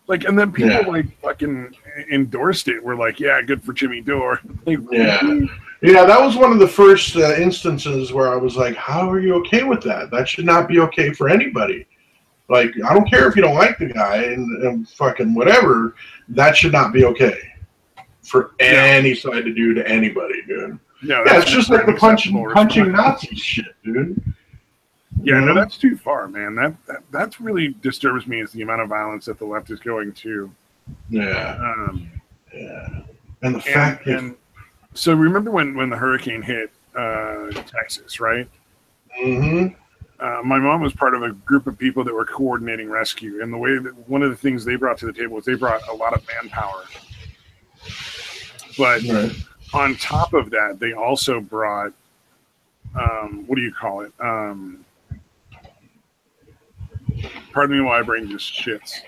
Speaker 1: Like, and then people like fucking endorsed it. We're like, yeah, good for Jimmy Dore.
Speaker 3: Yeah, that was one of the first instances where I was like, how are you okay with that? That should not be okay for anybody. Like, I don't care if you don't like the guy and fucking whatever. That should not be okay for any side to do to anybody, dude.
Speaker 1: Yeah,
Speaker 3: Yeah, it's just like the punching
Speaker 1: response.
Speaker 3: Nazi shit, dude.
Speaker 1: Yeah, no, that's too far, man. That really disturbs me is the amount of violence that the left is going to.
Speaker 3: Yeah. Yeah. And the fact that...
Speaker 1: And so remember when the hurricane hit Texas, right?
Speaker 3: Mm-hmm.
Speaker 1: My mom was part of a group of people that were coordinating rescue, and the way that one of the things they brought to the table was they brought a lot of manpower. But on top of that, they also brought what do you call it? Pardon me while my brain just shits.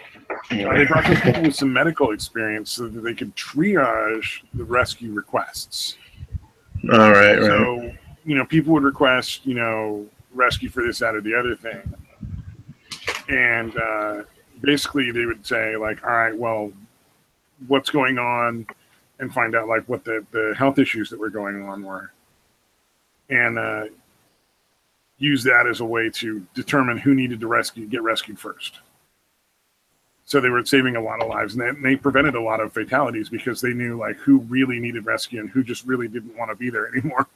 Speaker 1: They brought some people with some medical experience so that they could triage the rescue requests.
Speaker 2: All right,
Speaker 1: So, people would request, rescue for this, that, or the other thing. And basically they would say, like, all right, well, what's going on? And find out, like, what the health issues that were going on were. And use that as a way to determine who needed to get rescued first. So they were saving a lot of lives, and they prevented a lot of fatalities because they knew, like, who really needed rescue and who just really didn't want to be there anymore.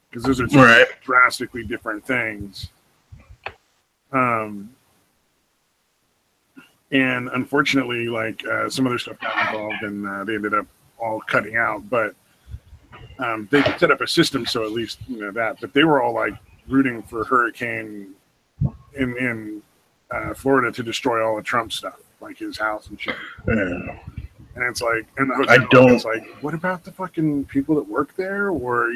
Speaker 1: Because those are two drastically different things. And unfortunately, like, some other stuff got involved, and they ended up all cutting out. But they set up a system, so at least that. But they were all like rooting for Hurricane in Florida to destroy all of Trump's stuff, like his house and shit.
Speaker 2: Yeah.
Speaker 1: And it's like, and the hotel, it's like, what about the fucking people that work there, or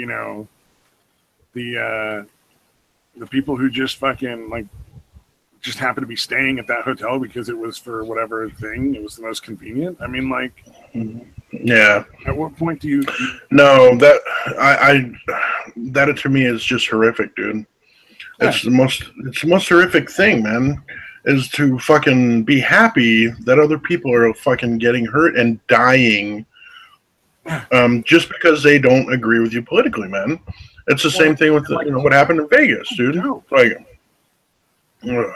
Speaker 1: the people who just fucking like just happen to be staying at that hotel because it was for whatever thing it was the most convenient. I mean, like,
Speaker 2: yeah.
Speaker 1: At what point do you?
Speaker 2: No, that to me is just horrific, dude. Yeah. It's the most horrific thing, man, is to fucking be happy that other people are fucking getting hurt and dying, just because they don't agree with you politically, man. It's the same thing with what happened in Vegas, dude. Like,
Speaker 1: yeah,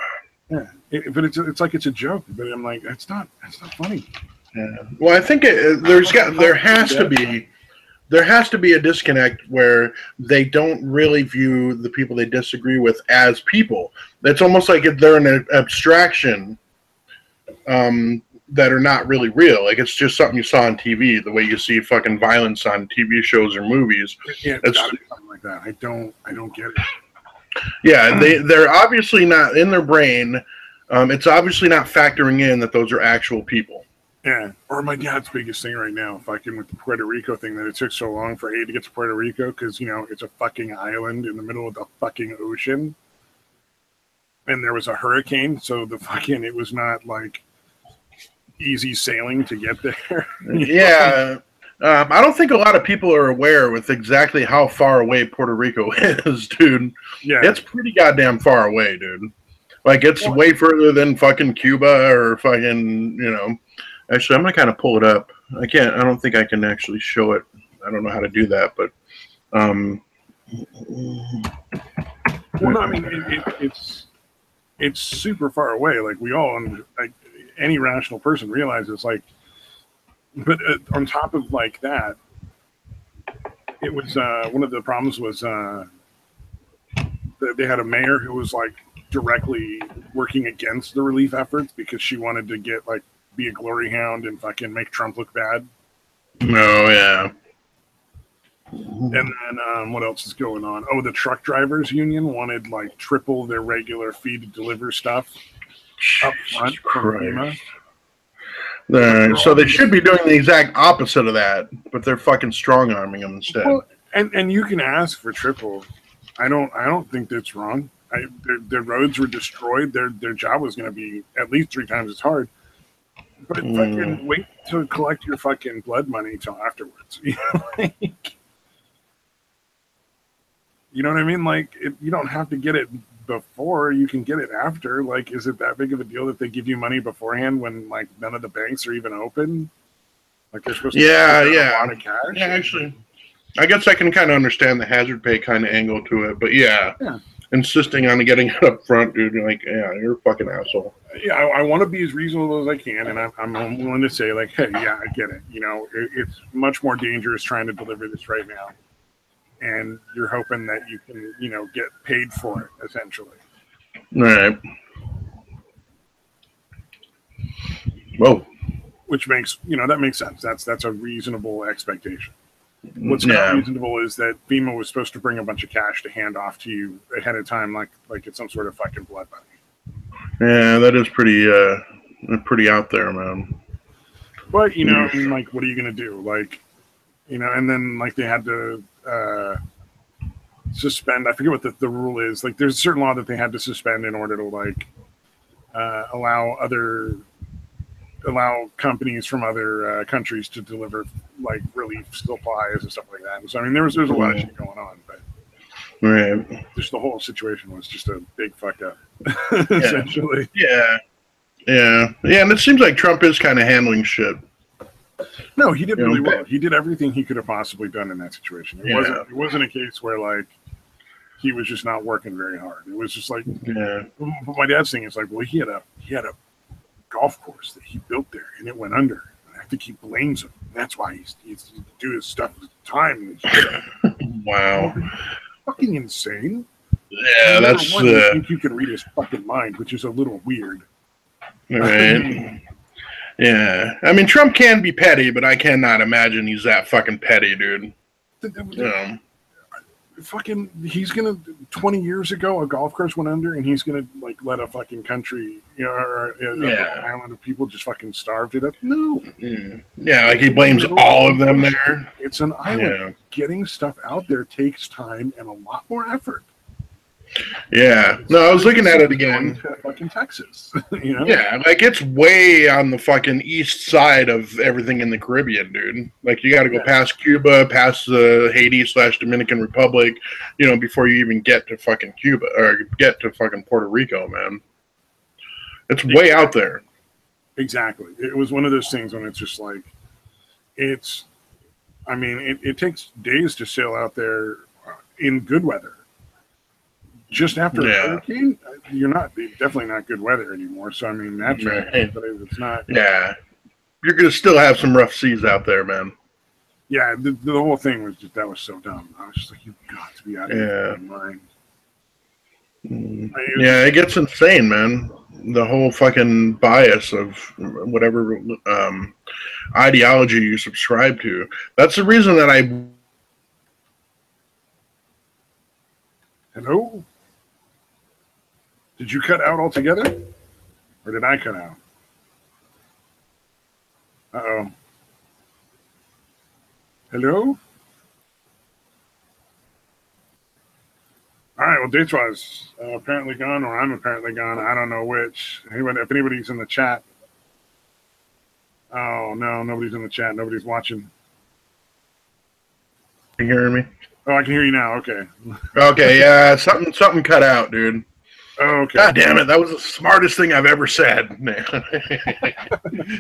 Speaker 1: but it's like it's a joke. But I'm like, it's not funny.
Speaker 2: Yeah. Well, I think there has to be a disconnect where they don't really view the people they disagree with as people. It's almost like they're an abstraction that are not really real. Like, it's just something you saw on TV, the way you see fucking violence on TV shows or movies.
Speaker 1: Yeah, it's something like that. I don't get it.
Speaker 2: Yeah, they're obviously not in their brain. It's obviously not factoring in that those are actual people.
Speaker 1: Yeah, or my dad's biggest thing right now, fucking with the Puerto Rico thing, that it took so long for aid to get to Puerto Rico because, it's a fucking island in the middle of the fucking ocean. And there was a hurricane, so it was not, like, easy sailing to get there.
Speaker 2: Yeah. I don't think a lot of people are aware with exactly how far away Puerto Rico is, dude. Yeah. It's pretty goddamn far away, dude. Like, it's way further than fucking Cuba or fucking, Actually, I'm going to kind of pull it up. I don't think I can actually show it. I don't know how to do that, but...
Speaker 1: Well, no, I mean, it's super far away. Like, we all, like, any rational person realizes, like... But on top of, like, that, it was... one of the problems was they had a mayor who was, like, directly working against the relief efforts because she wanted to get, like, be a glory hound and fucking make Trump look bad.
Speaker 2: Oh, yeah.
Speaker 1: And then what else is going on? Oh, the truck drivers union wanted like triple their regular fee to deliver stuff up front from FEMA.
Speaker 2: So they should be doing the exact opposite of that, but they're fucking strong arming them instead. Well,
Speaker 1: and you can ask for triple. I don't think that's wrong. Their roads were destroyed. Their job was going to be at least 3 times as hard. But fucking wait to collect your fucking blood money till afterwards. You know what I mean? Like, you don't have to get it before. You can get it after. Like, is it that big of a deal that they give you money beforehand when, like, none of the banks are even open? Like, they're supposed to get a lot of cash? Yeah,
Speaker 2: actually. I guess I can kind of understand the hazard pay kind of angle to it. But, yeah. insisting on getting it up front, dude. You're like, yeah, you're a fucking asshole.
Speaker 1: Yeah, I want to be as reasonable as I can, and I'm willing to say, like, hey, yeah, I get it. You know, it's much more dangerous trying to deliver this right now, and you're hoping that you can, you know, get paid for it, essentially.
Speaker 2: All right. Whoa.
Speaker 1: Which makes, you know, that makes sense. That's a reasonable expectation. What's not reasonable is that FEMA was supposed to bring a bunch of cash to hand off to you ahead of time, like it's some sort of fucking blood money.
Speaker 2: Yeah, that is pretty out there, man.
Speaker 1: But, you know, I mean, like, what are you going to do? Like, you know, and then, like, they had to suspend, I forget what the rule is. Like, there's a certain law that they had to suspend in order to, like, allow companies from other countries to deliver, like, relief supplies and stuff like that. And so, I mean, there's a lot of shit going on, but just the whole situation was just a big fuck up, essentially.
Speaker 2: Yeah. And it seems like Trump is kind of handling shit.
Speaker 1: No, he did really well. He did everything he could have possibly done in that situation. It wasn't a case where, like, he was just not working very hard. It was just like, my dad's thing is like, well, he had a golf course that he built there and it went under. And I think he blames him. That's why he's doing his stuff with time.
Speaker 2: Wow.
Speaker 1: Fucking insane.
Speaker 2: Yeah, that's
Speaker 1: I think you can read his fucking mind, which is a little weird.
Speaker 2: Right. Yeah. I mean, Trump can be petty, but I cannot imagine he's that fucking petty, dude.
Speaker 1: Fucking, he's gonna 20 years ago a golf course went under and he's gonna, like, let a fucking country, you know, or an island of people just fucking starve to death. No.
Speaker 2: Yeah, like he blames all of them there.
Speaker 1: It's an island. Getting stuff out there takes time and a lot more effort.
Speaker 2: Yeah. No, I was looking at it again.
Speaker 1: Fucking Texas. You know?
Speaker 2: Yeah, like it's way on the fucking east side of everything in the Caribbean, dude. Like you got to go past Cuba, past the Haiti/Dominican Republic, you know, before you even get to fucking Cuba or get to fucking Puerto Rico, man. It's way out there.
Speaker 1: Exactly. It was one of those things when it's just like, it takes days to sail out there in good weather. Just after a hurricane, you're definitely not good weather anymore. So, I mean, that's right. But it's not.
Speaker 2: Yeah. You're going to still have some rough seas out there, man.
Speaker 1: Yeah. The whole thing was just, that was so dumb. I was just like, you've got to be out of your mind.
Speaker 2: It gets insane, man. The whole fucking bias of whatever ideology you subscribe to. That's the reason that
Speaker 1: Hello? Did you cut out altogether? Or did I cut out? Uh-oh. Hello? All right, well, Dateswise apparently gone, or I'm apparently gone. I don't know which. If anybody's in the chat. Oh, no, nobody's in the chat. Nobody's watching.
Speaker 2: Can you hear me?
Speaker 1: Oh, I can hear you now. Okay.
Speaker 2: Okay, yeah, something cut out, dude.
Speaker 1: Oh, okay.
Speaker 2: God damn it, that was the smartest thing I've ever said. Man.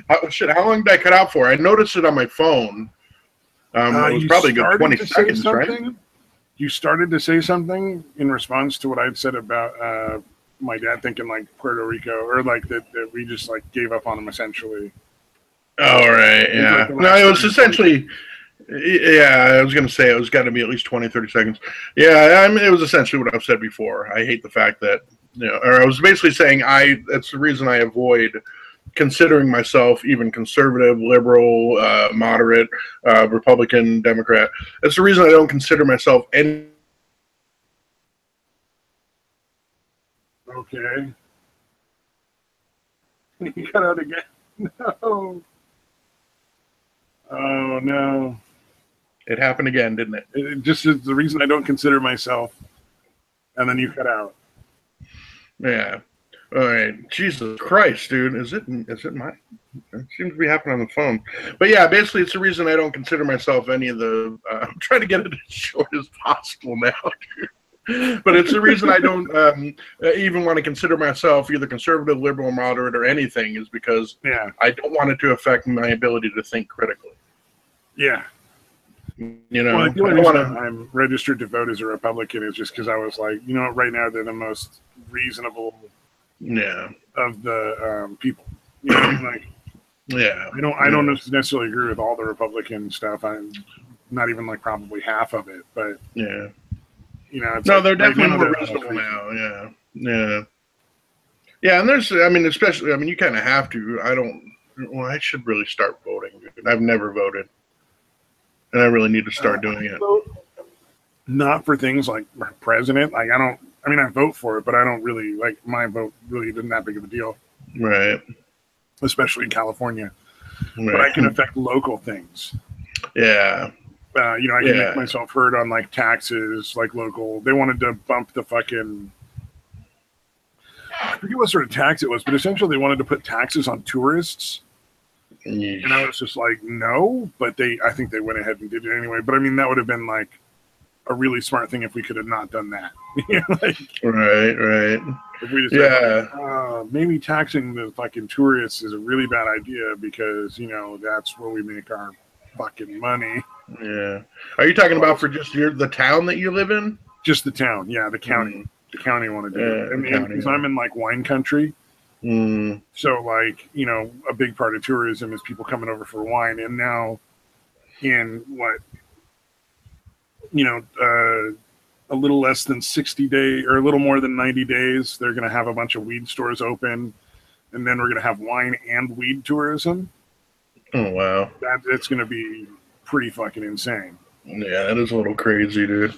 Speaker 2: How long did I cut out for? I noticed it on my phone. It was probably a good 20 seconds, right?
Speaker 1: You started to say something in response to what I'd said about my dad thinking like Puerto Rico, or like that we just like gave up on him essentially.
Speaker 2: Oh, right, yeah. No, it was essentially... Yeah, I was going to say it was got to be at least 20, 30 seconds. Yeah, I mean, it was essentially what I've said before. I hate the fact that, you know, or I was basically saying that's the reason I avoid considering myself even conservative, liberal, moderate, Republican, Democrat. That's the reason I don't consider myself any.
Speaker 1: Okay. You cut out again. No. Oh, no.
Speaker 2: It happened again, didn't it?
Speaker 1: It just is the reason I don't consider myself. And then you cut out.
Speaker 2: Yeah. All right. Jesus Christ, dude. Is it mine? It seems to be happening on the phone. But yeah, basically it's the reason I don't consider myself any of the... I'm trying to get it as short as possible now, dude. But it's the reason I don't even want to consider myself either conservative, liberal, moderate, or anything is because I don't want it to affect my ability to think critically.
Speaker 1: Yeah.
Speaker 2: You know,
Speaker 1: Well, the only
Speaker 2: I
Speaker 1: reason
Speaker 2: wanna,
Speaker 1: I'm registered to vote as a Republican is just because I was like, you know, right now they're the most reasonable
Speaker 2: yeah,
Speaker 1: of the people. You know, like
Speaker 2: yeah,
Speaker 1: I don't necessarily agree with all the Republican stuff. I'm not even like probably half of it, but
Speaker 2: yeah.
Speaker 1: you know, it's
Speaker 2: No,
Speaker 1: like
Speaker 2: they're
Speaker 1: right
Speaker 2: definitely
Speaker 1: now
Speaker 2: more
Speaker 1: they're the most
Speaker 2: reasonable
Speaker 1: reasonable.
Speaker 2: now. Yeah, yeah, yeah. And there's, I mean, especially, I mean, you kind of have to. I don't. Well, I should really start voting. Dude. I've never voted, and I really need to start doing
Speaker 1: I
Speaker 2: it.
Speaker 1: vote not for things like president. Like I don't. I mean, I vote for it, but I don't really like my vote. Really isn't that big of a deal,
Speaker 2: Right,
Speaker 1: especially in California. But I
Speaker 2: right.
Speaker 1: can affect local things.
Speaker 2: Yeah,
Speaker 1: You know, I can make
Speaker 2: yeah.
Speaker 1: myself heard on like taxes, like local. They wanted to bump the fucking. I forget what sort of tax it was, but essentially they wanted to put taxes on tourists. And I
Speaker 2: Yeesh.
Speaker 1: was just like, no, but I think they went ahead and did it anyway. But I mean, that would have been like a really smart thing if we could have not done that. You know, like,
Speaker 2: Right, right.
Speaker 1: if we just said,
Speaker 2: Yeah,
Speaker 1: like, maybe taxing the fucking tourists is a really bad idea because, you know, that's where we make our fucking money.
Speaker 2: yeah. Are you talking about for just the town that you live in?
Speaker 1: Just the town. Yeah, the county.
Speaker 2: Mm,
Speaker 1: The county wanted to do it.
Speaker 2: yeah, the
Speaker 1: And
Speaker 2: county.
Speaker 1: because I'm in like wine country.
Speaker 2: Mm,
Speaker 1: So, like, you know, a big part of tourism is people coming over for wine. And now, in what, you know, a little less than 60 days or a little more than 90 days, they're going to have a bunch of weed stores open. And then we're going to have wine and weed tourism.
Speaker 2: oh wow.
Speaker 1: It's going to be pretty fucking insane.
Speaker 2: Yeah, that is a little crazy, dude.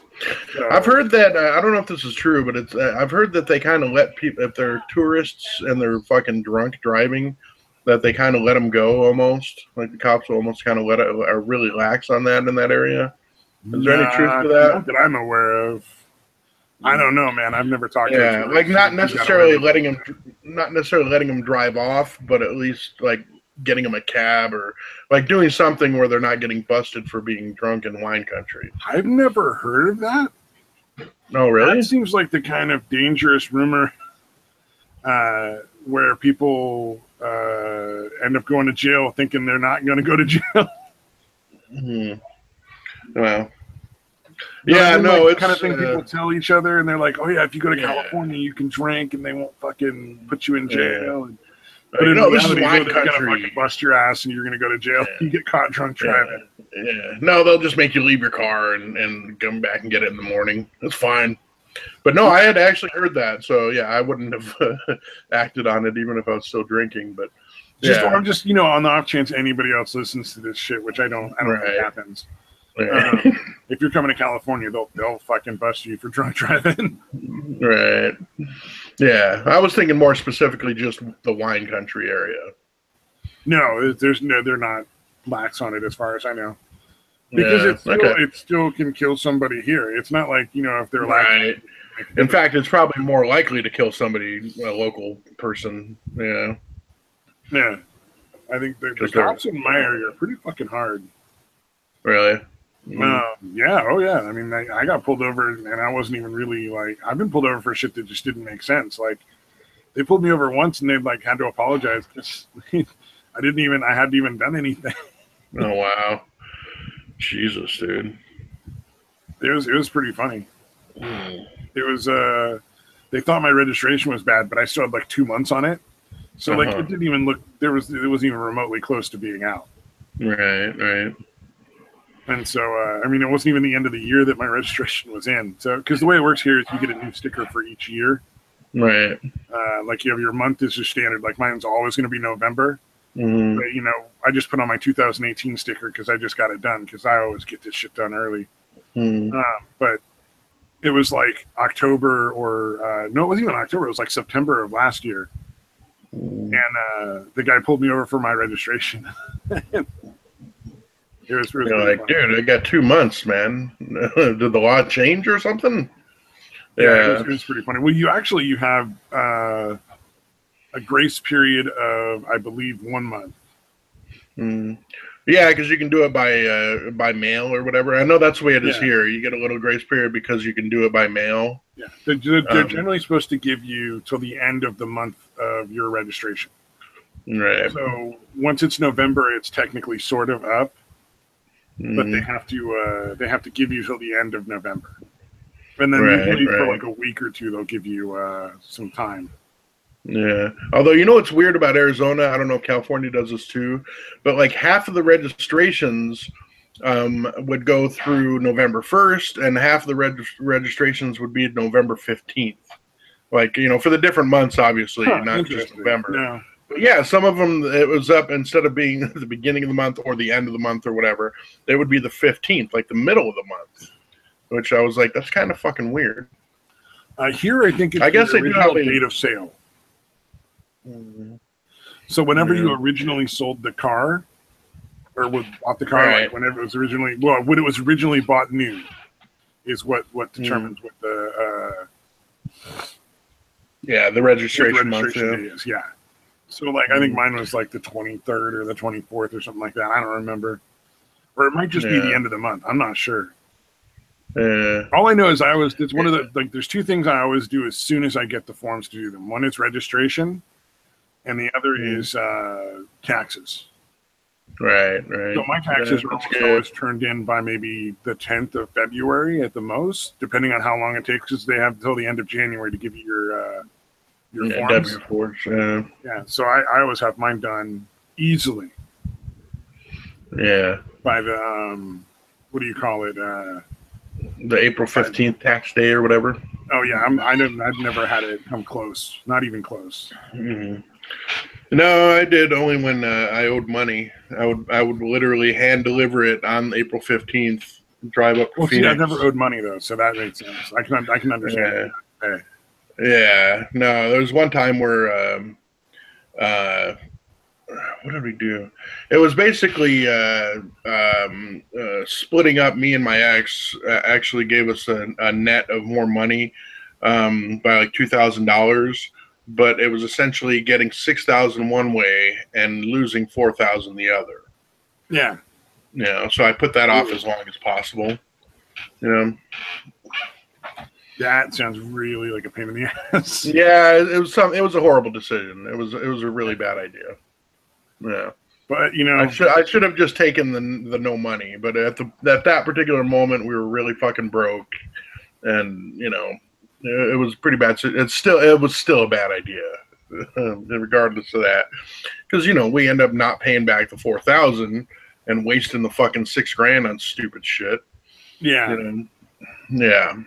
Speaker 1: So,
Speaker 2: I've heard that. I don't know if this is true, but it's. I've heard that they kind of let people, if they're tourists and they're fucking drunk driving, that they kind of let them go almost. Like the cops will almost kind of let it, are really lax on that in that area. Is there any truth to that?
Speaker 1: not that I'm aware of. I don't know, man. I've never talked to a
Speaker 2: Yeah,
Speaker 1: tourist
Speaker 2: like not
Speaker 1: who got away
Speaker 2: necessarily
Speaker 1: with it.
Speaker 2: letting them, not necessarily letting them drive off, but at least like getting them a cab or like doing something where they're not getting busted for being drunk in wine country.
Speaker 1: I've never heard of that.
Speaker 2: Oh, really?
Speaker 1: That seems like the kind of dangerous rumor where people end up going to jail thinking they're not going to go to jail.
Speaker 2: Hmm. Well,
Speaker 1: You know what I
Speaker 2: yeah,
Speaker 1: mean?
Speaker 2: no,
Speaker 1: Like,
Speaker 2: it's
Speaker 1: kind of thing people tell each other, and they're like, "Oh yeah, if you go to
Speaker 2: yeah,
Speaker 1: California, you can drink, and they won't fucking put you in
Speaker 2: yeah.
Speaker 1: jail." And,
Speaker 2: Like,
Speaker 1: but in
Speaker 2: no, this is
Speaker 1: reality,
Speaker 2: wine
Speaker 1: they're gonna
Speaker 2: country.
Speaker 1: fucking bust your ass, and you're gonna go to jail.
Speaker 2: Yeah.
Speaker 1: You get caught drunk
Speaker 2: Yeah,
Speaker 1: driving.
Speaker 2: yeah. No, they'll just make you leave your car and come back and get it in the morning. That's fine. But no, I had actually heard that, so yeah, I wouldn't have acted on it even if I was still drinking. But
Speaker 1: Just,
Speaker 2: yeah,
Speaker 1: I'm just, you know, on the off chance anybody else listens to this shit, which I don't think
Speaker 2: right.
Speaker 1: happens.
Speaker 2: Right.
Speaker 1: If you're coming to California, they'll fucking bust you for drunk driving.
Speaker 2: Right. Yeah, I was thinking more specifically just the wine country area.
Speaker 1: No, they're not lax on it as far as I know, because
Speaker 2: Yeah. Okay.
Speaker 1: it still can kill somebody here. It's not like, you know, if they're
Speaker 2: Right.
Speaker 1: lax.
Speaker 2: In fact, it's probably more likely to kill somebody, a local person. Yeah.
Speaker 1: Yeah, I think the
Speaker 2: 'Cause they're-
Speaker 1: cops in my area are pretty fucking hard.
Speaker 2: Really. Mm.
Speaker 1: Yeah, oh yeah. I mean, I got pulled over, and I wasn't even really like. I've been pulled over for shit that just didn't make sense. Like, they pulled me over once, and they like had to apologize because I hadn't even done anything.
Speaker 2: Oh wow. Jesus, dude.
Speaker 1: It was pretty funny.
Speaker 2: Mm.
Speaker 1: It was they thought my registration was bad, but I still had like 2 months on it. So like
Speaker 2: Uh-huh.
Speaker 1: it didn't even look it wasn't even remotely close to being out.
Speaker 2: Right. Right.
Speaker 1: And so I mean, it wasn't even the end of the year that my registration was in. So because the way it works here is you get a new sticker for each year.
Speaker 2: Right.
Speaker 1: Like you have your month is just standard. Like mine's always going to be November.
Speaker 2: Mm.
Speaker 1: But you know, I just put on my 2018 sticker because I just got it done because I always get this shit done early.
Speaker 2: Mm.
Speaker 1: But it was like October or no, it wasn't even October. It was like September of last year.
Speaker 2: Mm.
Speaker 1: And the guy pulled me over for my registration. It was
Speaker 2: You're
Speaker 1: pretty
Speaker 2: like,
Speaker 1: funny.
Speaker 2: dude, I got 2 months, man. Did the law change or something?
Speaker 1: Yeah, it was pretty funny. Well, you have a grace period of, I believe, 1 month.
Speaker 2: Mm. Yeah, because you can do it by mail or whatever. I know that's the way it is
Speaker 1: Yeah.
Speaker 2: here. You get a little grace period because you can do it by mail.
Speaker 1: Yeah, they're generally supposed to give you till the end of the month of your registration.
Speaker 2: Right.
Speaker 1: So once it's November, it's technically sort of up. but they have to give you till the end of November, and then
Speaker 2: Right,
Speaker 1: usually for
Speaker 2: right.
Speaker 1: like a week or two they'll give you some time.
Speaker 2: Yeah. Although, you know what's weird about Arizona? I don't know if California does this too, but like half of the registrations would go through November 1st, and half of the registrations would be November 15th. Like, you know, for the different months, obviously,
Speaker 1: Huh,
Speaker 2: not just
Speaker 1: interesting.
Speaker 2: November.
Speaker 1: No.
Speaker 2: But yeah, some of them, it was up instead of being the beginning of the month or the end of the month or whatever, it would be the 15th, like the middle of the month, which I was like, that's kind of fucking weird.
Speaker 1: Here, I think it's
Speaker 2: I guess
Speaker 1: the
Speaker 2: they do
Speaker 1: original
Speaker 2: have a
Speaker 1: date of sale. So whenever you originally sold the car, or bought the car,
Speaker 2: Right.
Speaker 1: like whenever it was originally, well, when it was originally bought new, is what determines what the
Speaker 2: the registration month.
Speaker 1: day is. Yeah. So like, I think mine was like the 23rd or the 24th or something like that. I don't remember, or it might just be the end of the month. I'm not sure. All I know is it's one of the, like, there's two things I always do as soon as I get the forms to do them. One is registration, and the other is taxes.
Speaker 2: Right.
Speaker 1: So my taxes are almost always turned in by maybe the 10th of February at the most, depending on how long it takes, because they have until the end of January to give you your forms.
Speaker 2: W-4s,
Speaker 1: yeah. So I always have mine done easily.
Speaker 2: Yeah.
Speaker 1: By the what do you call it?
Speaker 2: The April 15th tax day or whatever.
Speaker 1: Oh yeah, I've never had it come close, not even close.
Speaker 2: Mm-hmm. No, I did only when I owed money. I would literally hand deliver it on April 15th, drive up to Phoenix.
Speaker 1: See, I've never owed money though, so that makes sense. I can understand.
Speaker 2: Yeah. No, there was one time where what did we do? It was basically splitting up. Me and my ex actually gave us a net of more money by like $2,000. But it was essentially getting 6,000 one way and losing 4,000 the other.
Speaker 1: Yeah.
Speaker 2: Yeah. So I put that off as long as possible. Yeah.
Speaker 1: That sounds really like a pain in the ass.
Speaker 2: Yeah, it was a horrible decision. It was a really bad idea. Yeah.
Speaker 1: But you know,
Speaker 2: I should have just taken the no money. But at that particular moment, we were really fucking broke, and you know. It was pretty bad. It was still a bad idea, regardless of that, because you know we end up not paying back the 4,000 and wasting the fucking $6,000 on stupid shit.
Speaker 1: Yeah,
Speaker 2: you know? Yeah.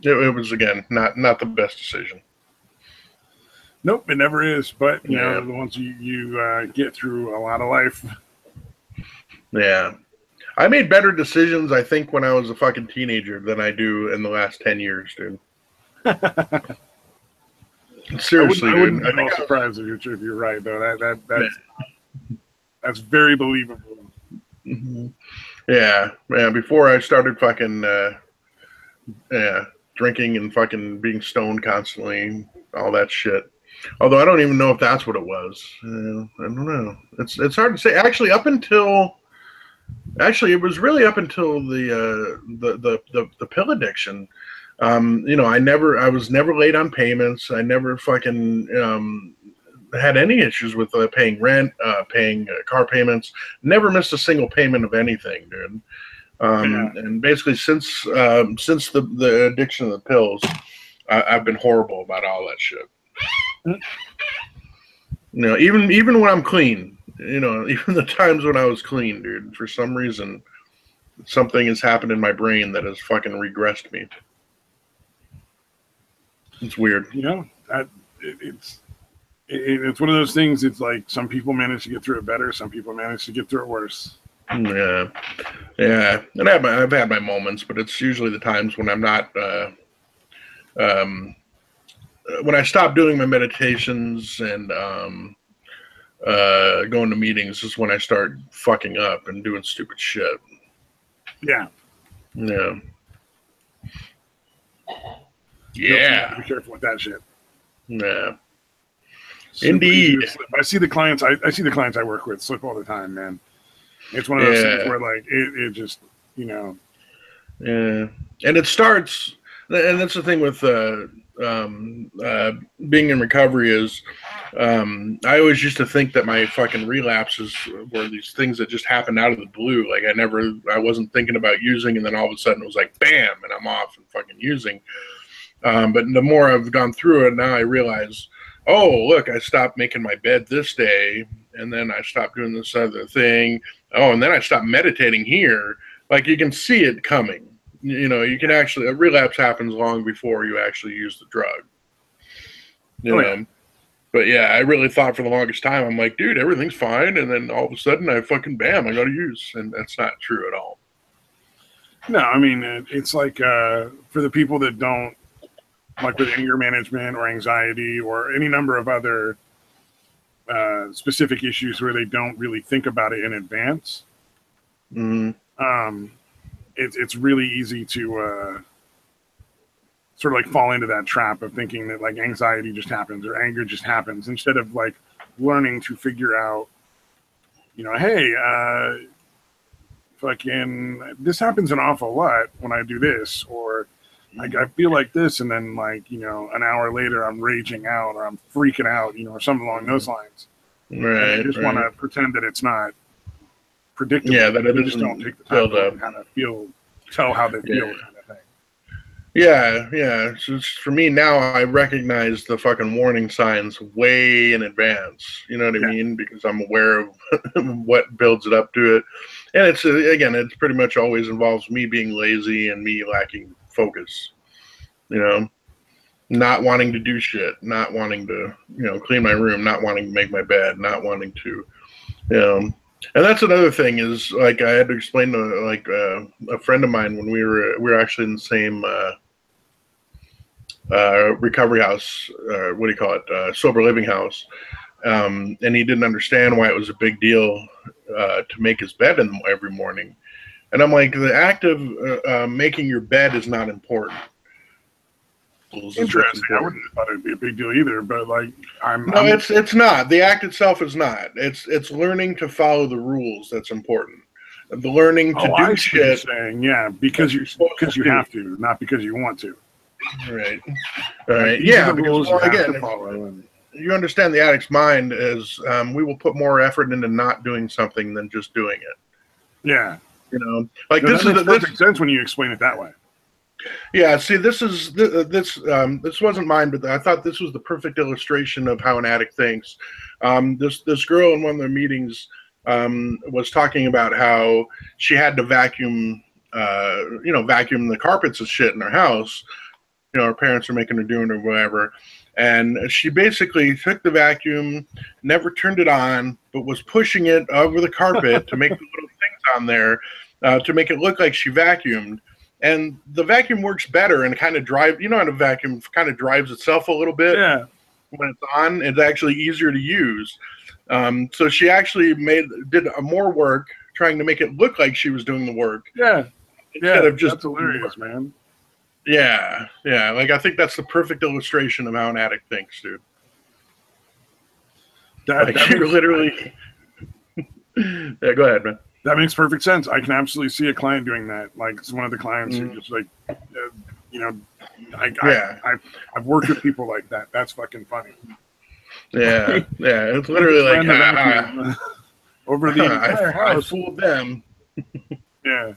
Speaker 2: It was again not the best decision.
Speaker 1: Nope, it never is. But you know, once you get through a lot of life.
Speaker 2: Yeah. I made better decisions, I think, when I was a fucking teenager than I do in the last 10 years, dude. Seriously,
Speaker 1: I wouldn't
Speaker 2: dude.
Speaker 1: be surprised if you're right, though. That's very believable.
Speaker 2: Mm-hmm. Yeah. Before I started fucking, drinking and fucking being stoned constantly, all that shit. Although I don't even know if that's what it was. I don't know. It's hard to say. Actually, it was really up until the pill addiction. You know, I was never late on payments. I never fucking had any issues with paying rent, paying car payments. Never missed a single payment of anything, dude. And basically, since the addiction of the pills, I've been horrible about all that shit. You know, even when I'm clean, you know, even the times when I was clean, dude, for some reason, something has happened in my brain that has fucking regressed me. It's weird.
Speaker 1: You know, it's one of those things. It's like some people manage to get through it better. Some people manage to get through it worse.
Speaker 2: Yeah. And I've had my moments, but it's usually the times when I'm not. When I stop doing my meditations and going to meetings is when I start fucking up and doing stupid shit.
Speaker 1: Yeah.
Speaker 2: Yeah.
Speaker 1: Yeah. Be careful with that shit.
Speaker 2: Yeah.
Speaker 1: Super
Speaker 2: Indeed.
Speaker 1: I see the clients. I see the clients I work with slip all the time, man. It's one of those things where, like, it just, you know.
Speaker 2: Yeah. And it starts, and that's the thing with being in recovery is I always used to think that my fucking relapses were these things that just happened out of the blue. Like I wasn't thinking about using, and then all of a sudden it was like bam, and I'm off and fucking using. But the more I've gone through it, now I realize, oh, look, I stopped making my bed this day, and then I stopped doing this other thing. Oh, and then I stopped meditating here. Like you can see it coming. You know, you can actually, a relapse happens long before you actually use the drug. You know? Yeah. But yeah, I really thought for the longest time, I'm like, dude, everything's fine. And then all of a sudden I fucking bam, I got to use. And that's not true at all.
Speaker 1: No, I mean, it's like for the people that don't, like with anger management or anxiety or any number of other specific issues where they don't really think about it in advance. It's really easy to sort of like fall into that trap of thinking that like anxiety just happens or anger just happens instead of like learning to figure out, you know, hey, fucking this happens an awful lot when I do this, or like I feel like this, and then like, you know, an hour later I'm raging out or I'm freaking out, you know, or something along those lines.
Speaker 2: Right.
Speaker 1: And I just want to pretend that it's not predictable.
Speaker 2: Yeah, that it
Speaker 1: just don't take the time to kind of tell how they feel, kind of thing.
Speaker 2: Yeah. So for me now, I recognize the fucking warning signs way in advance. You know what I mean? Because I'm aware of what builds it up to it. And it's, again, it pretty much always involves me being lazy and me lacking focus. You know, not wanting to do shit, not wanting to, you know, clean my room, not wanting to make my bed, not wanting to, you know. And that's another thing is, like, I had to explain to, like, a friend of mine when we were actually in the same recovery house, what do you call it, sober living house, and he didn't understand why it was a big deal to make his bed every morning. And I'm like, the act of making your bed is not important.
Speaker 1: Interesting. I wouldn't have thought it'd be a big deal either, but like
Speaker 2: it's not. The act itself is not. It's learning to follow the rules that's important. The learning to do shit.
Speaker 1: Saying, yeah, because you have to, not because you want to.
Speaker 2: Right. All right. Yeah, because again, you understand the addict's mind is we will put more effort into not doing something than just doing it.
Speaker 1: Yeah.
Speaker 2: You know, like
Speaker 1: this makes perfect sense when you explain it that way.
Speaker 2: Yeah, see, this wasn't mine, but I thought this was the perfect illustration of how an addict thinks. This girl in one of the meetings was talking about how she had to vacuum the carpets and shit in her house. You know, her parents were making her do it or whatever. And she basically took the vacuum, never turned it on, but was pushing it over the carpet to make the little things on there to make it look like she vacuumed. And the vacuum works better and kind of drive. You know how a vacuum kind of drives itself a little bit.
Speaker 1: Yeah.
Speaker 2: When it's on, it's actually easier to use. So she actually did more work trying to make it look like she was doing the work.
Speaker 1: Yeah.
Speaker 2: Instead of just
Speaker 1: that's hilarious, man.
Speaker 2: Yeah. Like I think that's the perfect illustration of how an addict thinks, dude. You're literally. Yeah, go ahead, man.
Speaker 1: That makes perfect sense. I can absolutely see a client doing that. Like it's one of the clients who just like, you know, I've worked with people like that. That's fucking funny.
Speaker 2: Yeah. It's literally like
Speaker 1: over the entire house.
Speaker 2: I fooled them.
Speaker 1: Yeah.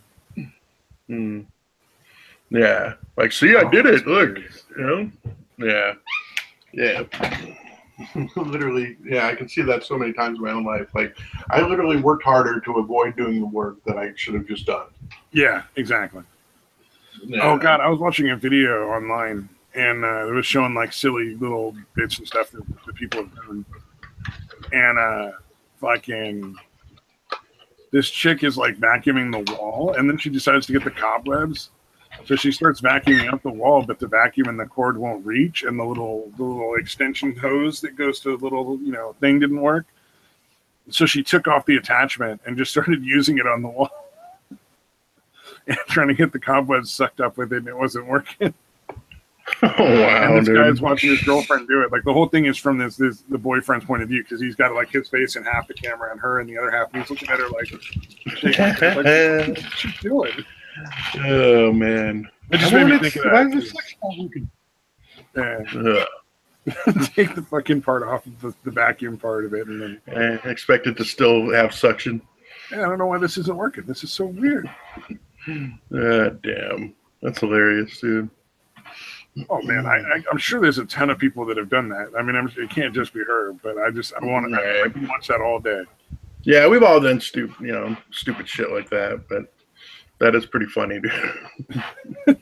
Speaker 2: Yeah. Like, see, I did it. Look, you know. Yeah.
Speaker 3: Literally, yeah, I can see that so many times in my own life. Like, I literally worked harder to avoid doing the work that I should have just done.
Speaker 1: Yeah, exactly. Yeah. Oh, God, I was watching a video online, and it was showing, like, silly little bits and stuff that people have done. And fucking this chick is, like, vacuuming the wall, and then she decides to get the cobwebs. So she starts vacuuming up the wall, but the vacuum and the cord won't reach, and the little extension hose that goes to the little, you know, thing didn't work. So she took off the attachment and just started using it on the wall and trying to get the cobwebs sucked up with it, and it wasn't working.
Speaker 2: Oh wow!
Speaker 1: And this guy's watching his girlfriend do it. Like the whole thing is from the boyfriend's point of view, because he's got like his face in half the camera and her in the other half, and he's looking at her like what's she doing?
Speaker 2: Oh man!
Speaker 1: It just made me think of that.
Speaker 2: Ugh.
Speaker 1: Take the fucking part off of the vacuum part of it, and then
Speaker 2: Expect it to still have suction.
Speaker 1: I don't know why this isn't working. This is so weird.
Speaker 2: Damn, that's hilarious, dude.
Speaker 1: Oh man, I'm sure there's a ton of people that have done that. I mean, it can't just be her, but I want to watch that all day.
Speaker 2: Yeah, we've all done stupid shit like that, but that is pretty funny, dude.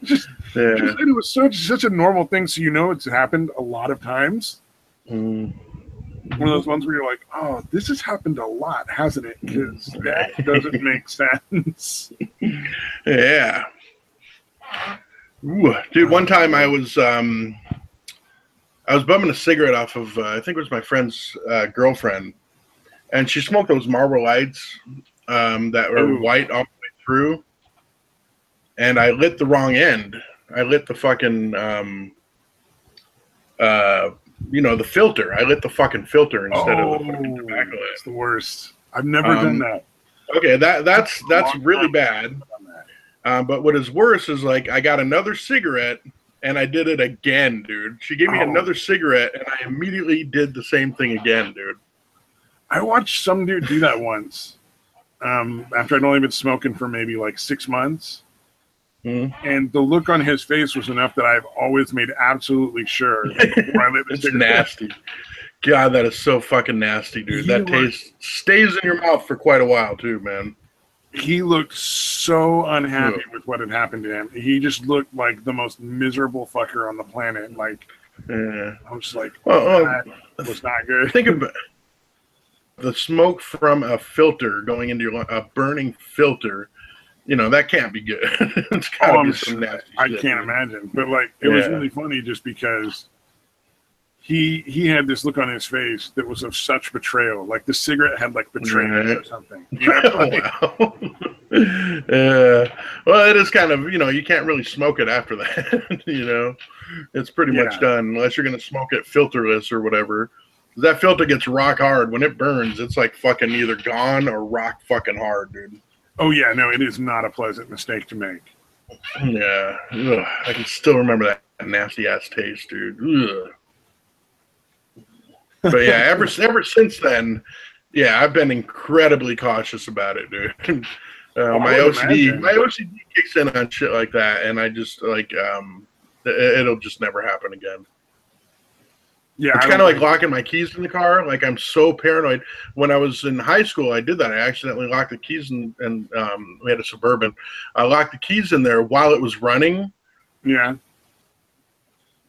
Speaker 1: just it was such a normal thing, so it's happened a lot of times. One of those ones where you're like, oh, this has happened a lot, hasn't it? Because that doesn't make sense.
Speaker 2: Yeah. Ooh, dude, one time I was bumming a cigarette off of I think it was my friend's girlfriend, and she smoked those Marlboro Lights that were white all the way through, and I lit the wrong end. I lit the fucking the filter. I lit the fucking filter instead of the fucking tobacco.
Speaker 1: It's the worst. I've never done that.
Speaker 2: Okay, that's really bad. But what is worse is like I got another cigarette and I did it again, dude. She gave me another cigarette and I immediately did the same thing again, dude.
Speaker 1: I watched some dude do that once. After I'd only been smoking for maybe like 6 months.
Speaker 2: Mm-hmm.
Speaker 1: And the look on his face was enough that I've always made absolutely sure before I lit the cigarette.
Speaker 2: Nasty. God, that is so fucking nasty, dude. That taste stays in your mouth for quite a while too, man.
Speaker 1: He looked so unhappy with what had happened to him. He just looked like the most miserable fucker on the planet. Like, I was just like, that was not good.
Speaker 2: Think about the smoke from a filter going into a burning filter. That can't be good. It's gotta be some nasty shit,
Speaker 1: I can't imagine. But like, it was really funny just because he had this look on his face that was of such betrayal. Like the cigarette had like betrayed him or something.
Speaker 2: Wow. Well, it is kind of, you can't really smoke it after that. It's pretty much done unless you're going to smoke it filterless or whatever. That filter gets rock hard. When it burns, it's like fucking either gone or rock fucking hard, dude.
Speaker 1: Oh, yeah. No, it is not a pleasant mistake to make.
Speaker 2: Yeah. Ugh. I can still remember that nasty ass taste, dude. Ugh. But yeah, ever since then, I've been incredibly cautious about it, dude. My OCD kicks in on shit like that, and I just like it'll just never happen again. Yeah, it's kind of like locking my keys in the car. Like I'm so paranoid. When I was in high school, I did that. I accidentally locked the keys and we had a Suburban. I locked the keys in there while it was running.
Speaker 1: Yeah.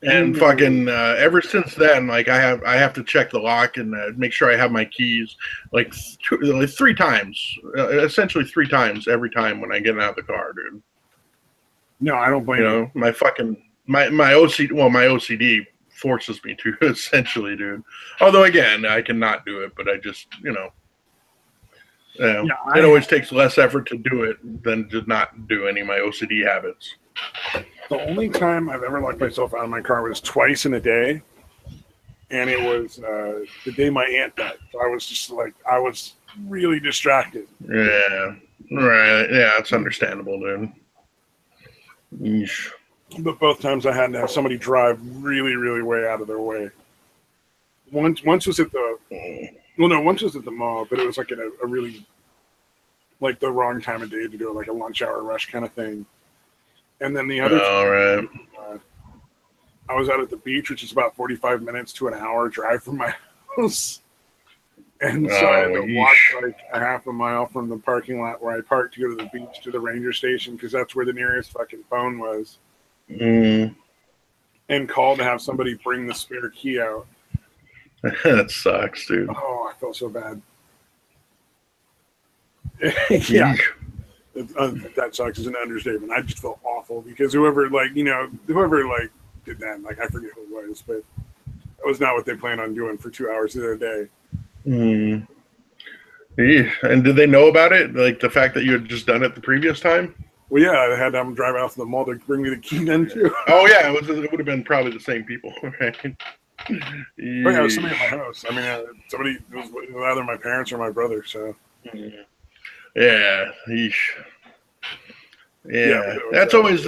Speaker 2: And fucking ever since then, like I have to check the lock and make sure I have my keys like 3 times, essentially 3 times every time when I get out of the car, dude.
Speaker 1: No, I don't blame you.
Speaker 2: My OCD forces me to essentially, dude. Although again, I cannot do it, but I just it always takes less effort to do it than to not do any of my OCD habits.
Speaker 1: The only time I've ever locked myself out of my car was twice in a day, and it was the day my aunt died. So I was just like, I was really distracted.
Speaker 2: Yeah, right. Yeah, it's understandable, dude. Yeesh.
Speaker 1: But both times I had to have somebody drive really, really way out of their way. Once was at once was at the mall, but it was like in a really, like the wrong time of day to do it, like a lunch hour rush kind of thing. And then the other time, I was out at the beach, which is about 45 minutes to an hour drive from my house. And so I had to walk like a half a mile from the parking lot where I parked to go to the beach to the ranger station because that's where the nearest fucking phone was. And call to have somebody bring the spare key out.
Speaker 2: That sucks, dude.
Speaker 1: Oh, I felt so bad. Yeah. That sucks is an understatement. I just felt awful because whoever did that, like I forget who it was, but that was not what they planned on doing for 2 hours of their day.
Speaker 2: Yeah. And did they know about it? Like the fact that you had just done it the previous time?
Speaker 1: Well, yeah, I had them drive out to the mall to bring me the key then too.
Speaker 2: Oh yeah, it would have been probably the same people, right?
Speaker 1: Oh yeah, it was somebody at my house. I mean, it was either my parents or my brother. So.
Speaker 2: Yeah. Yeah. That's always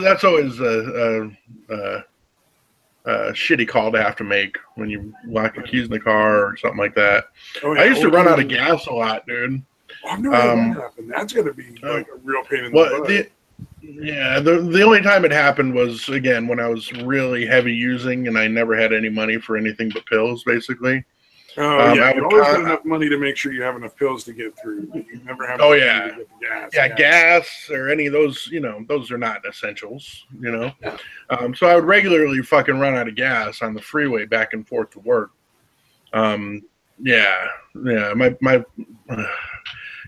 Speaker 2: shitty call to have to make when you lock your keys in the car or something like that.
Speaker 1: Oh, yeah.
Speaker 2: I used to run out of gas a lot, dude.
Speaker 1: I've never had that happen. That's going to be like a real pain in the butt.
Speaker 2: The only time it happened was, again, when I was really heavy using and I never had any money for anything but pills, basically.
Speaker 1: Oh, yeah. You always got enough money to make sure you have enough pills to get through. But you never have enough money to get the gas.
Speaker 2: Yeah, gas or any of those, those are not essentials, So I would regularly fucking run out of gas on the freeway back and forth to work. My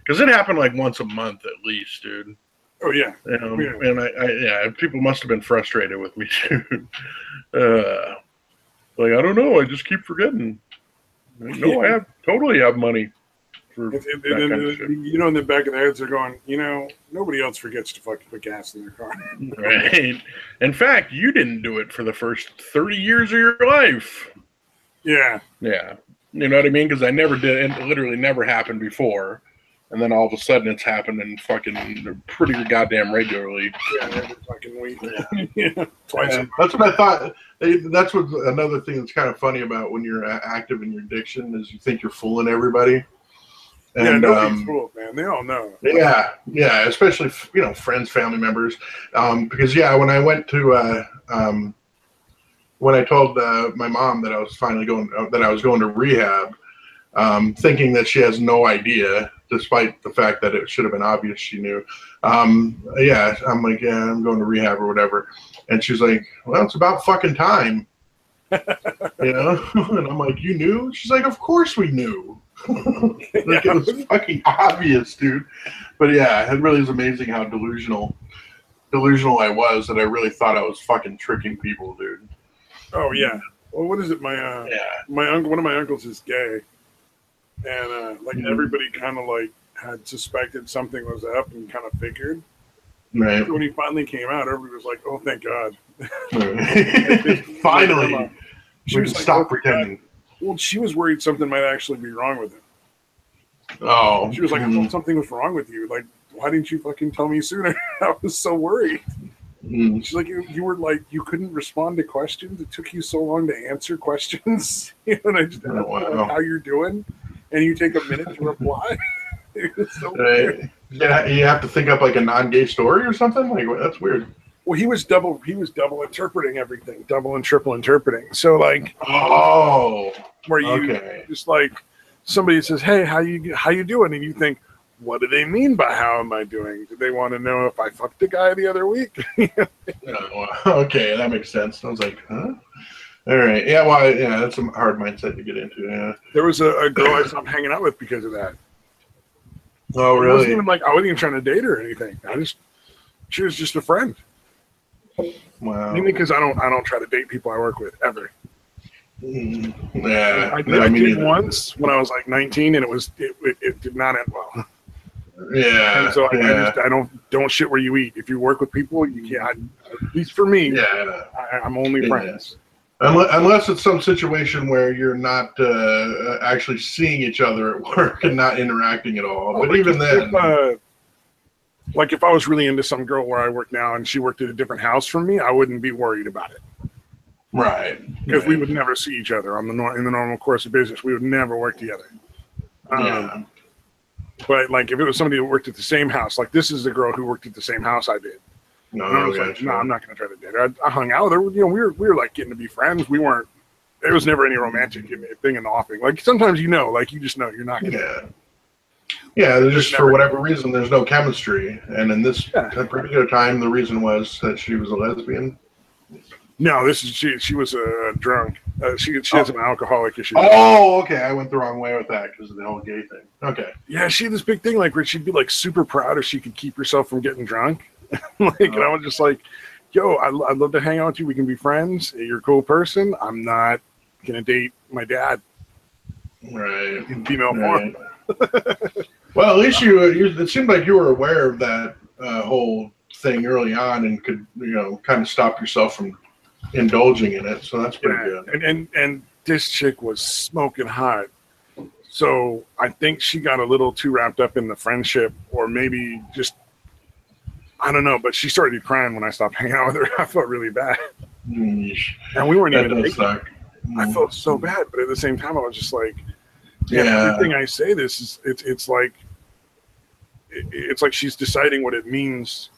Speaker 2: because it happened like once a month at least, dude.
Speaker 1: Oh yeah.
Speaker 2: And people must have been frustrated with me too. Like, I don't know, I just keep forgetting. No, I totally have money for that kind of shit.
Speaker 1: In the back of their heads, they're going, nobody else forgets to fucking put gas in their car.
Speaker 2: Right. In fact, you didn't do it for the first 30 years of your life.
Speaker 1: Yeah.
Speaker 2: Yeah. You know what I mean? Because I never did. It literally never happened before. And then all of a sudden it's happening fucking pretty goddamn regularly.
Speaker 1: Yeah, every fucking week. Yeah. Twice.
Speaker 3: Yeah, that's what I thought. That's what another thing that's kind of funny about when you're active in your addiction is you think you're fooling everybody. And,
Speaker 1: nobody's fooled, man. They all know.
Speaker 3: Yeah, especially friends, family members. Because when I went to when I told my mom that I was going to rehab, thinking that she has no idea, despite the fact that it should have been obvious she knew. I'm like, I'm going to rehab or whatever. And she's like, well, it's about fucking time. And I'm like, you knew? She's like, of course we knew. It was fucking obvious, dude. But yeah, it really is amazing how delusional I was, that I really thought I was fucking tricking people, dude.
Speaker 1: Oh yeah. Well, what is it? My uncle, one of my uncles is gay. And everybody kind of had suspected something was up and kind of figured.
Speaker 3: Right.
Speaker 1: When he finally came out, everybody was like, "Oh, thank God!"
Speaker 3: Finally, she was stop pretending.
Speaker 1: Well, she was worried something might actually be wrong with him.
Speaker 3: Oh,
Speaker 1: she was like, "I thought something was wrong with you. Like, why didn't you fucking tell me sooner?" I was so worried. She's like, you were like, you couldn't respond to questions. It took you so long to answer questions. And I just don't know how you're doing. And you take a minute to reply. It was so weird.
Speaker 3: Yeah, you have to think up like a non-gay story or something. Like, that's weird.
Speaker 1: Well, he was double interpreting everything, double and triple interpreting. So where you just like somebody says, "Hey, how you doing?" And you think, what do they mean by how am I doing? Do they want to know if I fucked a guy the other week?
Speaker 3: Okay, that makes sense. I was like, huh? All right. Yeah, well, that's a hard mindset to get into. Yeah.
Speaker 1: There was a girl I stopped hanging out with because of that.
Speaker 3: Oh, really?
Speaker 1: It wasn't even I wasn't even trying to date her or anything. She was just a friend.
Speaker 3: Wow.
Speaker 1: Mainly because I don't try to date people I work with ever.
Speaker 3: Yeah.
Speaker 1: I did once when I was like 19, and it did not end well.
Speaker 3: Yeah.
Speaker 1: And so I don't shit where you eat. If you work with people, you can't. At least for me, I'm only friends.
Speaker 3: Unless it's some situation where you're not actually seeing each other at work and not interacting at all. But even then,
Speaker 1: if I was really into some girl where I work now and she worked at a different house from me, I wouldn't be worried about it.
Speaker 3: Right.
Speaker 1: Because we would never see each other in the normal course of business. We would never work together. But if it was somebody who worked at the same house, like this is a girl who worked at the same house I did. No, I'm not going to try to date her. I hung out with her. We were like getting to be friends. We weren't. There was never any romantic thing in the offing. Like sometimes you just know you're not going to.
Speaker 3: Yeah, just for whatever reason, there's no chemistry. And in this particular time, the reason was that she was a lesbian.
Speaker 1: No, she was a drunk. She has an alcoholic issue.
Speaker 3: Oh, okay. I went the wrong way with that because of the whole gay thing. Okay.
Speaker 1: Yeah, she had this big thing where she'd be super proud if she could keep herself from getting drunk. And I was just like, yo, I'd love to hang out with you. We can be friends. You're a cool person. I'm not gonna date my dad.
Speaker 3: Right.
Speaker 1: In female form.
Speaker 3: Well, at least it seemed like you were aware of that whole thing early on and could kind of stop yourself from indulging in it. So that's pretty good.
Speaker 1: And this chick was smoking hot. So I think she got a little too wrapped up in the friendship, or maybe just I don't know, but she started crying when I stopped hanging out with her. I felt really bad. And we weren't
Speaker 3: That
Speaker 1: even
Speaker 3: does
Speaker 1: taking it.
Speaker 3: suck.
Speaker 1: I felt so bad, but at the same time, I was just like,
Speaker 3: Yeah.
Speaker 1: everything I say, this is it's like she's deciding what it means,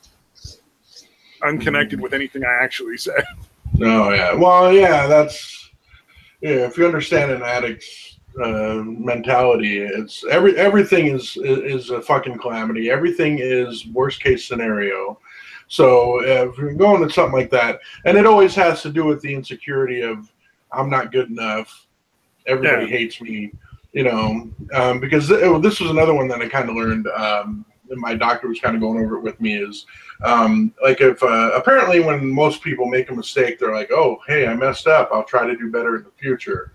Speaker 1: unconnected with anything I actually say.
Speaker 3: Oh yeah. Well, yeah. That's If you understand an addict's mentality, it's everything is a fucking calamity. Everything is worst case scenario. So if you're going to something like that, and it always has to do with the insecurity of I'm not good enough. Everybody hates me, because this was another one that I kind of learned. And my doctor was kind of going over it with me is like if apparently when most people make a mistake, they're like, oh, hey, I messed up. I'll try to do better in the future.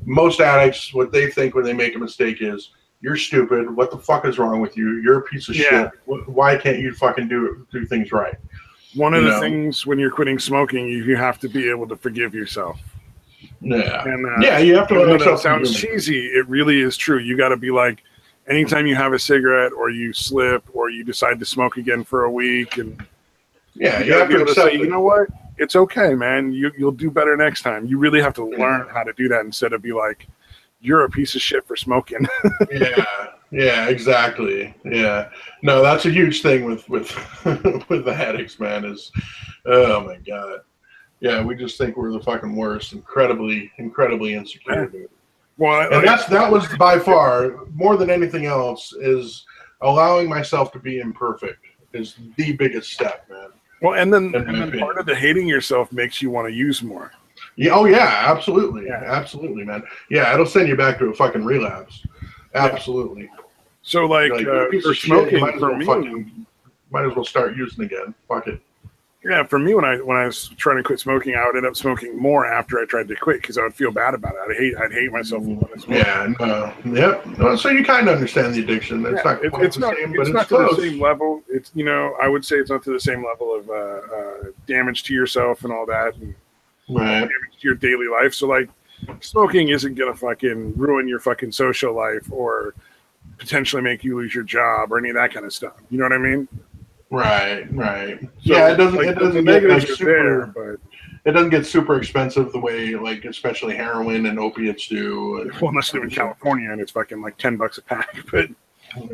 Speaker 3: Most addicts, what they think when they make a mistake is, you're stupid. What the fuck is wrong with you? You're a piece of shit. Why can't you fucking do things right?
Speaker 1: One of the things when you're quitting smoking, you have to be able to forgive yourself.
Speaker 3: Yeah.
Speaker 1: And,
Speaker 3: you have to let
Speaker 1: that
Speaker 3: yourself.
Speaker 1: sounds cheesy. It really is true. You got to be like, anytime you have a cigarette or you slip or you decide to smoke again for a week, and
Speaker 3: you
Speaker 1: have
Speaker 3: to
Speaker 1: be able to say,
Speaker 3: accept it.
Speaker 1: you know what? It's okay, man. You'll do better next time. You really have to learn how to do that instead of be like, you're a piece of shit for smoking.
Speaker 3: Yeah, exactly. Yeah, no, that's a huge thing with with the addicts, man. Is oh my god, yeah, we just think we're the fucking worst. Incredibly insecure, dude.
Speaker 1: Well,
Speaker 3: And that was by far more than anything else is allowing myself to be imperfect is the biggest step, man.
Speaker 1: Well, and then part of the hating yourself makes you want to use more.
Speaker 3: Yeah, oh yeah, absolutely, absolutely, man. Yeah, it'll send you back to a fucking relapse. Absolutely.
Speaker 1: So, like for smoking,
Speaker 3: might as well start using again. Fuck it.
Speaker 1: Yeah, for me, when I was trying to quit smoking, I would end up smoking more after I tried to quit because I would feel bad about it. I'd hate myself for when I smoked.
Speaker 3: Yeah, no, yep. Well, so you kind of understand the addiction. It's not quite the same, but it's
Speaker 1: not
Speaker 3: close.
Speaker 1: To the same level. It's I would say it's not to the same level of damage to yourself and all that, and damage to your daily life. So like, smoking isn't gonna fucking ruin your fucking social life or potentially make you lose your job or any of that kind of stuff. You know what I mean?
Speaker 3: Right. So
Speaker 1: yeah,
Speaker 3: it doesn't.
Speaker 1: Like,
Speaker 3: it doesn't
Speaker 1: get
Speaker 3: like super.
Speaker 1: There, but
Speaker 3: it doesn't get super expensive the way like especially heroin and opiates do.
Speaker 1: Well, unless you're in California and it's fucking like $10 a pack. But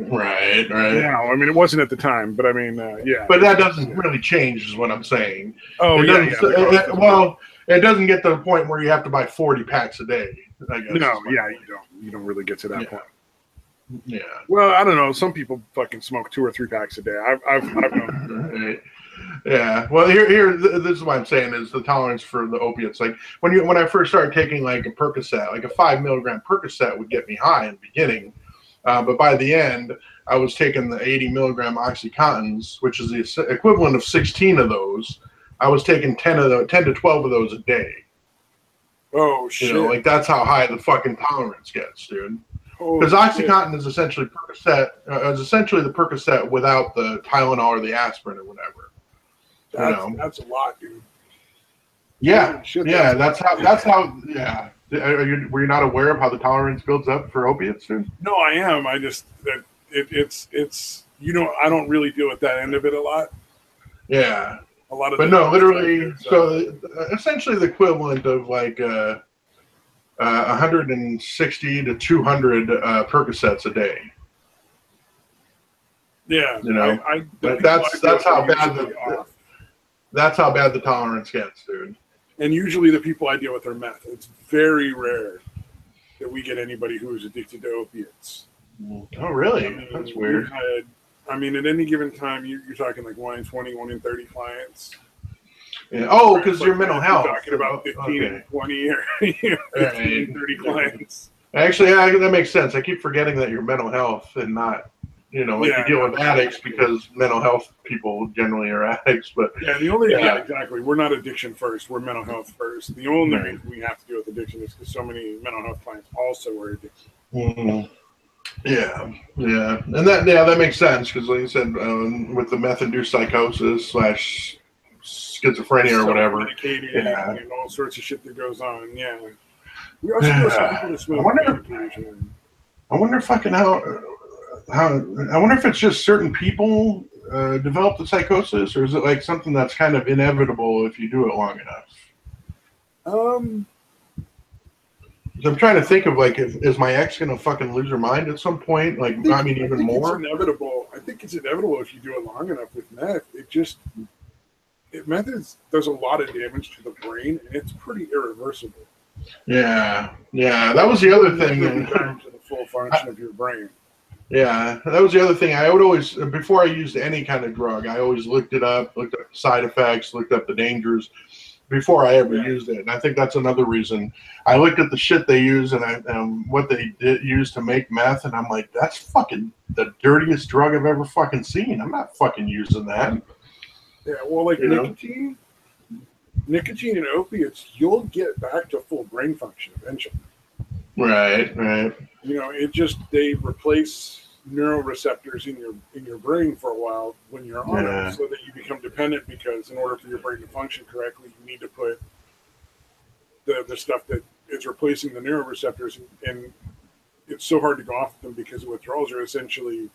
Speaker 3: right.
Speaker 1: Yeah, I mean it wasn't at the time, but I mean yeah.
Speaker 3: But that doesn't really change, is what I'm saying.
Speaker 1: Oh
Speaker 3: well, it doesn't get to the point where you have to buy 40 packs a day. I guess.
Speaker 1: No, you don't really get to that point.
Speaker 3: Yeah.
Speaker 1: Well, I don't know. Some people fucking smoke 2 or 3 packs a day. I've known.
Speaker 3: Yeah. Well, here, this is what I'm saying is the tolerance for the opiates. Like when I first started taking like a Percocet, like a 5 milligram Percocet would get me high in the beginning, but by the end, I was taking the 80 milligram OxyContins, which is the equivalent of 16 of those. I was taking 10 to 12 of those a day.
Speaker 1: Oh shit!
Speaker 3: Like that's how high the fucking tolerance gets, dude. Because OxyContin is essentially Percocet, is essentially the Percocet without the Tylenol or the aspirin or whatever.
Speaker 1: That's a lot, dude.
Speaker 3: Yeah, that's how. Yeah, were you not aware of how the tolerance builds up for opiates, dude?
Speaker 1: No, I am. I just that it's I don't really deal with that end of it a lot.
Speaker 3: Yeah,
Speaker 1: a lot of.
Speaker 3: But no, literally. So essentially, the equivalent of like. 160 to 200 Percocets a day.
Speaker 1: Yeah,
Speaker 3: that's how bad the tolerance gets, dude.
Speaker 1: And usually the people I deal with are meth. It's very rare that we get anybody who is addicted to opiates.
Speaker 3: Oh, really? That's weird.
Speaker 1: At any given time, you're talking like 1 in 20, 1 in 30 clients.
Speaker 3: Yeah. Oh, because your mental health.
Speaker 1: You're talking about 15 and 20 or 15 and 30 clients.
Speaker 3: Actually, yeah, that makes sense. I keep forgetting that your mental health and not, you deal with addicts because mental health people generally are addicts. But
Speaker 1: exactly. We're not addiction first. We're mental health first. The only reason we have to deal with addiction is because so many mental health clients also are addicted.
Speaker 3: Mm-hmm. Yeah, and that makes sense because, like you said, with the meth-induced psychosis / schizophrenia or whatever,
Speaker 1: and all sorts of shit that goes on. Yeah, we also know some people that smoke occasionally.
Speaker 3: I wonder if it's just certain people develop the psychosis, or is it like something that's kind of inevitable if you do it long enough?
Speaker 1: Um,
Speaker 3: I'm trying to think of like, is my ex gonna fucking lose her mind at some point? Like, I mean, even more.
Speaker 1: It's inevitable. I think it's inevitable if you do it long enough with meth. Meth does a lot of damage to the brain, and it's pretty irreversible.
Speaker 3: Yeah, that was the other thing.
Speaker 1: Back to the full function of your brain.
Speaker 3: Yeah, that was the other thing. I would always, before I used any kind of drug, I always looked up the side effects, looked up the dangers before I ever used it. And I think that's another reason. I looked at the shit they use and what they use to make meth, and I'm like, that's fucking the dirtiest drug I've ever fucking seen. I'm not fucking using that.
Speaker 1: Yeah, well, like nicotine and opiates, you'll get back to full brain function eventually.
Speaker 3: Right.
Speaker 1: You know, they replace neuroreceptors in your brain for a while when you're on it, so that you become dependent. Because in order for your brain to function correctly, you need to put the stuff that is replacing the neuroreceptors, and it's so hard to go off them because withdrawals are essentially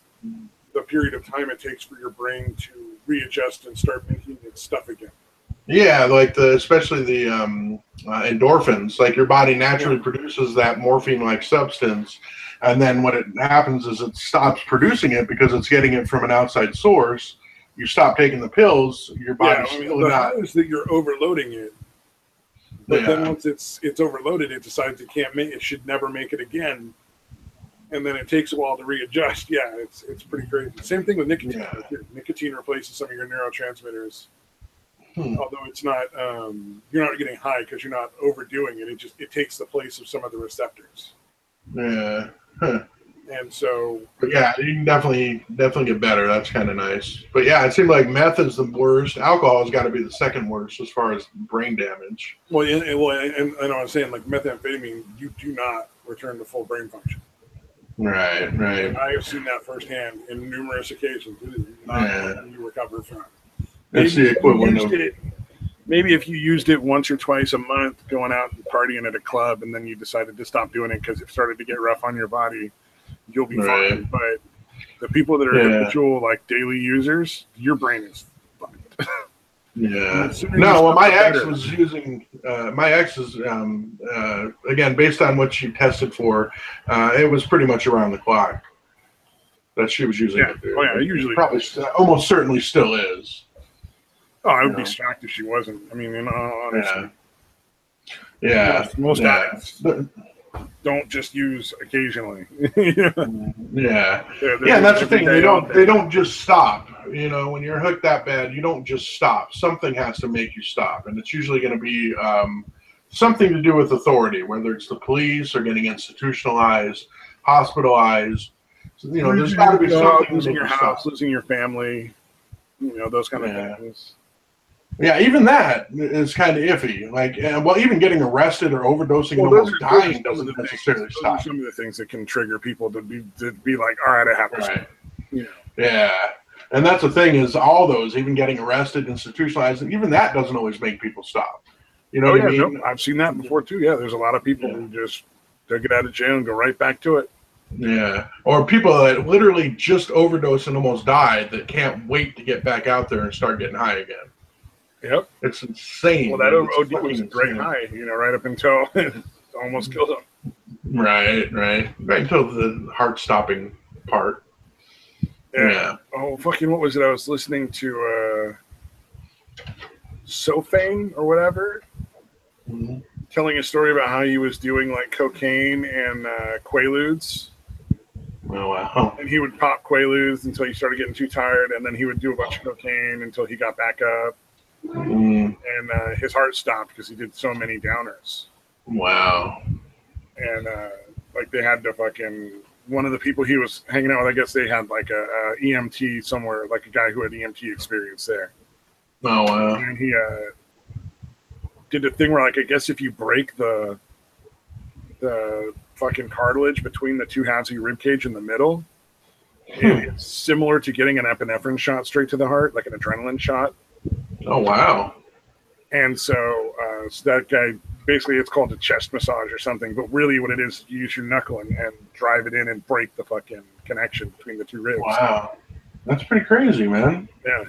Speaker 1: the period of time it takes for your brain to readjust and start making its stuff again.
Speaker 3: Yeah, like especially the endorphins. Like your body naturally produces that morphine-like substance, and then what it happens is it stops producing it because it's getting it from an outside source. You stop taking the pills, your body's still not.
Speaker 1: Is that you're overloading it, but then once it's overloaded, it decides it can't make it, should never make it again, and then it takes a while to readjust. Yeah, it's pretty crazy. Same thing with nicotine. Yeah. Nicotine replaces some of your neurotransmitters. Although it's not, you're not getting high because you're not overdoing it. It takes the place of some of the receptors.
Speaker 3: Yeah.
Speaker 1: And so,
Speaker 3: but yeah, you can definitely get better. That's kind of nice. But yeah, it seemed like meth is the worst. Alcohol has got to be the second worst as far as brain damage.
Speaker 1: Well, and I know I'm saying, like methamphetamine, you do not return to full brain function.
Speaker 3: Right.
Speaker 1: And I have seen that firsthand in numerous occasions. It is not you recover from.
Speaker 3: That's the equivalent of
Speaker 1: maybe if you used it once or twice a month going out and partying at a club, and then you decided to stop doing it because it started to get rough on your body, you'll be fine. But the people that are habitual, like daily users, your brain is fucked.
Speaker 3: Yeah. No, well, my ex was using, my ex is, again, based on what she tested for, it was pretty much around the clock that she was using it.
Speaker 1: Oh, yeah, usually.
Speaker 3: Probably, almost certainly still is.
Speaker 1: Oh, I would be shocked if she wasn't. I mean, honestly.
Speaker 3: Yeah.
Speaker 1: Most addicts don't just use occasionally.
Speaker 3: Yeah. And that's the thing. They don't just stop. You know, when you're hooked that bad, you don't just stop. Something has to make you stop, and it's usually going to be something to do with authority, whether it's the police or getting institutionalized, hospitalized. So, you know, there's got to be something.
Speaker 1: Losing your house, losing your family. You know, those kind of things.
Speaker 3: Yeah, even that is kind of iffy. Like, well, even getting arrested or overdosing and almost dying doesn't necessarily stop.
Speaker 1: Some of the things that can trigger people to be like, all right, I have to stop. You know.
Speaker 3: Yeah, and that's the thing is all those, even getting arrested, institutionalized, even that doesn't always make people stop. You know what I mean?
Speaker 1: No, I've seen that before too. Yeah, there's a lot of people who just get out of jail and go right back to it.
Speaker 3: Yeah, or people that literally just overdose and almost died that can't wait to get back out there and start getting high again.
Speaker 1: Yep,
Speaker 3: it's insane.
Speaker 1: Well, that OD was a great high, you know, right up until it almost killed him.
Speaker 3: Right until the heart-stopping part.
Speaker 1: Yeah. Oh, fucking! What was it? I was listening to Sofane or whatever, telling a story about how he was doing like cocaine and Quaaludes.
Speaker 3: Oh, wow.
Speaker 1: And he would pop Quaaludes until he started getting too tired, and then he would do a bunch of cocaine until he got back up. And his heart stopped because he did so many downers.
Speaker 3: Wow.
Speaker 1: And like they had to fucking, one of the people he was hanging out with, I guess they had like a EMT somewhere, like a guy who had EMT experience there.
Speaker 3: Oh, wow.
Speaker 1: And he did a thing where, like, I guess if you break the fucking cartilage between the two halves of your rib cage in the middle, it's similar to getting an epinephrine shot straight to the heart, like an adrenaline shot.
Speaker 3: Oh, wow.
Speaker 1: And so, that guy, basically it's called a chest massage or something, but really what it is, you use your knuckle and drive it in and break the fucking connection between the two ribs.
Speaker 3: Wow. That's pretty crazy, man.
Speaker 1: Yeah.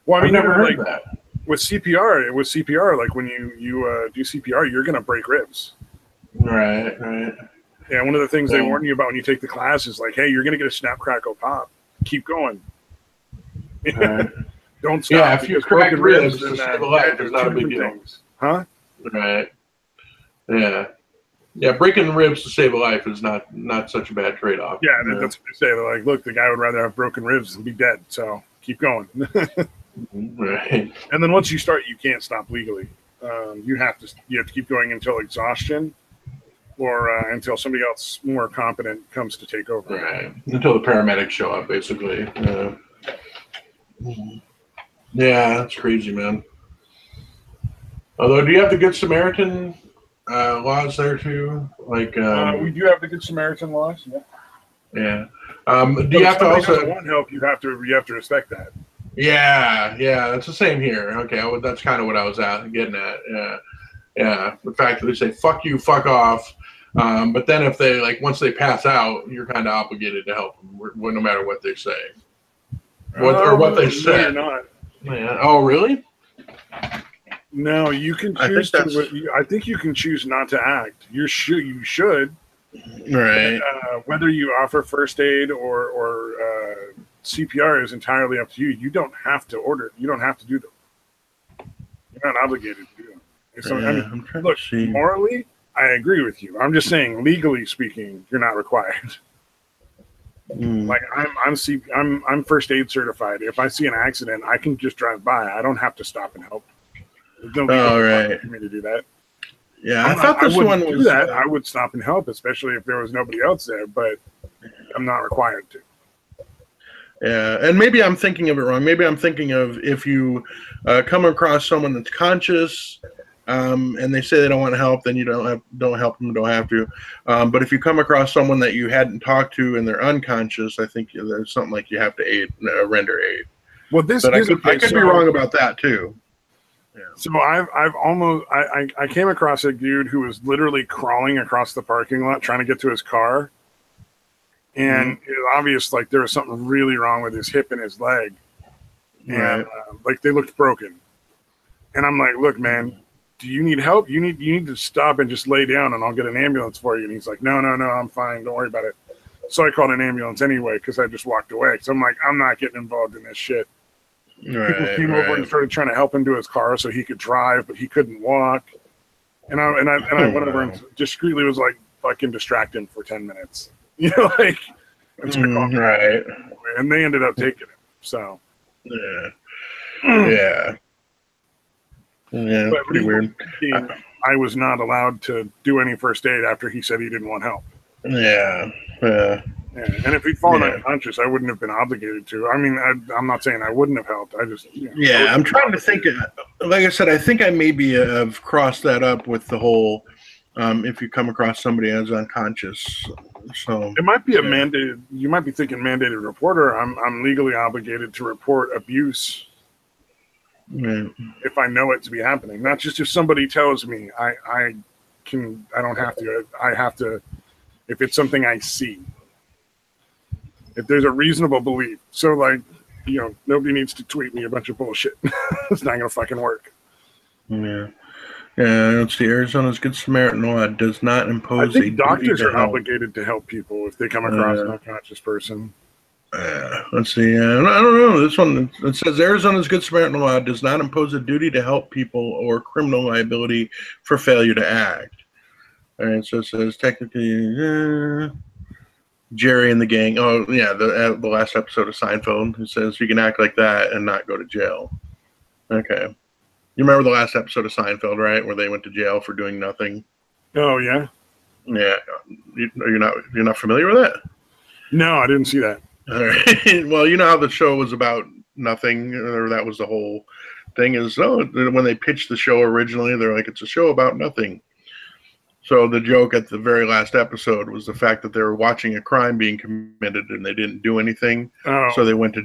Speaker 1: Well, I mean,
Speaker 3: I've never heard that.
Speaker 1: with CPR, like when you do CPR, you're gonna break ribs.
Speaker 3: Right.
Speaker 1: Yeah, one of the things they
Speaker 3: Yeah.
Speaker 1: warn you about when you take the class is like, hey, you're gonna get a snap, crackle, pop. Keep going.
Speaker 3: Right.
Speaker 1: Don't stop.
Speaker 3: Yeah, if you
Speaker 1: because
Speaker 3: crack
Speaker 1: broken
Speaker 3: ribs to
Speaker 1: and
Speaker 3: save a life,
Speaker 1: dead
Speaker 3: it's
Speaker 1: are
Speaker 3: not a
Speaker 1: two
Speaker 3: big
Speaker 1: different
Speaker 3: deal.
Speaker 1: things. Huh?
Speaker 3: Right. Yeah. Yeah, breaking ribs to save a life is not such a bad trade-off.
Speaker 1: Yeah, that's what they say. They're like, look, the guy would rather have broken ribs than be dead, so keep going.
Speaker 3: Right.
Speaker 1: And then once you start, you can't stop legally. You have to keep going until exhaustion, or until somebody else more competent comes to take over.
Speaker 3: Right. Until the paramedics show up, basically. Yeah, that's crazy, man. Although, do you have the Good Samaritan laws there too? Like,
Speaker 1: We do have the Good Samaritan laws. Yeah.
Speaker 3: yeah. Do you have to
Speaker 1: also
Speaker 3: also
Speaker 1: want help? You have to respect that.
Speaker 3: Yeah, it's the same here. Okay, that's kind of what I was getting at. Yeah. The fact that they say "fuck you, fuck off," but then if they once they pass out, you're kind of obligated to help them, no matter what they say, or what they said.
Speaker 1: No, you're not.
Speaker 3: Yeah. Oh, really?
Speaker 1: No, you can choose to. I think you can choose not to act. You should.
Speaker 2: Right.
Speaker 1: Whether you offer first aid or CPR is entirely up to you. You don't have to order it. You don't have to do them. You're not obligated to do them. So, I mean, look, morally, I agree with you. I'm just saying, legally speaking, you're not required. Like I'm first aid certified. If I see an accident, I can just drive by. I don't have to stop and help. There's no legal requirement for me to do that.
Speaker 2: Yeah, I thought this one was
Speaker 1: that. I would stop and help, especially if there was nobody else there. But I'm not required to.
Speaker 2: Yeah, and maybe I'm thinking of it wrong. Maybe I'm thinking of if you come across someone that's conscious and they say they don't want help, then you don't help them, don't have to. But if you come across someone that you hadn't talked to and they're unconscious, I think there's something like you have to render aid.
Speaker 1: Well,
Speaker 2: I could be wrong about that too. Yeah.
Speaker 1: So I came across a dude who was literally crawling across the parking lot trying to get to his car. And it was obvious, like, there was something really wrong with his hip and his leg. And, they looked broken. And I'm like, look, man, do you need help? You need to stop and just lay down and I'll get an ambulance for you. And he's like, no, I'm fine. Don't worry about it. So I called an ambulance anyway because I just walked away. So I'm like, I'm not getting involved in this shit. People came over and started trying to help him to his car so he could drive, but he couldn't walk. And I went over and discreetly was like, fucking distract him for 10 minutes. You know, like, and they ended up taking it. So,
Speaker 2: yeah, but pretty weird.
Speaker 1: I was not allowed to do any first aid after he said he didn't want help.
Speaker 2: Yeah.
Speaker 1: And if he'd fallen unconscious, I wouldn't have been obligated to. I mean, I'm not saying I wouldn't have helped. I just
Speaker 2: I'm trying to think. Like I said, I think I maybe have crossed that up with the whole. If you come across somebody as unconscious, so
Speaker 1: it might be a mandated. You might be thinking mandated reporter. I'm legally obligated to report abuse if I know it to be happening. Not just if somebody tells me. I don't have to. I have to. If it's something I see. If there's a reasonable belief. So, like, nobody needs to tweet me a bunch of bullshit. It's not gonna fucking work.
Speaker 2: Yeah. Let's see. Arizona's Good Samaritan law does not impose.
Speaker 1: I think doctors are obligated to help people if they come across an unconscious person.
Speaker 2: Let's see. I don't know. This one, it says Arizona's Good Samaritan law does not impose a duty to help people or criminal liability for failure to act. All right. So it says technically, Jerry and the gang. Oh yeah, the last episode of Seinfeld. It says you can act like that and not go to jail. Okay. You remember the last episode of Seinfeld, right, where they went to jail for doing nothing?
Speaker 1: Oh yeah.
Speaker 2: Yeah. You're not familiar with that?
Speaker 1: No, I didn't see that.
Speaker 2: All right. Well, you know how the show was about nothing, or that was the whole thing. Is when they pitched the show originally, they're like, it's a show about nothing. So the joke at the very last episode was the fact that they were watching a crime being committed and they didn't do anything.
Speaker 1: Oh.
Speaker 2: So they went to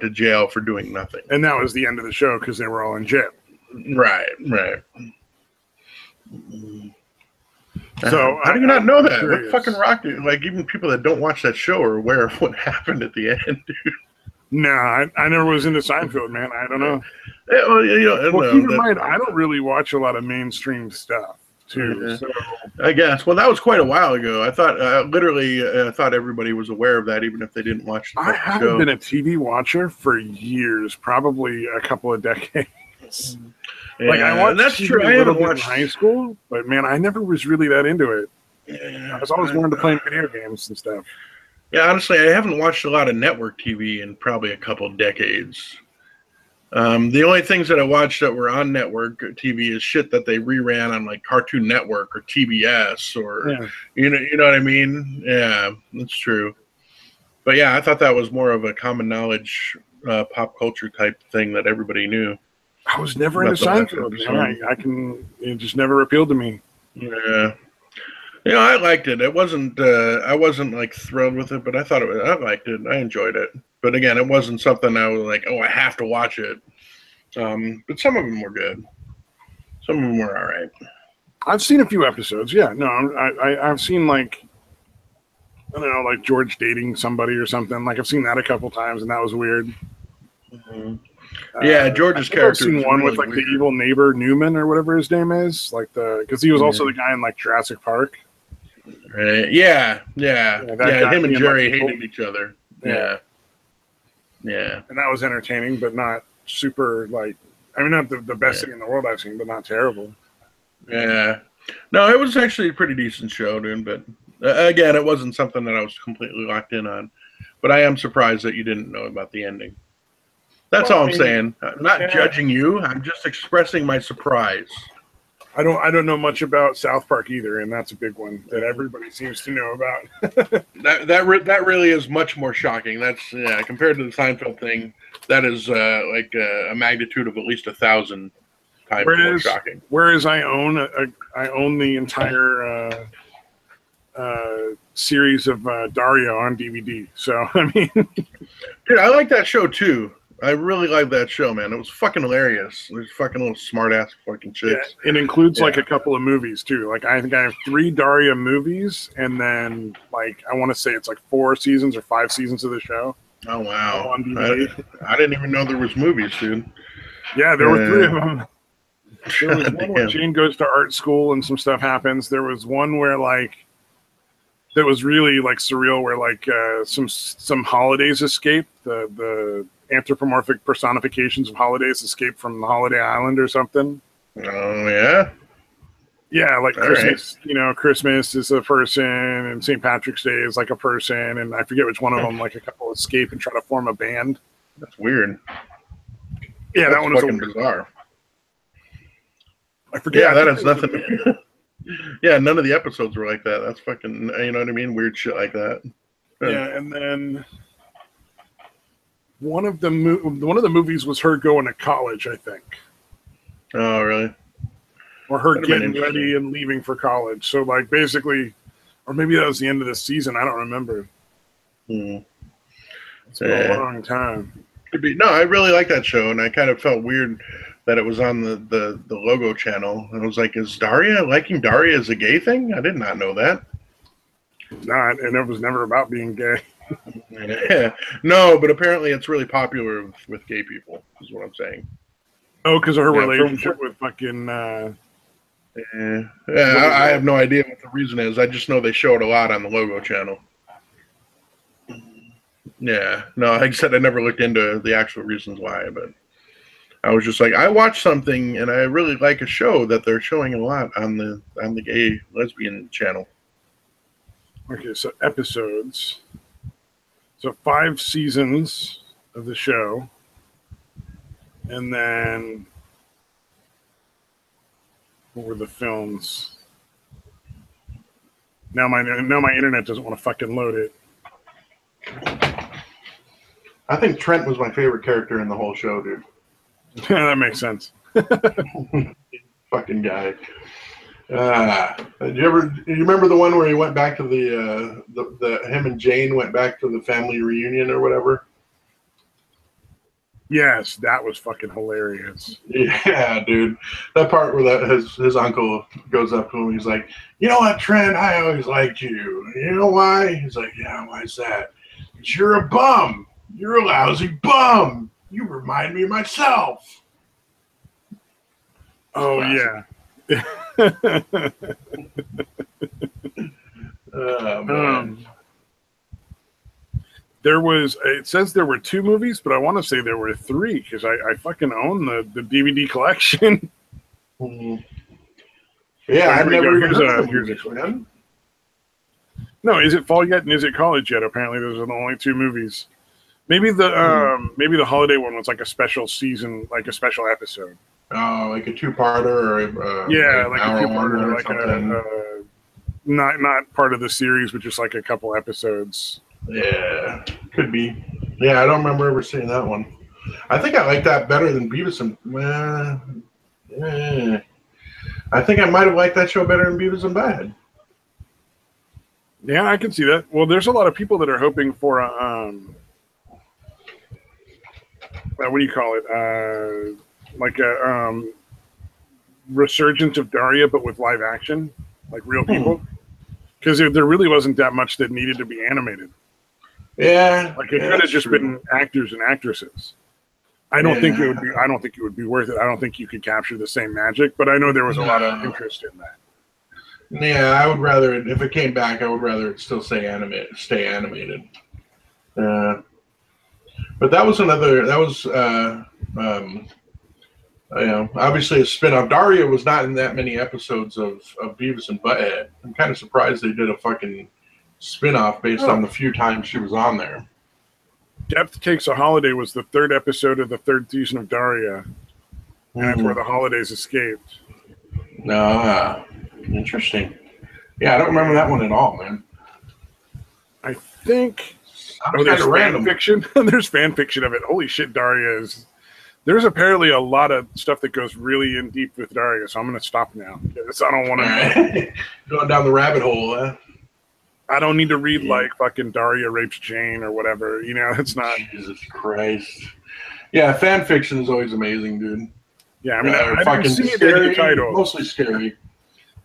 Speaker 2: jail for doing nothing.
Speaker 1: And that was the end of the show because they were all in jail.
Speaker 2: Right.
Speaker 1: So
Speaker 2: how do you not know that? What fucking rock? Like, even people that don't watch that show are aware of what happened at the end, dude.
Speaker 1: No, I never was into Seinfeld, man. I don't know.
Speaker 2: Yeah, well,
Speaker 1: Keep in mind, I don't really watch a lot of mainstream stuff, too.
Speaker 2: Yeah.
Speaker 1: So
Speaker 2: I guess. Well, that was quite a while ago. I thought, I thought everybody was aware of that, even if they didn't watch the
Speaker 1: I haven't
Speaker 2: show.
Speaker 1: been a TV watcher for years, probably a couple of decades.
Speaker 2: Yeah,
Speaker 1: Like I watched
Speaker 2: that's
Speaker 1: TV
Speaker 2: true.
Speaker 1: a
Speaker 2: I
Speaker 1: little
Speaker 2: haven't
Speaker 1: bit
Speaker 2: watched
Speaker 1: in high school, but man, I never was really that into it.
Speaker 2: Yeah,
Speaker 1: I was always more into playing video games and stuff.
Speaker 2: Yeah, honestly, I haven't watched a lot of network TV in probably a couple of decades. The only things that I watched that were on network TV is shit that they reran on like Cartoon Network or TBS or
Speaker 1: Yeah.
Speaker 2: you know what I mean? Yeah, that's true. But yeah, I thought that was more of a common knowledge pop culture type thing that everybody knew.
Speaker 1: I was never into Seinfeld, man. It just never appealed to me.
Speaker 2: Yeah. I liked it. It wasn't. I wasn't like thrilled with it, but I thought I liked it. I enjoyed it. But again, it wasn't something I was like, oh, I have to watch it. But some of them were good. Some of them were all right.
Speaker 1: I've seen a few episodes. Yeah, no, I've seen like I don't know, like George dating somebody or something. Like I've seen that a couple times, and that was weird.
Speaker 2: Mm-hmm. Yeah, George's character.
Speaker 1: I've seen one
Speaker 2: really
Speaker 1: with like
Speaker 2: weird.
Speaker 1: the evil neighbor Newman or whatever his name is, like because he was also the guy in like Jurassic Park.
Speaker 2: Right. Yeah. Him and Jerry hated each other. Yeah.
Speaker 1: And that was entertaining, but not super like. I mean, not the best thing in the world I've seen, but not terrible.
Speaker 2: Yeah. No, it was actually a pretty decent show, dude. But again, it wasn't something that I was completely locked in on. But I am surprised that you didn't know about the ending. That's all I'm saying. I'm not judging you. I'm just expressing my surprise.
Speaker 1: I don't know much about South Park either, and that's a big one that everybody seems to know about.
Speaker 2: that really is much more shocking. That's compared to the Seinfeld thing, that is like a magnitude of at least 1,000 times more shocking.
Speaker 1: Whereas I own the entire series of Dario on DVD. So I mean,
Speaker 2: dude, I like that show too. I really like that show, man. It was fucking hilarious. There's fucking little smart ass fucking chicks.
Speaker 1: Yeah, it includes like a couple of movies too. Like I think I have 3 Daria movies, and then like I want to say it's like 4 seasons or 5 seasons of the show.
Speaker 2: Oh wow!
Speaker 1: On DVD.
Speaker 2: I didn't even know there was movies, dude.
Speaker 1: Yeah, there were 3 of them. There was one where Jane goes to art school and some stuff happens. There was one where like that was really like surreal, where like some holidays escape. The anthropomorphic personifications of holidays escape from the Holiday Island or something.
Speaker 2: Oh yeah.
Speaker 1: Yeah, like
Speaker 2: all
Speaker 1: Christmas.
Speaker 2: Right.
Speaker 1: You know, Christmas is a person, and St. Patrick's Day is like a person, and I forget which one of them. Like a couple escape and try to form a band.
Speaker 2: That's weird.
Speaker 1: Yeah,
Speaker 2: that's
Speaker 1: that one is
Speaker 2: fucking bizarre.
Speaker 1: I forget.
Speaker 2: Yeah, that has nothing. Yeah, none of the episodes were like that. That's fucking, you know what I mean? Weird shit like that.
Speaker 1: Yeah, and then one of the movies was her going to college, I think.
Speaker 2: Oh, really?
Speaker 1: Or her getting ready and leaving for college. So, like, basically, or maybe that was the end of the season. I don't remember. It's been a long time.
Speaker 2: No, I really like that show, and I kind of felt weird that it was on the logo channel. And I was like, is liking Daria as a gay thing? I did not know that.
Speaker 1: Not, and it was never about being gay.
Speaker 2: Yeah. No, but apparently it's really popular with gay people, is what I'm saying.
Speaker 1: Oh, because of her relationship with fucking...
Speaker 2: I have no idea what the reason is. I just know they show it a lot on the logo channel. Yeah. No, like I said, I never looked into the actual reasons why, but I was just like, I watched something and I really like a show that they're showing a lot on the gay lesbian channel.
Speaker 1: Okay, so episodes. So 5 seasons of the show. And then what were the films? Now my internet doesn't want to fucking load it.
Speaker 3: I think Trent was my favorite character in the whole show, dude.
Speaker 1: That makes sense.
Speaker 3: Fucking guy. You remember the one where he went back to him and Jane went back to the family reunion or whatever?
Speaker 1: Yes, that was fucking hilarious.
Speaker 3: Yeah, dude. That part where his uncle goes up to him, he's like, you know what, Trent, I always liked you. You know why? He's like, yeah, why's that? 'Cause you're a bum. You're a lousy bum. You remind me of myself.
Speaker 1: Oh yeah. There was. It says there were 2 movies, but I want to say there were 3 because I fucking own the DVD collection.
Speaker 3: Yeah, I've never
Speaker 1: here's
Speaker 3: heard of
Speaker 1: a
Speaker 3: movies, man.
Speaker 1: No, is it fall yet and is it college yet? Apparently, those are the only 2 movies. Maybe the holiday one was like a special season, like a special episode.
Speaker 3: Oh, like a 2-parter, or
Speaker 1: like a 2-parter, like a not part of the series, but just like a couple episodes.
Speaker 3: Yeah, could be. Yeah, I don't remember ever seeing that one. I think I like that better than Beavis and. I think I might have liked that show better than Beavis and Butthead.
Speaker 1: Yeah, I can see that. Well, there's a lot of people that are hoping for what do you call it? Like a resurgence of Daria, but with live action, like real people. Because there really wasn't that much that needed to be animated.
Speaker 3: Yeah,
Speaker 1: like it could have just been actors and actresses. I don't think it would be. I don't think it would be worth it. I don't think you could capture the same magic. But I know there was a lot of interest in that.
Speaker 3: Yeah, I would rather if it came back. I would rather it still stay animated. But that was another. That was obviously a spin-off. Daria was not in that many episodes of Beavis and Butthead. I'm kind of surprised they did a fucking spin-off based on the few times she was on there.
Speaker 1: Depth Takes a Holiday was the 3rd episode of the 3rd season of Daria. And that's where the holidays escaped.
Speaker 3: Interesting. Yeah, I don't remember that one at all, man.
Speaker 1: I think there's fan fiction. There's fan fiction of it. Holy shit, Daria is... There's apparently a lot of stuff that goes really in deep with Daria, so I'm going to stop now. I don't want to...
Speaker 3: Going down the rabbit hole, huh?
Speaker 1: I don't need to read like fucking Daria rapes Jane or whatever. You know, it's not...
Speaker 3: Jesus Christ. Yeah, fan fiction is always amazing, dude.
Speaker 1: Yeah, I mean, I didn't see any titles.
Speaker 3: Mostly scary.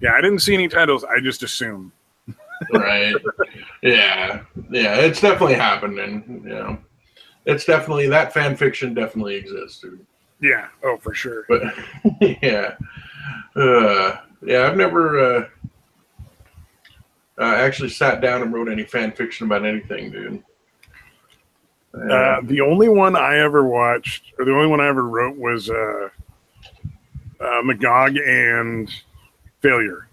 Speaker 1: Yeah, I didn't see any titles. I just assumed.
Speaker 3: Right. Yeah. Yeah, it's definitely happening. You know, it's definitely, that fan fiction definitely exists, dude.
Speaker 1: Yeah. Oh, for sure.
Speaker 3: But, yeah. I've never actually sat down and wrote any fan fiction about anything, dude.
Speaker 1: The only one I ever watched, or the only one I ever wrote was Magog and Failure.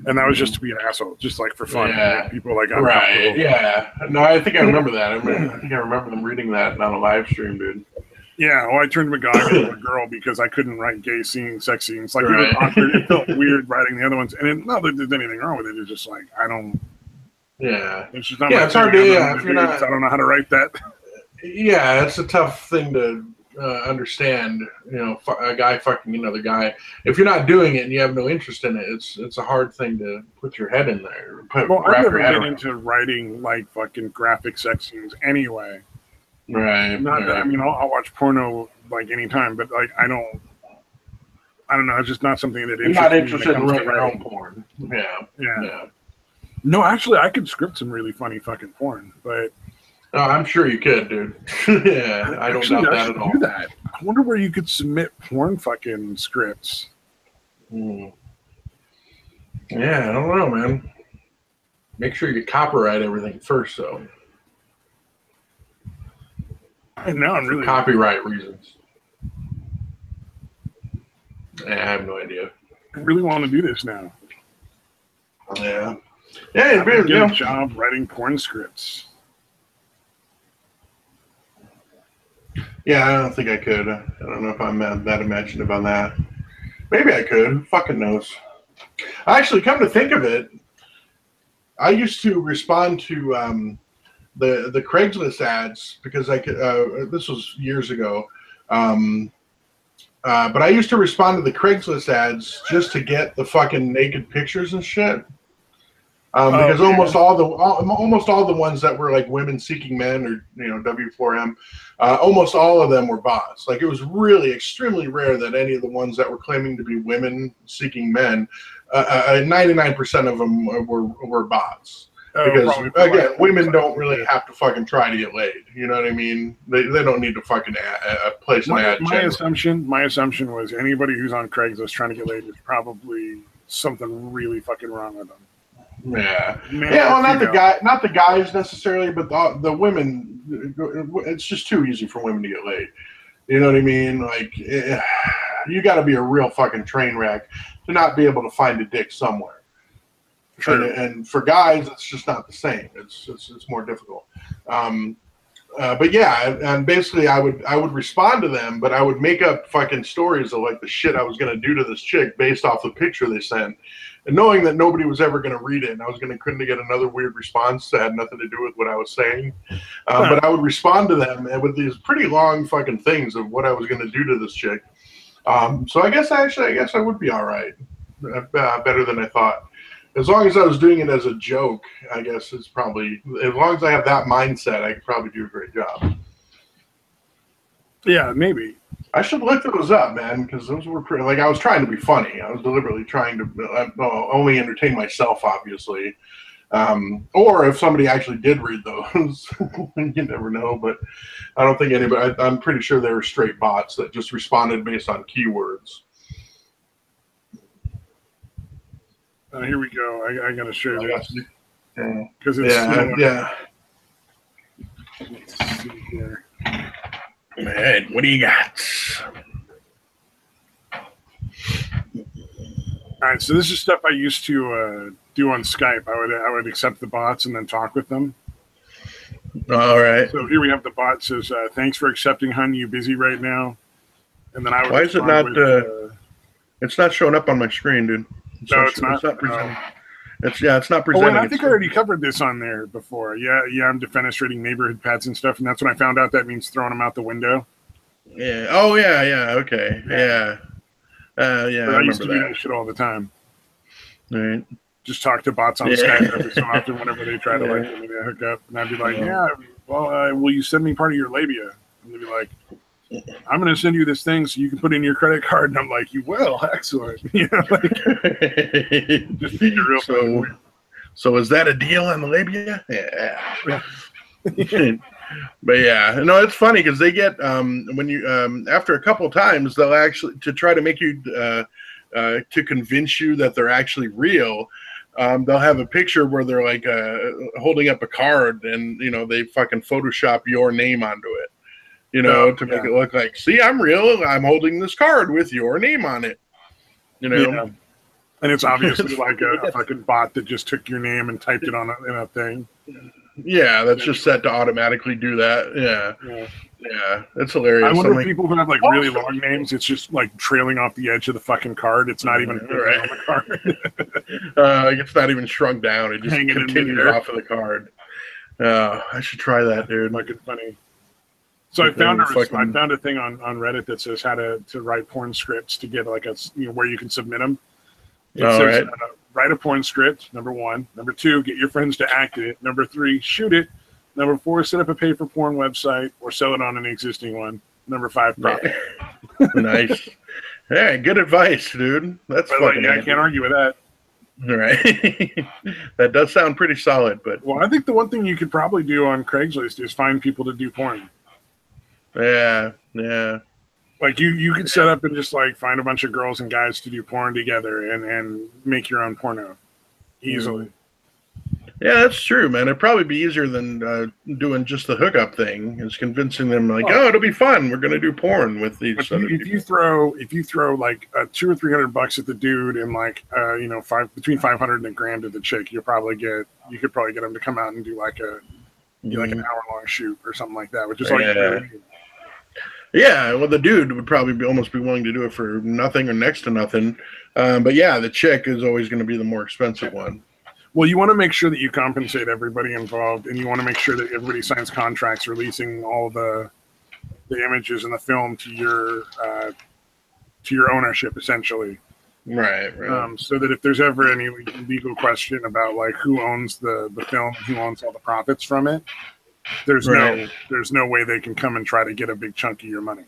Speaker 1: And that was just to be an asshole, just like for fun.
Speaker 3: Yeah.
Speaker 1: People like
Speaker 3: right. Yeah. No, I think I remember that. I think I remember them reading that on a live stream, dude.
Speaker 1: Yeah. Well, I turned Magog into a girl because I couldn't write gay scenes, sex scenes. Like it was awkward. It felt weird writing the other ones, and not that there's anything wrong with it. It's just like I don't.
Speaker 3: Yeah.
Speaker 1: It's just not.
Speaker 3: Yeah, it's hard to. Yeah, if you're not,
Speaker 1: I don't know how to write that.
Speaker 3: Yeah, it's a tough thing to understand. You know, a guy fucking another guy. If you're not doing it and you have no interest in it, it's a hard thing to put your head in there.
Speaker 1: Well, I've never been into writing like fucking graphic sex scenes anyway.
Speaker 3: Right.
Speaker 1: I mean, I'll watch porno like anytime, but like I don't know. It's just not something that interests me.
Speaker 3: You're not interested in writing your own porn. Yeah.
Speaker 1: No, actually, I could script some really funny fucking porn, but.
Speaker 3: Oh, I'm sure you could, dude. Yeah, I don't doubt that at all.
Speaker 1: Do that. I wonder where you could submit porn fucking scripts.
Speaker 3: Yeah, I don't know, man. Make sure you copyright everything first, though.
Speaker 1: I know, I'm really
Speaker 3: copyright reasons. I have no idea.
Speaker 1: I really want to do this now.
Speaker 3: Yeah. Yeah,
Speaker 1: get a job writing porn scripts.
Speaker 3: Yeah, I don't think I could. I don't know if I'm that imaginative on that. Maybe I could. Who fucking knows? Actually, come to think of it, I used to respond to the Craigslist ads because I could. This was years ago, but I used to respond to the Craigslist ads just to get the fucking naked pictures and shit. Because almost all the ones that were like women seeking men or W4M, almost all of them were bots. Like it was really extremely rare that any of the ones that were claiming to be women seeking men, 99% of them were bots. Because
Speaker 1: probably
Speaker 3: again, women don't really have to fucking try to get laid. You know what I mean? They don't need to fucking place an ad.
Speaker 1: My assumption was anybody who's on Craigslist trying to get laid is probably something really fucking wrong with them.
Speaker 3: Yeah, well, not the guys necessarily, but the women. It's just too easy for women to get laid. You know what I mean? Like, you got to be a real fucking train wreck to not be able to find a dick somewhere. Sure. And for guys, it's just not the same. It's more difficult. But yeah, and basically, I would respond to them, but I would make up fucking stories of like the shit I was gonna do to this chick based off the picture they sent, and knowing that nobody was ever gonna read it, and I was couldn't get another weird response that had nothing to do with what I was saying. But I would respond to them with these pretty long fucking things of what I was gonna do to this chick. So I guess I would be all right, better than I thought. As long as I was doing it as a joke, I guess it's probably, as long as I have that mindset, I could probably do a great job.
Speaker 1: Yeah, maybe.
Speaker 3: I should look those up, man, because those were pretty, like, I was trying to be funny. I was deliberately trying to only entertain myself, obviously. Or if somebody actually did read those, you never know, but I don't think anybody, I'm pretty sure they were straight bots that just responded based on keywords.
Speaker 1: Here we go. I gotta share this
Speaker 3: because it's yeah.
Speaker 1: Let's see here.
Speaker 2: All right, what do you got?
Speaker 1: All right, so this is stuff I used to do on Skype. I would accept the bots and then talk with them.
Speaker 2: All right.
Speaker 1: So here we have the bot says, "Thanks for accepting, hun. You busy right now?" And then I would.
Speaker 2: Why is it not? It's not showing up on my screen, dude.
Speaker 1: It's not presented.
Speaker 2: It's not presented.
Speaker 1: Oh, and I think I already covered this on there before. Yeah, I'm defenestrating neighborhood pets and stuff, and that's when I found out that means throwing them out the window.
Speaker 2: Yeah. Oh, yeah. Okay. Yeah. I
Speaker 1: used to do that shit all the time.
Speaker 2: All right.
Speaker 1: Just talk to bots on Skype every so often whenever they try to like get me to hook up, and I'd be like, will you send me part of your labia? And they'd be like, I'm going to send you this thing so you can put in your credit card. And I'm like, you will. Excellent. You know, like, just real
Speaker 2: so is that a deal on the labia? Yeah. But yeah, no, it's funny because they get, when you, after a couple of times, they'll actually, to try to make you, to convince you that they're actually real, they'll have a picture where they're like holding up a card and, they fucking Photoshop your name onto it. To make it look like, see, I'm real. I'm holding this card with your name on it.
Speaker 1: Yeah. And it's obviously like a fucking bot that just took your name and typed it on in a thing.
Speaker 2: Yeah, that's just set to automatically do that. Yeah, it's hilarious.
Speaker 1: I wonder if people who have like really long names, it's just like trailing off the edge of the fucking card. It's not even on the
Speaker 2: card. It's not even shrunk down. It just continues off of the card. I should try that, dude.
Speaker 1: Fucking funny. So I found a thing on Reddit that says how to write porn scripts to get like where you can submit them. It says write a porn script, number 1. Number 2, get your friends to act it. Number 3, shoot it. Number 4, set up a pay for porn website or sell it on an existing one. Number 5, profit.
Speaker 2: Nice. Yeah, good advice, dude. That's fucking.
Speaker 1: I can't argue with that.
Speaker 2: All right. That does sound pretty solid, but
Speaker 1: well, I think the one thing you could probably do on Craigslist is find people to do porn.
Speaker 2: Yeah.
Speaker 1: Like you could set up and just like find a bunch of girls and guys to do porn together and make your own porno easily.
Speaker 2: Yeah, that's true, man. It'd probably be easier than doing just the hookup thing. Is convincing them like, it'll be fun. We're gonna do porn with these.
Speaker 1: If you throw like $200 or $300 at the dude and like between $500 and $1,000 to the chick, you could probably get them to come out and do like an hour-long shoot or something like that, which is
Speaker 2: Yeah, well, the dude would probably almost be willing to do it for nothing or next to nothing. But yeah, the chick is always going to be the more expensive one.
Speaker 1: Well, you want to make sure that you compensate everybody involved, and you want to make sure that everybody signs contracts releasing all the images and the film to your ownership, essentially.
Speaker 2: Right.
Speaker 1: So that if there's ever any legal question about like who owns the film, who owns all the profits from it, there's no way they can come and try to get a big chunk of your money.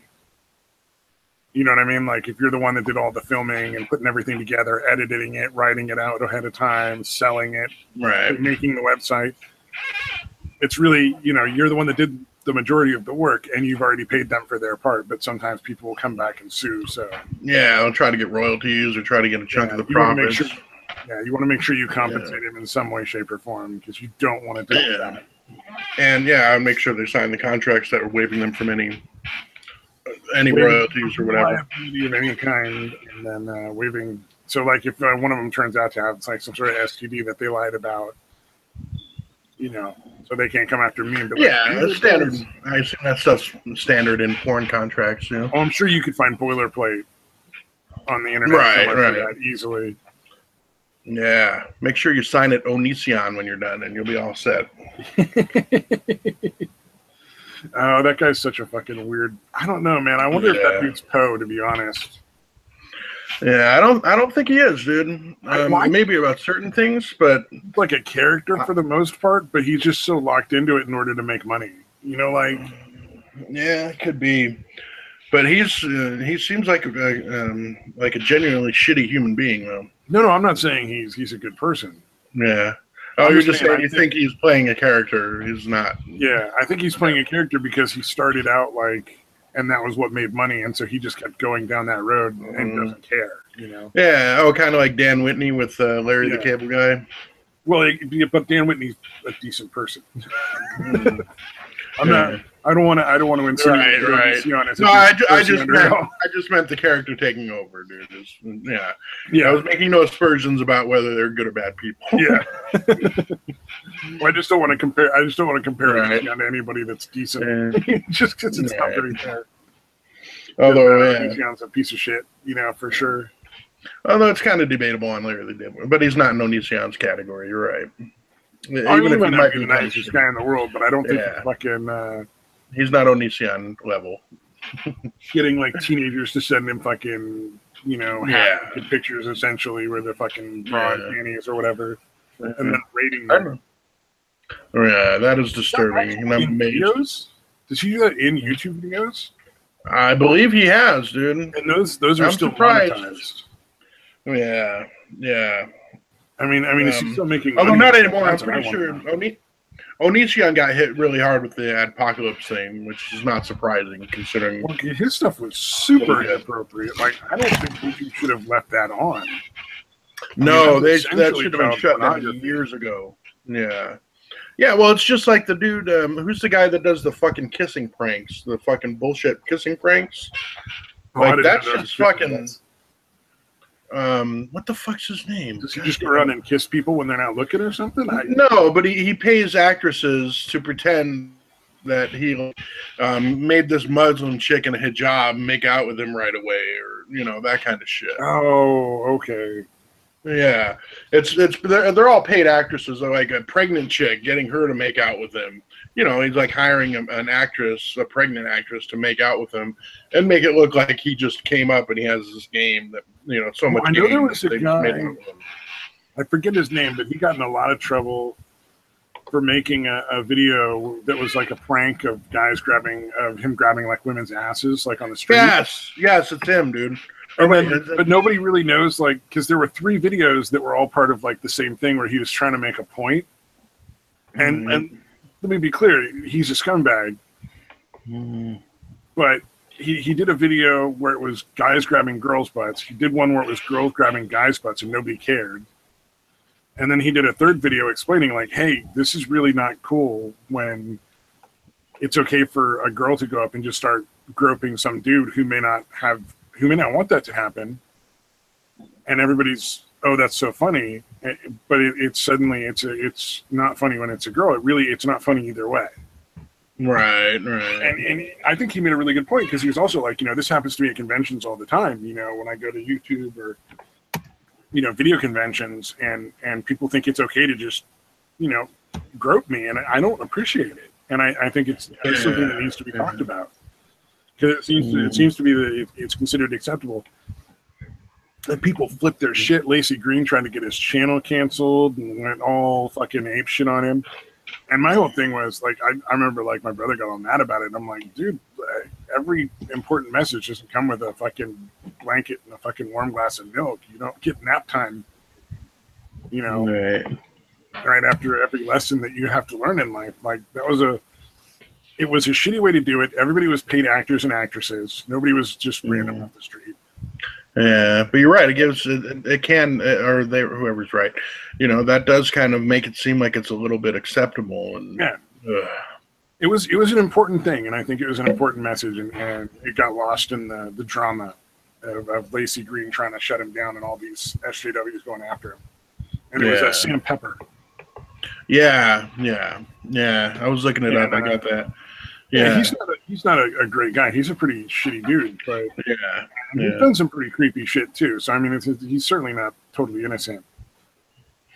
Speaker 1: You know what I mean? Like if you're the one that did all the filming and putting everything together, editing it, writing it out ahead of time, selling it,
Speaker 2: Right.
Speaker 1: making the website, it's really, you're the one that did the majority of the work and you've already paid them for their part. But sometimes people will come back and sue. So
Speaker 2: yeah, I'll try to get royalties or try to get a chunk of the
Speaker 1: you want to
Speaker 2: profits.
Speaker 1: you want to make sure you compensate him in some way, shape, or form because you don't want to do that.
Speaker 2: And I'll make sure they sign the contracts that are waiving them from any royalties or whatever.
Speaker 1: Liability of any kind, and then waiving. So, like, if one of them turns out to have like some sort of STD that they lied about, so they can't come after me. But
Speaker 2: that's standard. I assume that stuff's standard in porn contracts.
Speaker 1: Oh, I'm sure you could find boilerplate on the internet for that easily.
Speaker 2: Yeah, make sure you sign it Onision when you're done, and you'll be all set.
Speaker 1: Oh, that guy's such a fucking weird. I don't know, man. I wonder if that dude's Poe, to be honest.
Speaker 2: Yeah, I don't think he is, dude. Maybe about certain things, but
Speaker 1: like a character for the most part. But he's just so locked into it in order to make money. Like.
Speaker 2: Yeah, it could be. But he seems like a genuinely shitty human being, though.
Speaker 1: No, I'm not saying he's a good person.
Speaker 2: Yeah. Oh, you're just saying you think he's playing a character. He's not.
Speaker 1: Yeah, I think he's playing a character because he started out and that was what made money, and so he just kept going down that road and doesn't care,
Speaker 2: Yeah. Oh, kind of like Dan Whitney with Larry the Cable Guy.
Speaker 1: Well, but Dan Whitney's a decent person. I don't want to insinuate.
Speaker 2: Right. No, I just meant the character taking over, dude. I was making no aspersions about whether they're good or bad people.
Speaker 1: Yeah. Well, I just don't want to compare. Onision to anybody that's decent, just because it's not very fair.
Speaker 2: Although
Speaker 1: Onision's a piece of shit, for sure.
Speaker 2: Although it's kind of debatable on Larry the Cable, but he's not in Onision's category. You're right.
Speaker 1: Even if he might be the nicest guy in the world, but I don't think he's fucking.
Speaker 2: He's not Onision level.
Speaker 1: Getting teenagers to send him fucking, pictures essentially where they're fucking bra and panties or whatever, and then rating them.
Speaker 2: Yeah, that is disturbing. And I'm amazed.
Speaker 1: Videos? Does he do that in YouTube videos?
Speaker 2: I believe he has, dude.
Speaker 1: And those are still monetized.
Speaker 2: Yeah.
Speaker 1: I mean, is he still making?
Speaker 2: Although not anymore. I'm pretty sure Onision got hit really hard with the Apocalypse thing, which is not surprising considering
Speaker 1: his stuff was super inappropriate. I don't think YouTube should have left that on.
Speaker 2: No, that should have been shut down years ago. Yeah. Yeah, well, it's just like the dude, who's the guy that does the fucking kissing pranks, the fucking bullshit kissing pranks? That's just fucking... what the fuck's his name?
Speaker 1: Does he just go around and kiss people when they're not looking or something?
Speaker 2: No, but he pays actresses to pretend that he made this Muslim chick in a hijab make out with him right away, or that kind of shit.
Speaker 1: Oh, okay.
Speaker 2: Yeah, they're all paid actresses. They're like a pregnant chick, getting her to make out with him. He's hiring an actress, a pregnant actress, to make out with him and make it look like he just came up and he has this game that so much.
Speaker 1: I know there was a guy. I forget his name, but he got in a lot of trouble for making a video that was like a prank of him grabbing women's asses on the street.
Speaker 2: Yes, it's him, dude.
Speaker 1: But nobody really knows, because there were 3 videos that were all part of the same thing where he was trying to make a point. And let me be clear, he's a scumbag. But he did a video where it was guys grabbing girls' butts. He did one where it was girls grabbing guys' butts and nobody cared. And then he did a 3rd video explaining, hey, this is really not cool when it's okay for a girl to go up and just start groping some dude who may not want that to happen. And everybody's, oh, that's so funny. But it's not funny when it's a girl. It's not funny either way.
Speaker 2: Right.
Speaker 1: And I think he made a really good point because he was also this happens to me at conventions all the time, when I go to YouTube or, video conventions and people think it's okay to just, grope me. And I don't appreciate it. And I think it's something that needs to be talked about. Because it seems to be that it's considered acceptable. And people flip their shit. Lacey Green trying to get his channel canceled and went all fucking ape shit on him. And my whole thing was I remember my brother got all mad about it. And I'm like, dude, every important message doesn't come with a fucking blanket and a fucking warm glass of milk. You don't get nap time, you know, right after every lesson that you have to learn in life. Like it was a shitty way to do it. Everybody was paid actors and actresses. Nobody was just random off the street.
Speaker 2: Yeah, but you're right. It gives it can or they whoever's right, you know, that does kind of make it seem like it's a little bit acceptable. And
Speaker 1: yeah, it was an important thing, and I think it was an important message, and it got lost in the drama of Lacey Green trying to shut him down and all these SJWs going after him. And it was Sam Pepper.
Speaker 2: Yeah. I was looking it up. I got that. Yeah,
Speaker 1: he's not a great guy. He's a pretty shitty dude, but he's done some pretty creepy shit too. So I mean, he's certainly not totally innocent.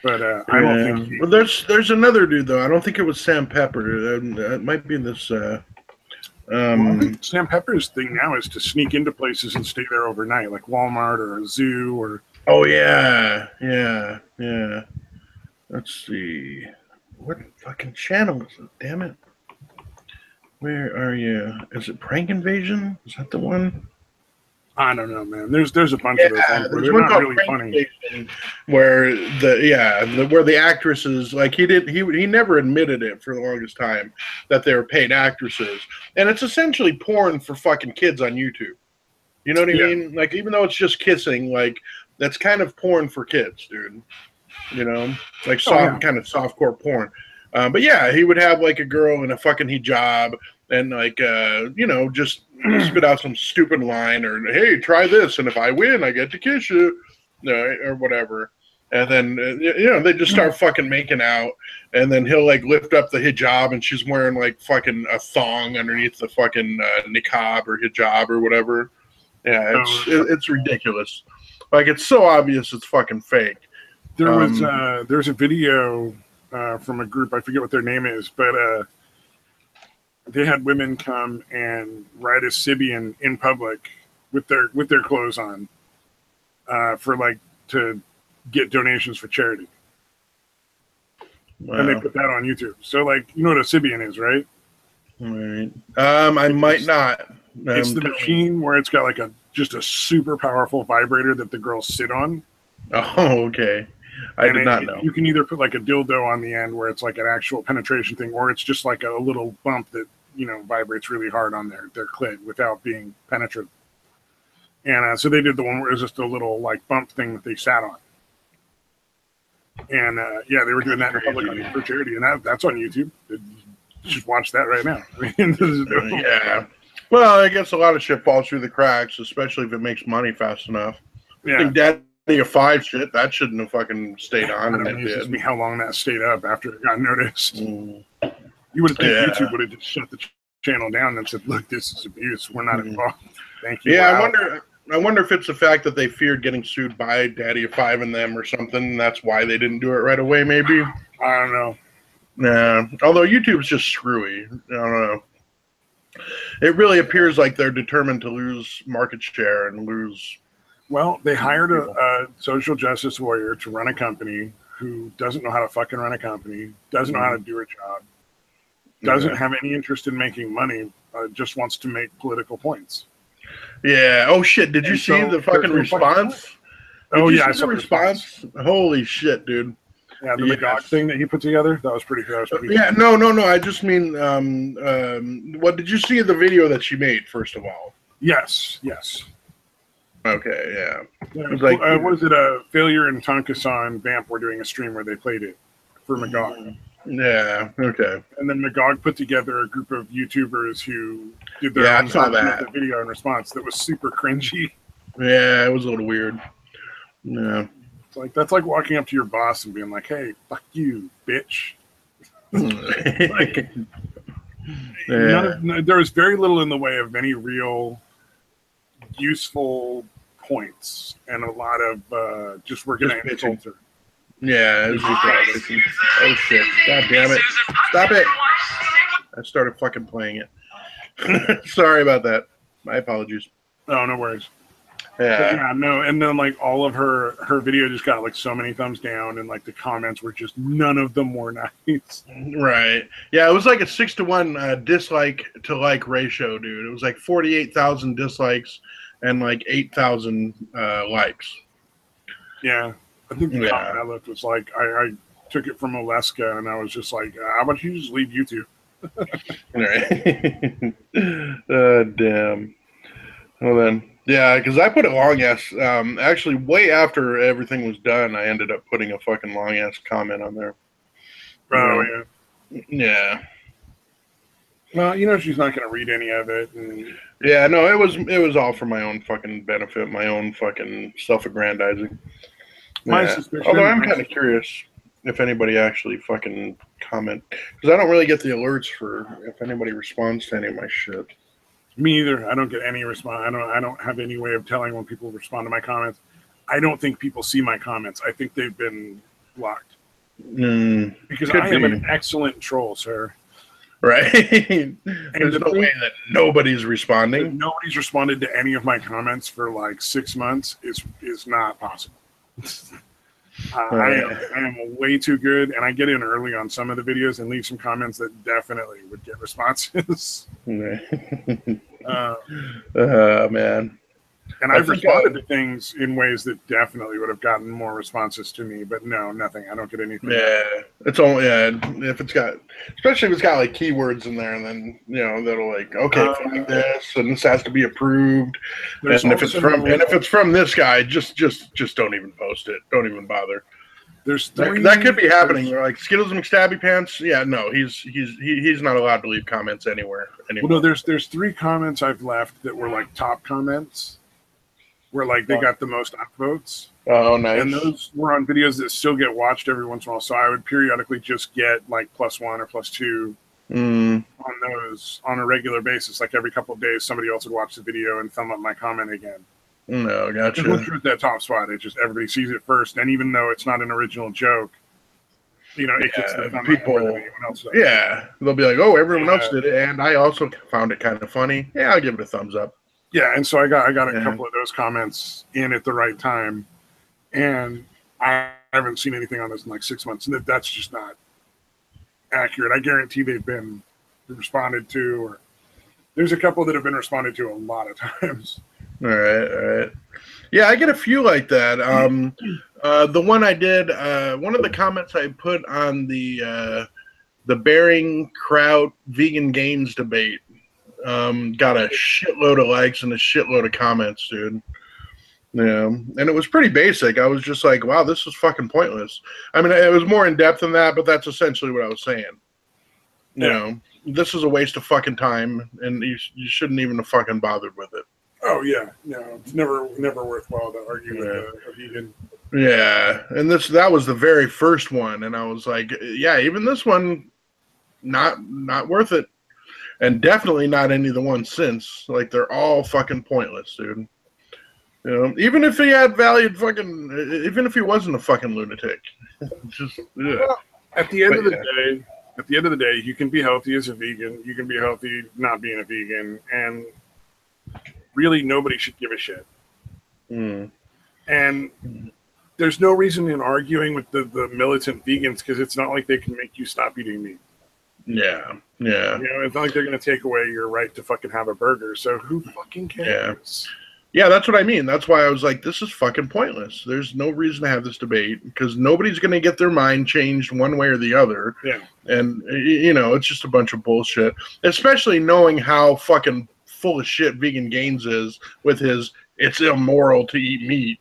Speaker 1: But I don't think.
Speaker 2: Well, there's another dude though. I don't think it was Sam Pepper. It might be this.
Speaker 1: I think Sam Pepper's thing now is to sneak into places and stay there overnight, like Walmart or a zoo or.
Speaker 2: Oh yeah. Let's see. What fucking channel is it? Damn it. Where are you? Is it Prank Invasion? Is that the one?
Speaker 1: I don't know, man. There's a bunch of those ones where they're not really funny.
Speaker 2: Where the actresses, like he never admitted it for the longest time that they were paid actresses, and it's essentially porn for fucking kids on YouTube. You know what I mean? Like even though it's just kissing, like that's kind of porn for kids, dude. You know, like kind of softcore porn. But yeah, he would have like a girl in a fucking hijab and like, you know, just spit out some stupid line or, hey, try this. And if I win, I get to kiss you or whatever. And then, you know, they just start fucking making out. And then he'll like lift up the hijab and she's wearing like fucking a thong underneath the fucking niqab or hijab or whatever. Yeah, it's ridiculous. Like it's so obvious it's fucking fake.
Speaker 1: There's a video from a group, I forget what their name is, but they had women come and ride a Sibian in public with their clothes on for like to get donations for charity. Wow. And they put that on YouTube. So like, you know what a Sibian is, right?
Speaker 2: Right. I might not.
Speaker 1: It's the machine where it's got like just a super powerful vibrator that the girls sit on.
Speaker 2: Oh, okay. I did not know.
Speaker 1: You can either put like a dildo on the end where it's like an actual penetration thing, or it's just like a little bump that, you know, vibrates really hard on their clit without being penetrative. And so they did the one where it was just a little like bump thing that they sat on. And yeah, they were doing that in public for charity, and that's on YouTube. You should watch that right now. I mean,
Speaker 2: yeah. Well, I guess a lot of shit falls through the cracks, especially if it makes money fast enough.
Speaker 1: Yeah.
Speaker 2: I think Daddy of Five shit, that shouldn't have fucking stayed on.
Speaker 1: And it amazes me how long that stayed up after it got noticed. You would have think YouTube would have just shut the channel down and said, "Look, this is abuse. We're not involved. Thank you."
Speaker 2: Yeah, I wonder if it's the fact that they feared getting sued by Daddy of Five and them or something. That's why they didn't do it right away. Maybe.
Speaker 1: I don't know.
Speaker 2: Yeah. Although YouTube's just screwy. I don't know. It really appears like they're determined to lose market share and lose.
Speaker 1: Well, they hired a social justice lawyer to run a company who doesn't know how to fucking run a company, doesn't know how to do a job, doesn't have any interest in making money, just wants to make political points.
Speaker 2: Yeah. Oh shit! Did you see the fucking response?
Speaker 1: Oh yeah, I
Speaker 2: saw the response. Holy shit, dude!
Speaker 1: Yeah, the Magog thing that he put together, that was pretty good.
Speaker 2: Yeah, no. I just mean, what did you see of the video that she made? First of all,
Speaker 1: yes.
Speaker 2: Okay, yeah.
Speaker 1: It was like, what is it? Failure and Tonkasan Vamp were doing a stream where they played it for Magog.
Speaker 2: Yeah. Okay.
Speaker 1: And then Magog put together a group of YouTubers who did their own the video in response. That was super cringy.
Speaker 2: Yeah, it was a little weird. Yeah.
Speaker 1: It's like that's like walking up to your boss and being like, "Hey, fuck you, bitch." Like, there was very little in the way of any real useful points, and a lot of just we're gonna insult her.
Speaker 2: Yeah, it was just oh shit! God damn it! Stop it! I started fucking playing it. Sorry about that. My apologies.
Speaker 1: Oh, no worries.
Speaker 2: Yeah.
Speaker 1: Yeah, no, and then like all of her video just got like so many thumbs down, and like the comments were just none of them were nice.
Speaker 2: Right. Yeah, it was like a 6-to-1 dislike to like ratio, dude. It was like 48,000 dislikes and like 8,000 likes.
Speaker 1: Yeah, I think the comment
Speaker 2: Yeah.
Speaker 1: I left was like I took it from Oleska, and I was just like, how about you just leave YouTube?
Speaker 2: Right. Damn. Well then, yeah, because I put a long ass. Actually, way after everything was done, I ended up putting a fucking long ass comment on there.
Speaker 1: Oh
Speaker 2: Yeah.
Speaker 1: yeah.
Speaker 2: Yeah.
Speaker 1: Well, she's not going to read any of it, and
Speaker 2: Yeah. No, it was all for my own fucking benefit, my own fucking self-aggrandizing.
Speaker 1: my
Speaker 2: Yeah.
Speaker 1: suspicion.
Speaker 2: Although I'm kind of curious if anybody actually fucking comment, because I don't really get the alerts for if anybody responds to any of my shit.
Speaker 1: Me either. I don't get any response. I don't have any way of telling when people respond to my comments. I don't think people see my comments. I think they've been blocked. Because
Speaker 2: Could
Speaker 1: I am
Speaker 2: be.
Speaker 1: an excellent troll, sir.
Speaker 2: Right? There's no way that nobody's responding.
Speaker 1: Nobody's responded to any of my comments for like 6 months is not possible. I am way too good, and I get in early on some of the videos and leave some comments that definitely would get responses.
Speaker 2: Man.
Speaker 1: And I've responded to things in ways that definitely would have gotten more responses to me, but no, nothing. I don't get anything.
Speaker 2: Yeah, it's only if it's got, especially if it's got like keywords in there, and then that'll like flag this, and this has to be approved. And if it's from this guy, just don't even post it. Don't even bother.
Speaker 1: There's
Speaker 2: that could be happening. Like Skittles and McStabby Pants. Yeah, no, he's not allowed to leave comments anywhere anymore.
Speaker 1: Well, no, there's 3 comments I've left that were like top comments, where like they got the most upvotes.
Speaker 2: Oh, nice.
Speaker 1: And those were on videos that still get watched every once in a while. So I would periodically just get like +1 or +2 on those on a regular basis. Like every couple of days, somebody else would watch the video and thumb up my comment again.
Speaker 2: No, gotcha.
Speaker 1: Once you're at that top spot, it just everybody sees it first, and even though it's not an original joke, it gets the thumb
Speaker 2: people.
Speaker 1: more than anyone else does.
Speaker 2: Yeah, they'll be like, "Oh, everyone else did it, and I also found it kind of funny." Yeah, I'll give it a thumbs up.
Speaker 1: Yeah, and so I got a couple of those comments in at the right time, and I haven't seen anything on this in like 6 months, and that's just not accurate. I guarantee they've been responded to, or there's a couple that have been responded to a lot of times.
Speaker 2: All right. Yeah, I get a few like that. The one I did, one of the comments I put on the Bering Kraut vegan games debate got a shitload of likes and a shitload of comments, dude. Yeah, and it was pretty basic. I was just like, wow, this is fucking pointless. I mean, it was more in depth than that, but that's essentially what I was saying. This is a waste of fucking time, and you shouldn't even have fucking bothered with it.
Speaker 1: Oh yeah, no, it's never worthwhile to argue with a vegan.
Speaker 2: Yeah, and that was the very first one, and I was like, yeah, even this one, not worth it, and definitely not any of the ones since. Like they're all fucking pointless, dude. Even if he had valued fucking, even if he wasn't a fucking lunatic, just
Speaker 1: well, at the end of the day, you can be healthy as a vegan. You can be healthy not being a vegan, and really nobody should give a shit. And there's no reason in arguing with the militant vegans, because it's not like they can make you stop eating meat.
Speaker 2: Yeah.
Speaker 1: It's not like they're going to take away your right to fucking have a burger. So who fucking cares?
Speaker 2: Yeah, that's what I mean. That's why I was like, this is fucking pointless. There's no reason to have this debate, because nobody's going to get their mind changed one way or the other.
Speaker 1: Yeah.
Speaker 2: And, it's just a bunch of bullshit, especially knowing how fucking full of shit Vegan Gains is with his it's immoral to eat meat.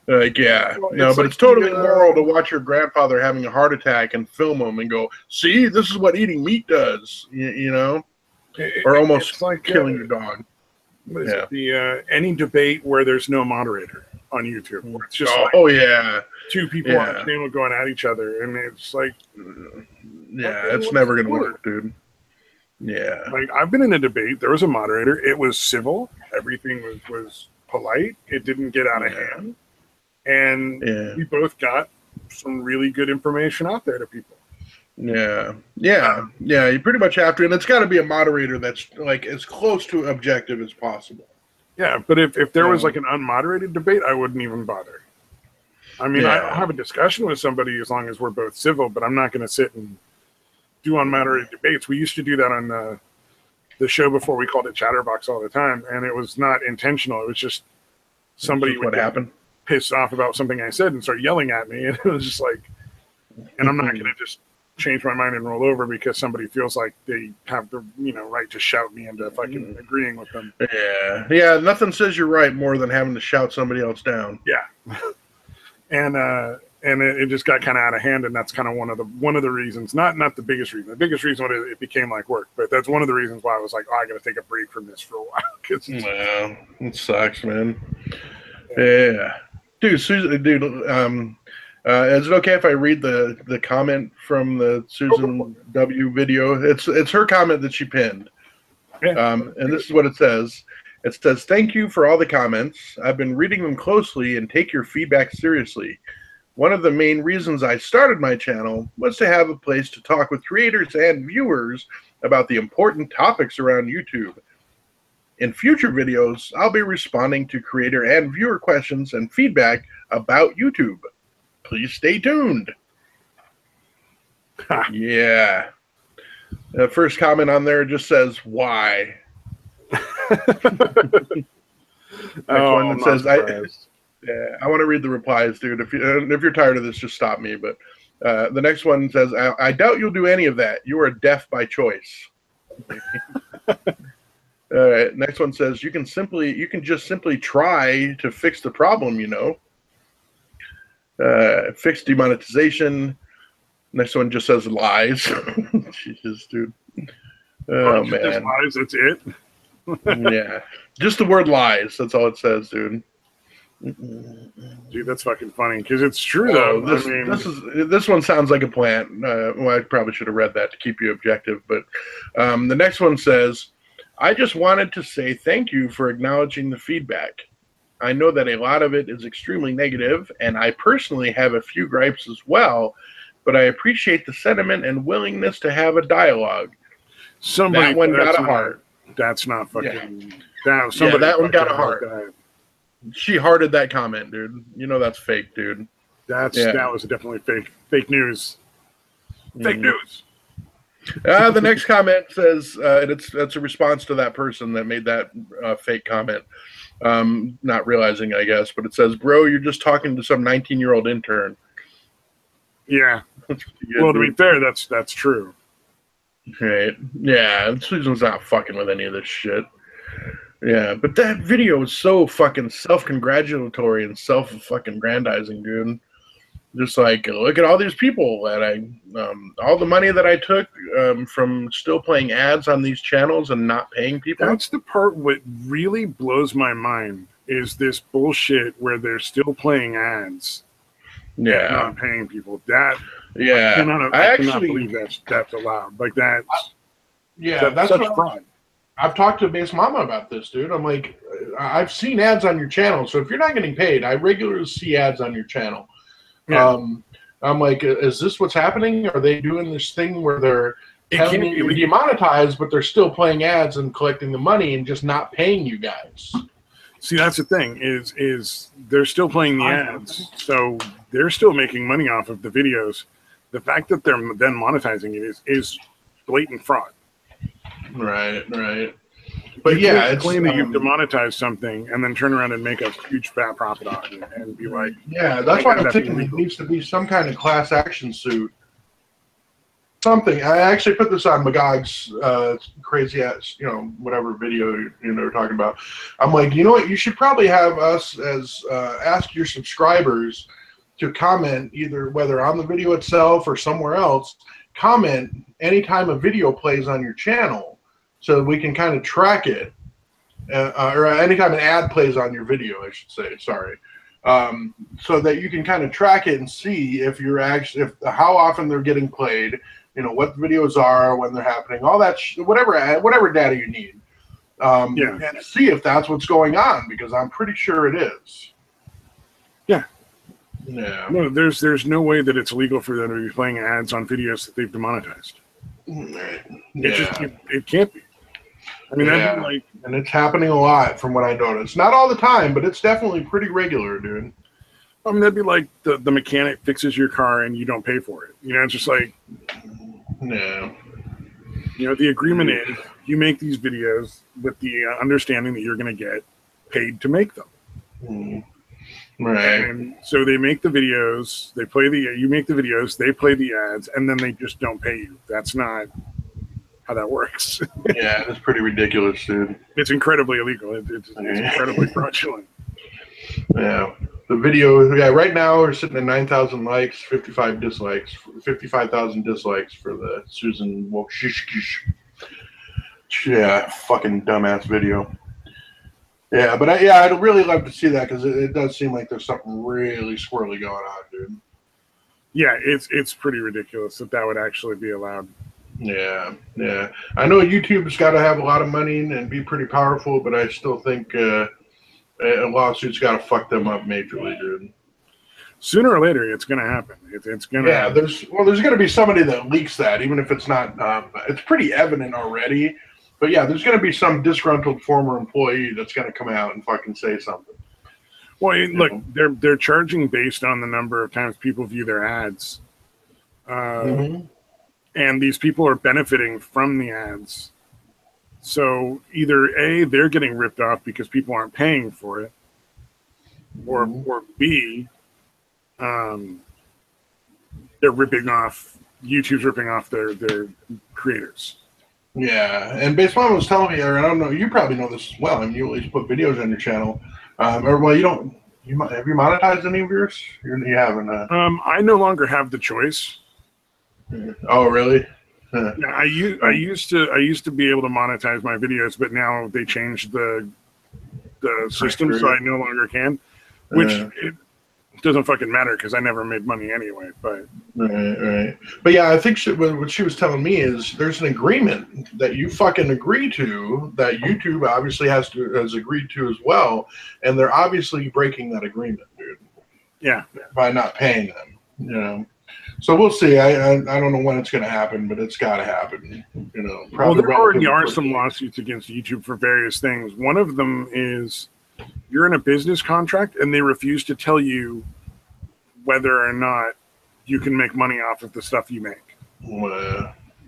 Speaker 2: Like, yeah. Well, but it's totally immoral to watch your grandfather having a heart attack and film him and go, see, this is what eating meat does, or almost like killing your dog.
Speaker 1: Any debate where there's no moderator on YouTube, where it's just two people on the channel going at each other, and it's like,
Speaker 2: it's never gonna work, dude. Yeah,
Speaker 1: like I've been in a debate. There was a moderator. It was civil. Everything was polite. It didn't get out of hand, and we both got some really good information out there to people.
Speaker 2: Yeah. You pretty much have to, and it's got to be a moderator that's like as close to objective as possible.
Speaker 1: Yeah, but if there was like an unmoderated debate, I wouldn't even bother. I mean, I'll have a discussion with somebody as long as we're both civil, but I'm not going to sit and do unmoderated debates. We used to do that on the show before. We called it Chatterbox all the time, and it was not intentional. It was just somebody would get pissed off about something I said and start yelling at me, and it was just like, and I'm not going to just change my mind and roll over because somebody feels like they have the right to shout me into fucking agreeing with them.
Speaker 2: Yeah. Nothing says you're right more than having to shout somebody else down.
Speaker 1: Yeah. And it just got kind of out of hand, and that's kind of one of the reasons. Not the biggest reason. The biggest reason was it became like work, but that's one of the reasons why I was like, I got to take a break from this for a while.
Speaker 2: Well, it sucks, man. Yeah, dude. Susan, dude. Is it okay if I read the comment from the Susan W video? It's her comment that she pinned.
Speaker 1: Yeah.
Speaker 2: And this is what it says. It says, "Thank you for all the comments. I've been reading them closely and take your feedback seriously. One of the main reasons I started my channel was to have a place to talk with creators and viewers about the important topics around YouTube. In future videos, I'll be responding to creator and viewer questions and feedback about YouTube. Please stay tuned." Yeah. The first comment on there just says, "Why?"
Speaker 1: One that says,
Speaker 2: I want to read the replies, dude. If you're tired of this, just stop me. But the next one says, I doubt you'll do any of that. You are deaf by choice." All right. Next one says, you can just simply try to fix the problem, fix demonetization. Next one just says lies. Jesus, dude. Oh, man.
Speaker 1: Just lies, that's it?
Speaker 2: Yeah. Just the word lies. That's all it says, dude.
Speaker 1: Dude, that's fucking funny because it's true, though.
Speaker 2: This one sounds like a plant. Well, I probably should have read that to keep you objective. But the next one says, "I just wanted to say thank you for acknowledging the feedback. I know that a lot of it is extremely negative, and I personally have a few gripes as well, but I appreciate the sentiment and willingness to have a dialogue." That one got a heart.
Speaker 1: That's not fucking...
Speaker 2: Yeah. That one got a heart. She hearted that comment, dude. That's fake, dude.
Speaker 1: That was definitely fake news. Fake news.
Speaker 2: The next comment says, that's a response to that person that made that fake comment. Not realizing, I guess, but it says, "Bro, you're just talking to some 19-year-old intern."
Speaker 1: Yeah. Well, to be fair, that's true.
Speaker 2: Right. Yeah, Susan's not fucking with any of this shit. Yeah, but that video is so fucking self-congratulatory and self-fucking-grandizing, dude. Just like, look at all these people that all the money that I took from still playing ads on these channels and not paying people.
Speaker 1: That's the part what really blows my mind is this bullshit where they're still playing ads.
Speaker 2: Yeah.
Speaker 1: And not paying people. That,
Speaker 2: yeah.
Speaker 1: I cannot believe that's allowed. Like that's
Speaker 3: such
Speaker 1: fraud.
Speaker 3: I've talked to Base Mama about this, dude. I'm like, I've seen ads on your channel, so if you're not getting paid, I regularly see ads on your channel. Yeah. I'm like, is this what's happening? Are they doing this thing where they're having you demonetized, but they're still playing ads and collecting the money and just not paying you guys?
Speaker 1: See, that's the thing is they're still playing the ads, so they're still making money off of the videos. The fact that they're then monetizing it is blatant fraud.
Speaker 3: Right.
Speaker 1: But it's claim that you've demonetized something and then turn around and make a huge fat profit on it and be like,
Speaker 3: yeah, that's why I'm thinking there needs to be some kind of class action suit. Something. I actually put this on Magog's crazy ass, whatever video they're talking about. I'm like, you know what? You should probably have us as ask your subscribers to comment either whether on the video itself or somewhere else. Comment anytime a video plays on your channel, so we can kind of track it, or anytime an ad plays on your video, I should say. Sorry. So that you can kind of track it and see if you're actually how often they're getting played. What the videos are, when they're happening, all that, whatever data you need, and see if that's what's going on, because I'm pretty sure it is.
Speaker 1: Yeah.
Speaker 3: Yeah.
Speaker 1: No, there's no way that it's legal for them to be playing ads on videos that they've demonetized.
Speaker 3: Right.
Speaker 1: It can't be. I mean, that'd be like,
Speaker 3: and it's happening a lot from what I noticed. Not all the time, but it's definitely pretty regular, dude.
Speaker 1: I mean, that'd be like the mechanic fixes your car and you don't pay for it. You know, it's just like,
Speaker 3: no.
Speaker 1: You know, the agreement is you make these videos with the understanding that you're going to get paid to make them.
Speaker 3: Right.
Speaker 1: And so they make the videos, you make the videos, they play the ads, and then they just don't pay you. That's not how that works.
Speaker 3: Yeah, it's pretty ridiculous, dude.
Speaker 1: It's incredibly illegal. It's incredibly fraudulent.
Speaker 3: Yeah. The video, right now we're sitting at 9,000 likes, 55 dislikes, 55,000 dislikes for the Susan Wojcicki. Yeah, fucking dumbass video. Yeah, but I'd really love to see that because it does seem like there's something really squirrely going on, dude.
Speaker 1: Yeah, it's pretty ridiculous that would actually be allowed.
Speaker 3: Yeah. I know YouTube's got to have a lot of money and be pretty powerful, but I still think a lawsuit's got to fuck them up majorly, dude.
Speaker 1: Sooner or later, it's going to happen. It's going to.
Speaker 3: Yeah, there's going to be somebody that leaks that, even if it's not. It's pretty evident already. But yeah, there's going to be some disgruntled former employee that's going to come out and fucking say something.
Speaker 1: Well, look, they're charging based on the number of times people view their ads, and these people are benefiting from the ads. So either A, they're getting ripped off because people aren't paying for it, or B, they're ripping off, YouTube's ripping off their creators.
Speaker 3: Yeah, and Base Mom was telling me, or I don't know, you probably know this as well. I mean, you at least put videos on your channel. Or well, you don't. Have you monetized any of yours? You haven't.
Speaker 1: I no longer have the choice.
Speaker 3: Oh, really?
Speaker 1: Yeah, I used to be able to monetize my videos, but now they changed the system, so I no longer can. Which it doesn't fucking matter because I never made money anyway. But
Speaker 3: right. But yeah, I think what she was telling me is there's an agreement that you fucking agree to that YouTube obviously has agreed to as well, and they're obviously breaking that agreement, dude.
Speaker 1: Yeah,
Speaker 3: by not paying them, you know. So we'll see. I don't know when it's going to happen, but it's got to happen. You know.
Speaker 1: Well, there already are some lawsuits against YouTube for various things. One of them is you're in a business contract and they refuse to tell you whether or not you can make money off of the stuff you make,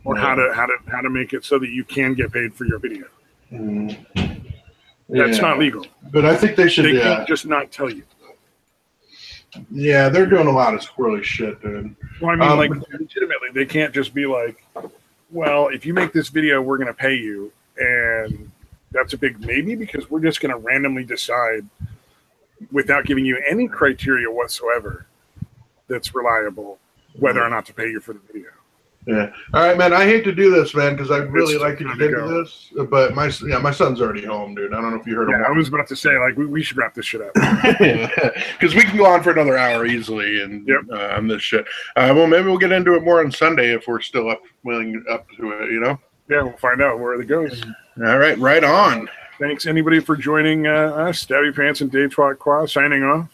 Speaker 1: or how to make it so that you can get paid for your video. That's not legal.
Speaker 3: But I think they should.
Speaker 1: They can't just not tell you.
Speaker 3: Yeah, they're doing a lot of squirrely shit, dude.
Speaker 1: Well, I mean, like, legitimately, they can't just be like, well, if you make this video, we're going to pay you. And that's a big maybe because we're just going to randomly decide without giving you any criteria whatsoever that's reliable whether or not to pay you for the video.
Speaker 3: Yeah. All right, man. I hate to do this, man, because I'd really like to get into this, but my son's already home, dude. I don't know if you heard him.
Speaker 1: I was about to say, like, we should wrap this shit up.
Speaker 3: Because we can go on for another hour easily and on this shit. Well, maybe we'll get into it more on Sunday if we're still willing up to it, you know?
Speaker 1: Yeah, we'll find out where it goes.
Speaker 3: All right, right on.
Speaker 1: Thanks, anybody, for joining us. Stabby Pants and Dave Twat Qua signing off.